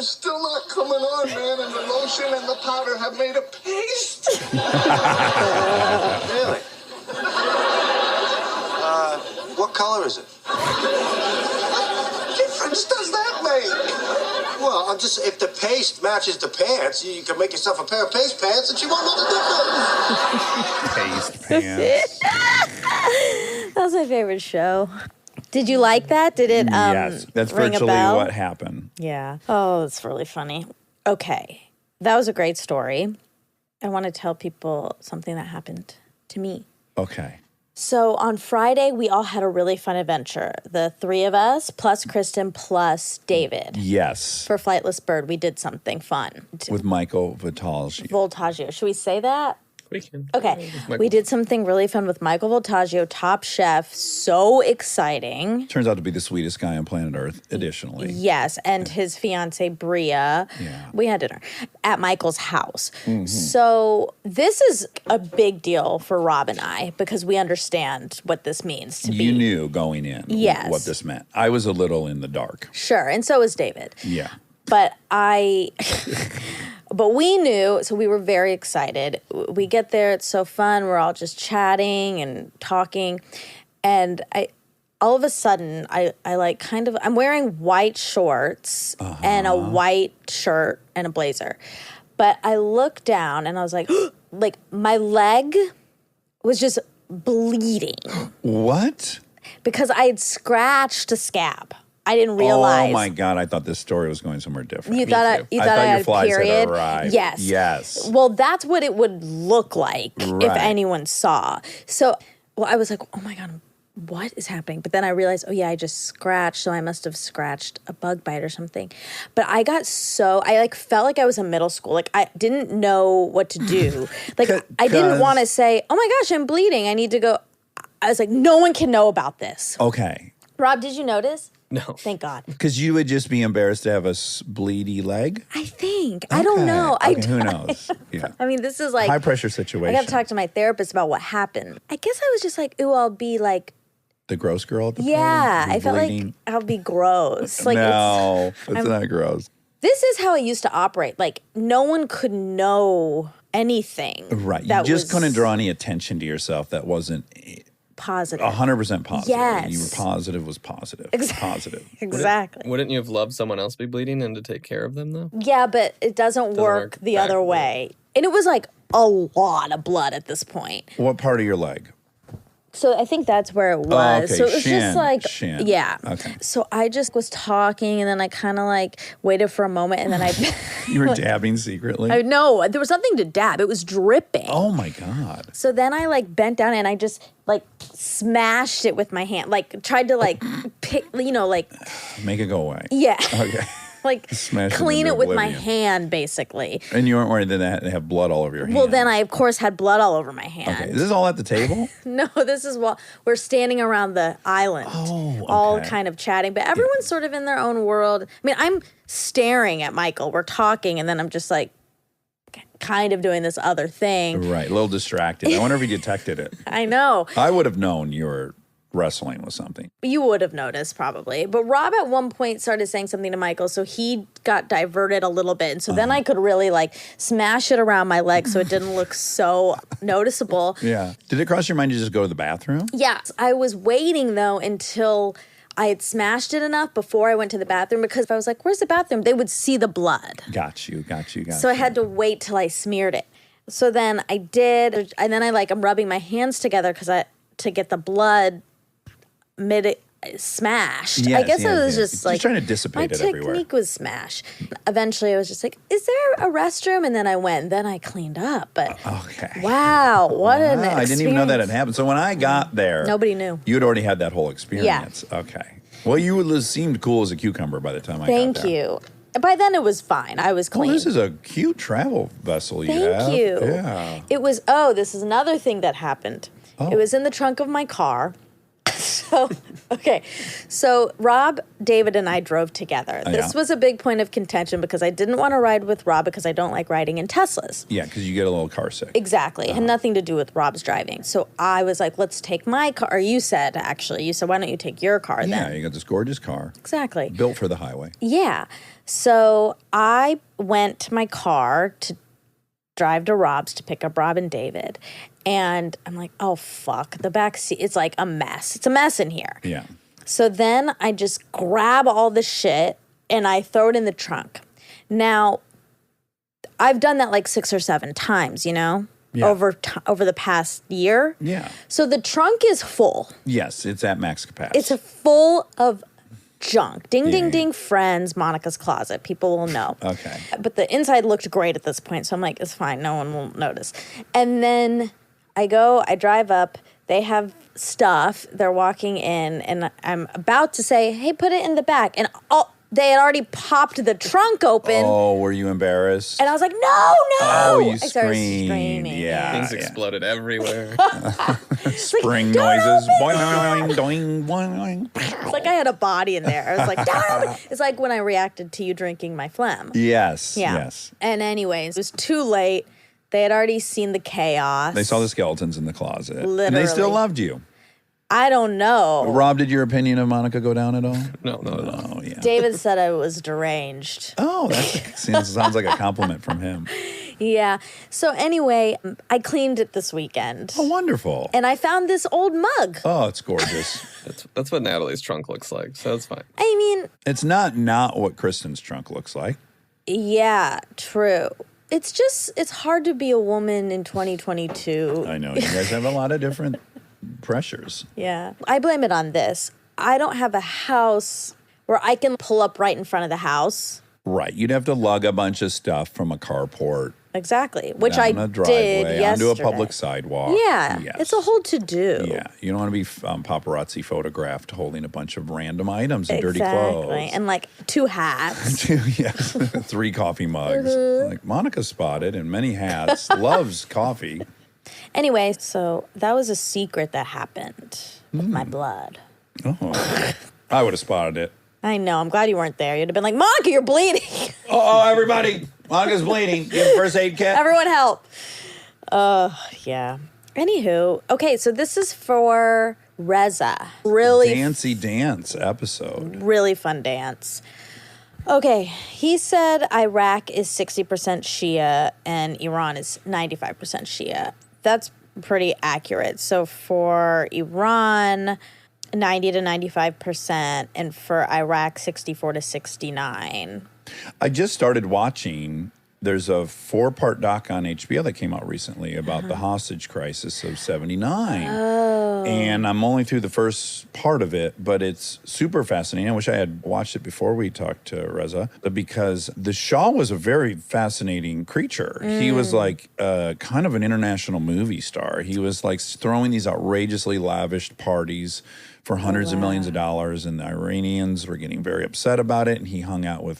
still not coming on, man. And the lotion and the powder have made a paste. Really? What color is it? What difference does that make? Well, if the paste matches the pants, you can make yourself a pair of paste pants and you won't know the difference. Paste pants. That was my favorite show. Did you like that? Did it Yes, that's ring a virtually bell? what happened. Yeah. Oh, it's really funny. Okay. That was a great story. I want to tell people something that happened to me. Okay. So on Friday, we all had a really fun adventure. The three of us, plus Kristen, plus David. Yes. For Flightless Bird, we did something fun. With Michael Voltaggio. Voltaggio. Should we say that? We can. Okay. We did something really fun with Michael Voltaggio, Top Chef. So exciting. Turns out to be the sweetest guy on planet Earth, additionally. Yes, and his fiancee Bria. Yeah. We had dinner at Michael's house. So this is a big deal for Rob and I because we understand what this means to be. You knew going in Yes. what this meant. I was a little in the dark. Sure, and so is David. Yeah. But but we knew, so we were very excited. We get there, it's so fun. We're all just chatting and talking. And all of a sudden, I'm wearing white shorts and a white shirt and a blazer. But I look down and I was like, like my leg was just bleeding What? because I had scratched a scab. I didn't realize. Oh my God! I thought this story was going somewhere different. You thought I your had a flies period? had arrived. Yes. Yes. Well, that's what it would look like if Right. anyone saw. So, I was like, oh my God, what is happening? But then I realized, oh yeah, I just scratched, so I must have scratched a bug bite or something. But I felt like I was in middle school. Like I didn't know what to do. Like I didn't want to say, oh my gosh, I'm bleeding. I need to go. I was like, no one can know about this. Okay. Rob, did you notice? No. Thank God. Because you would just be embarrassed to have a bleedy leg. I think. I don't know. Okay, who knows? Yeah. I mean, this is like High pressure situation. I got to talk to my therapist about what happened. I guess I was just like, ooh, I'll be like, The gross girl at the yeah. party? I felt Bleeding? like I'll be gross. Like No, it's I'm- not gross. this is how I used to operate. Like no one could know anything. Right. You that just was couldn't draw any attention to yourself that wasn't positive. 100% positive. Yes. You were positive was positive. Positive. Exactly. Wouldn't you have loved someone else be bleeding and to take care of them, though? Yeah, but it doesn't work work the other backward. way. And it was like a lot of blood at this point. What part of your leg? So I think that's where it was. okay, So it was shin, just like, shin. yeah. Okay. So I just was talking and then I kind of like waited for a moment and then I, You were dabbing secretly? no, there was nothing to dab. It was dripping. Oh my God. So then I like bent down and I just like smashed it with my hand, like tried to like pick, like, Make it go away. yeah. Okay. Like Smash it clean into it with my oblivion. hand, basically. And you weren't worried that they have blood all over your hand? Well, then I, of course, had blood all over my hand. Okay. Is this all at the table? No, this is while we're standing around the island, all kind of chatting, but everyone's sort of in their own world. I mean, I'm staring at Michael. We're talking, and then I'm just like kind of doing this other thing. Right. A little distracted. I wonder if he detected it. I know. I would have known you were wrestling with something. You would have noticed probably. But Rob at one point started saying something to Michael, so he got diverted a little bit. And so then I could really like smash it around my leg so it didn't look so noticeable. Yeah. Did it cross your mind to just go to the bathroom? Yes. I was waiting though until I had smashed it enough before I went to the bathroom because if I was like, where's the bathroom? They would see the blood. Got you. So I had to wait till I smeared it. So then I did, and then I'm rubbing my hands together to get the blood smashed. I Yes, guess yes, I was yes. just like trying to dissipate my it everywhere. technique was smash. Eventually, I was just like, "Is there a restroom?" And then I went. And then I cleaned up. But Okay. wow, what an experience! I didn't even know that had happened. So when I got there, Nobody knew. You had already had that whole experience. Okay. Well, you seemed cool as a cucumber by the time I got there. Thank you. By then, it was fine. I was clean. Oh, this is a cute travel vessel you have. Thank you. Yeah. It was, this is another thing that happened. Oh. It was in the trunk of my car. So Rob, David, and I drove together. This Yeah. was a big point of contention because I didn't want to ride with Rob because I don't like riding in Teslas. Yeah, because you get a little car sick. Exactly. It had nothing to do with Rob's driving. So I was like, let's take my car. Or you said, why don't you take your car Yeah, then? you got this gorgeous car Exactly. built for the highway. Yeah. So I went to my car to drive to Rob's to pick up Rob and David. And I'm like, oh, fuck. The back seat, it's like a mess. It's a mess in here. Yeah. So then I just grab all the shit and I throw it in the trunk. Now, I've done that like 6 or 7 times, Yeah. over the past year. Yeah. So the trunk is full. Yes, it's at max capacity. It's full of junk. Ding, Yeah, ding, yeah. ding, friends, Monica's closet. People will know. Okay. But the inside looked great at this point. So I'm like, it's fine. No one will notice. And then I drive up. They have stuff. They're walking in. And I'm about to say, hey, put it in the back. And they had already popped the trunk open. Oh, were you embarrassed? And I was like, no. Oh, you I started screamed. screaming. Yeah. Things exploded everywhere. Spring "Don't noises. open Boing, doing, boing. It's like I had a body in there. I was like, don't open. It's like when I reacted to you drinking my phlegm. Yes. Yeah. Yes. And anyways, it was too late. They had already seen the chaos. They saw the skeletons in the closet. And they Literally. still loved you. I don't know. Rob, did your opinion of Monica go down at all? No, not at all. Oh, yeah. David said I was deranged. Oh, that sounds like a compliment from him. Yeah. So anyway, I cleaned it this weekend. Oh, wonderful. And I found this old mug. Oh, it's gorgeous. That's what Natalie's trunk looks like, so that's fine. I mean, It's not what Kristen's trunk looks like. yeah, true. It's hard to be a woman in 2022. I know. You guys have a lot of different pressures. Yeah. I blame it on this. I don't have a house where I can pull up right in front of the house. Right. You'd have to lug a bunch of stuff from a carport Exactly. Which down I a did driveway yesterday. onto a public sidewalk. Yeah. Yes. It's a whole to-do. Yeah. You don't want to be paparazzi photographed holding a bunch of random items and dirty Exactly. clothes. And like 2 hats. Yes. 3 coffee mugs. Mm-hmm. Like Monica spotted in many hats, loves coffee. Anyway, so that was a secret that happened with my blood. Oh. I would have spotted it. I know. I'm glad you weren't there. You'd have been like, Monica, you're bleeding. Oh, everybody. Monica's bleeding. Give a first aid kit. Everyone help. Yeah. Anywho, okay, so this is for Reza. Really Dancey dance episode. really fun dance. Okay, he said Iraq is 60% Shia and Iran is 95% Shia. That's pretty accurate. So for Iran, 90 to 95%, and for Iraq, 64 to 69. I just started watching. There's a 4-part doc on HBO that came out recently about the hostage crisis of 79. Oh. And I'm only through the first part of it, but it's super fascinating. I wish I had watched it before we talked to Reza, because the Shah was a very fascinating creature. He was like kind of an international movie star. He was like throwing these outrageously lavished parties for hundreds of millions of dollars, and the Iranians were getting very upset about it. And he hung out with,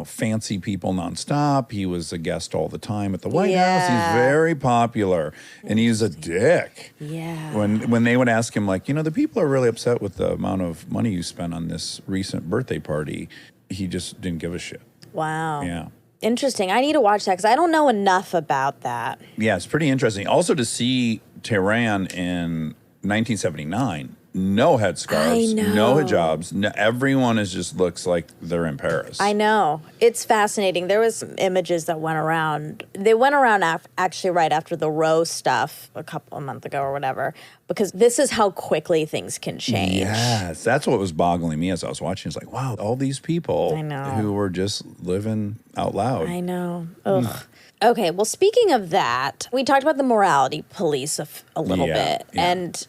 fancy people nonstop. He was a guest all the time at the White House. He's very popular, and he's a dick. Yeah. When they would ask him, like, the people are really upset with the amount of money you spent on this recent birthday party, he just didn't give a shit. Wow. Yeah. Interesting. I need to watch that because I don't know enough about that. Yeah, it's pretty interesting. Also to see Tehran in 1979. No headscarves, I know. no hijabs. No, everyone looks like they're in Paris. I know. It's fascinating. There was some images that went around. They went around actually right after the Roe stuff a month ago or whatever, because this is how quickly things can change. Yes, that's what was boggling me as I was watching. It's like, wow, all these people I know. who were just living out loud. I know. Ugh. Okay, well, speaking of that, we talked about the morality police a little Yeah, bit. yeah. And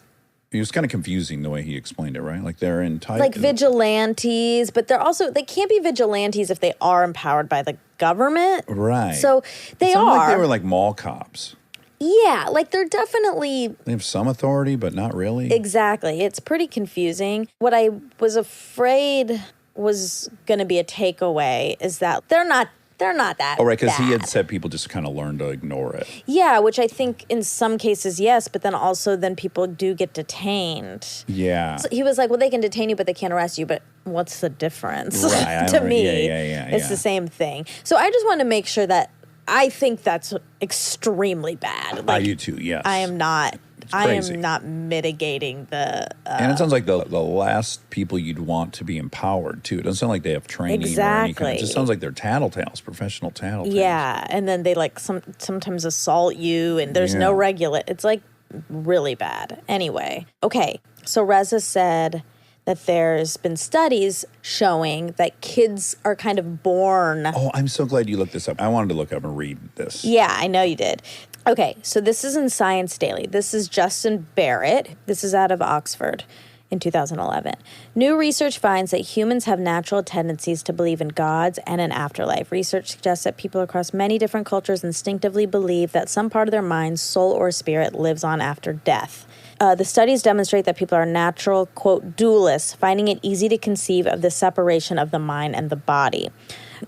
It was kind of confusing the way he explained it, right? Like they're entitled. Like vigilantes, but they can't be vigilantes if they are empowered by the government. Right. So they It sounded are. like they were like mall cops. Yeah, like they're definitely. They have some authority, but not really. Exactly. It's pretty confusing. What I was afraid was going to be a takeaway is that they're not that Oh, right, because he had bad. said people just kind of learn to ignore it. Yeah, which I think in some cases, yes, but then also then people do get detained. Yeah. So he was like, well, they can detain you, but they can't arrest you. But what's the difference? Right, I To don't- me, yeah, it's yeah. the same thing. So I just want to make sure that I think that's extremely bad. I do too, yes. I am not. I crazy. am not mitigating the. And it sounds like the last people you'd want to be empowered, too. It doesn't sound like they have training or any kind of, Exactly. it just sounds like they're tattletales, professional tattletales. Yeah, and then they like sometimes assault you, and there's no Yeah. regulate. It's like really bad. Anyway, okay. So Reza said that there's been studies showing that kids are kind of born. Oh, I'm so glad you looked this up. I wanted to look up and read this. Yeah, I know you did. Okay, so this is in Science Daily. This is Justin Barrett. This is out of Oxford in 2011. New research finds that humans have natural tendencies to believe in gods and an afterlife. Research suggests that people across many different cultures instinctively believe that some part of their mind, soul, or spirit lives on after death. The studies demonstrate that people are natural, quote, dualists, finding it easy to conceive of the separation of the mind and the body.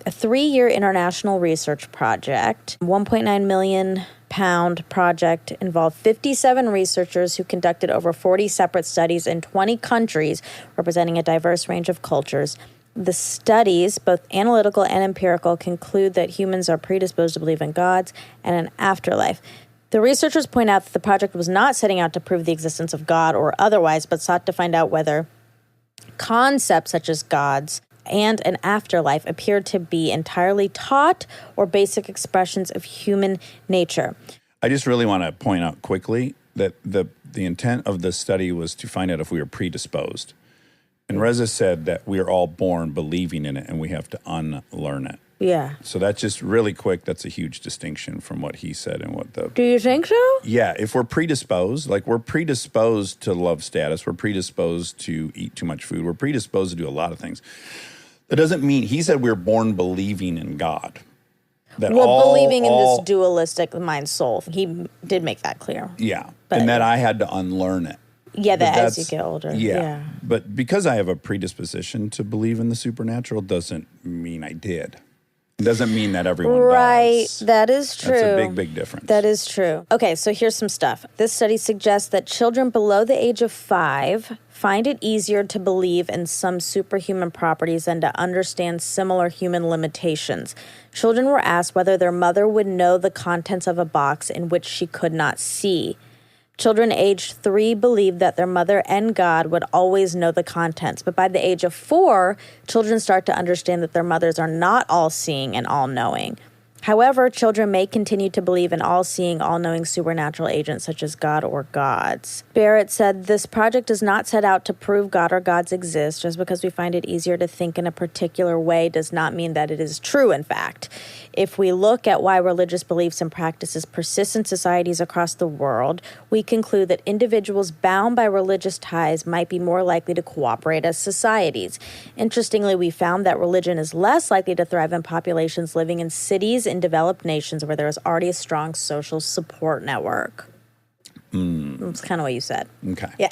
A 3-year international research project, £1.9 million project, involved 57 researchers who conducted over 40 separate studies in 20 countries, representing a diverse range of cultures. The studies, both analytical and empirical, conclude that humans are predisposed to believe in gods and an afterlife. The researchers point out that the project was not setting out to prove the existence of God or otherwise, but sought to find out whether concepts such as gods and an afterlife appeared to be entirely taught or basic expressions of human nature. I just really want to point out quickly that the intent of the study was to find out if we were predisposed. And Reza said that we are all born believing in it and we have to unlearn it. Yeah. So that's just really quick. That's a huge distinction from what he said and what the... Do you think so? Yeah, if we're predisposed, like we're predisposed to love status, we're predisposed to eat too much food, we're predisposed to do a lot of things. That doesn't mean, he said we're born believing in God. That Believing in this dualistic mind soul. He did make that clear. Yeah, But- and that I had to unlearn it. Yeah, that as you That's- get older. Yeah. But because I have a predisposition to believe in the supernatural doesn't mean I did. It doesn't mean that everyone Right. does. That is true. That's a big, big difference. That is true. Okay, so here's some stuff. This study suggests that children below the age of 5 find it easier to believe in some superhuman properties than to understand similar human limitations. Children were asked whether their mother would know the contents of a box in which she could not see. Children aged 3 believed that their mother and God would always know the contents. But by the age of 4, children start to understand that their mothers are not all-seeing and all-knowing. However, children may continue to believe in all-seeing, all-knowing supernatural agents such as God or gods. Barrett said, this project does not set out to prove God or gods exist. Just because we find it easier to think in a particular way does not mean that it is true, in fact. If we look at why religious beliefs and practices persist in societies across the world, we conclude that individuals bound by religious ties might be more likely to cooperate as societies. Interestingly, we found that religion is less likely to thrive in populations living in cities in developed nations where there is already a strong social support network. That's kind of what you said. Okay. Yeah.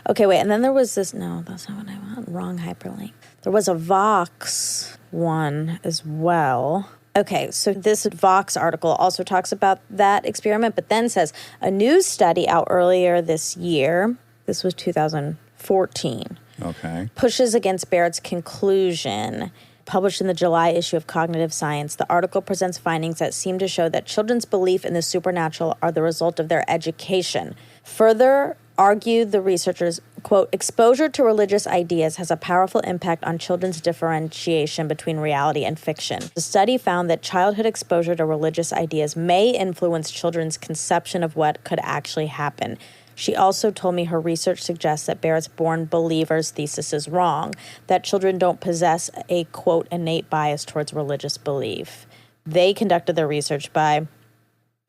Okay, wait. And then there was this. No, that's not what I want. Wrong hyperlink. There was a Vox one as well. Okay, so this Vox article also talks about that experiment, but then says a new study out earlier this year, this was 2014, Okay. pushes against Barrett's conclusion. Published in the July issue of Cognitive Science, the article presents findings that seem to show that children's belief in the supernatural are the result of their education. Further argued the researchers, quote, exposure to religious ideas has a powerful impact on children's differentiation between reality and fiction. The study found that childhood exposure to religious ideas may influence children's conception of what could actually happen. She also told me her research suggests that Barrett's born believers thesis is wrong, that children don't possess a, quote, innate bias towards religious belief. They conducted their research by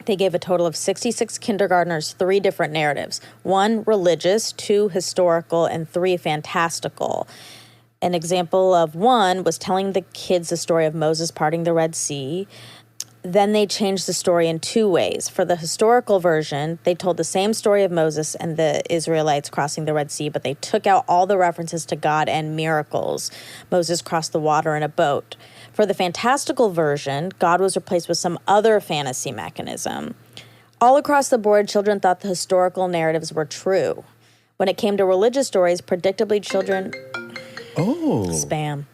They gave a total of 66 kindergartners 3 different narratives. 1 religious, 2 historical, and 3 fantastical. An example of 1 was telling the kids the story of Moses parting the Red Sea. Then they changed the story in 2 ways. For the historical version, they told the same story of Moses and the Israelites crossing the Red Sea, but they took out all the references to God and miracles. Moses crossed the water in a boat. For the fantastical version, God was replaced with some other fantasy mechanism. All across the board, children thought the historical narratives were true. When it came to religious stories, predictably children... Spam.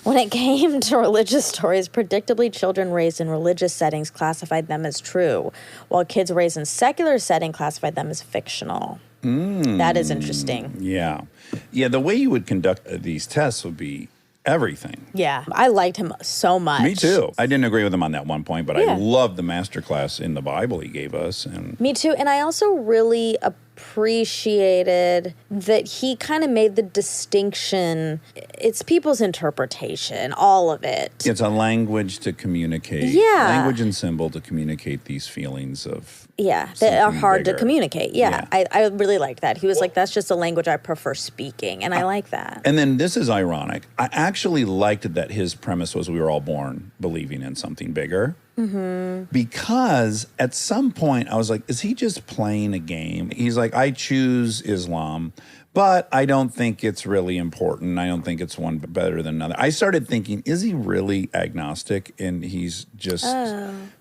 When it came to religious stories, predictably children raised in religious settings classified them as true, while kids raised in secular setting classified them as fictional. That is interesting. Yeah. Yeah, the way you would conduct these tests would be everything. Yeah, I liked him so much. Me too. I didn't agree with him on that one point, but I loved the masterclass in the Bible he gave us. And me too. And I also really appreciated that he kind of made the distinction. It's people's interpretation, all of it. It's a language to communicate. Yeah. Language and symbol to communicate these feelings of that are hard bigger. to communicate. Yeah. I really liked that. He was like, that's just a language I prefer speaking. And I like that. And then this is ironic. I actually liked that his premise was we were all born believing in something bigger. Because at some point I was like, is he just playing a game? He's like, I choose Islam, but I don't think it's really important. I don't think it's one better than another. I started thinking, is he really agnostic and he's just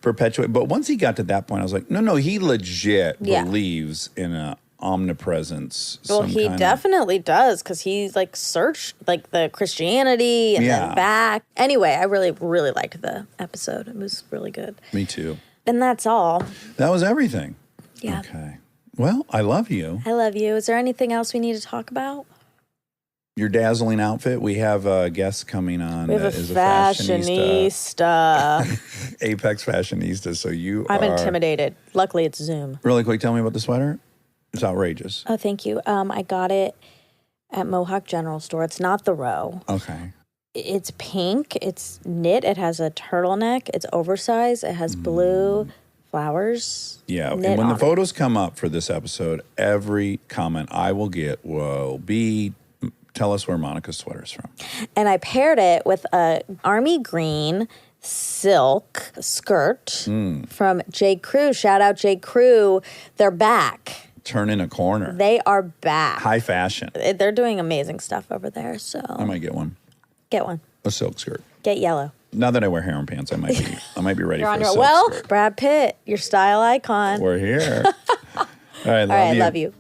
perpetuate? But once he got to that point, I was like, no, he legit believes in a omnipresence. Well, he definitely does, because he's like searched like the Christianity and then back. Anyway, I really, really liked the episode. It was really good. Me too. And that's all. That was everything. Yeah. Okay. Well, I love you. I love you. Is there anything else we need to talk about? Your dazzling outfit. We have a guest coming on. We have that a is fashionista. Apex fashionista. So I'm intimidated. Luckily, it's Zoom. Really quick, tell me about the sweater. It's outrageous. Oh, thank you. I got it at Mohawk General Store. It's not the row. Okay. It's pink. It's knit. It has a turtleneck. It's oversized. It has blue flowers. Yeah. And when the photos come up for this episode, every comment I will get will be, tell us where Monica's sweater is from. And I paired it with a army green silk skirt from J. Crew. Shout out J. Crew. They're back. Turning a corner. They are back. High fashion. They're doing amazing stuff over there. So I might get one. Get one. A silk skirt. Get yellow. Now that I wear harem pants, I might be ready You're for on a your silk skirt. Brad Pitt, your style icon. We're here. All right, All right, love you.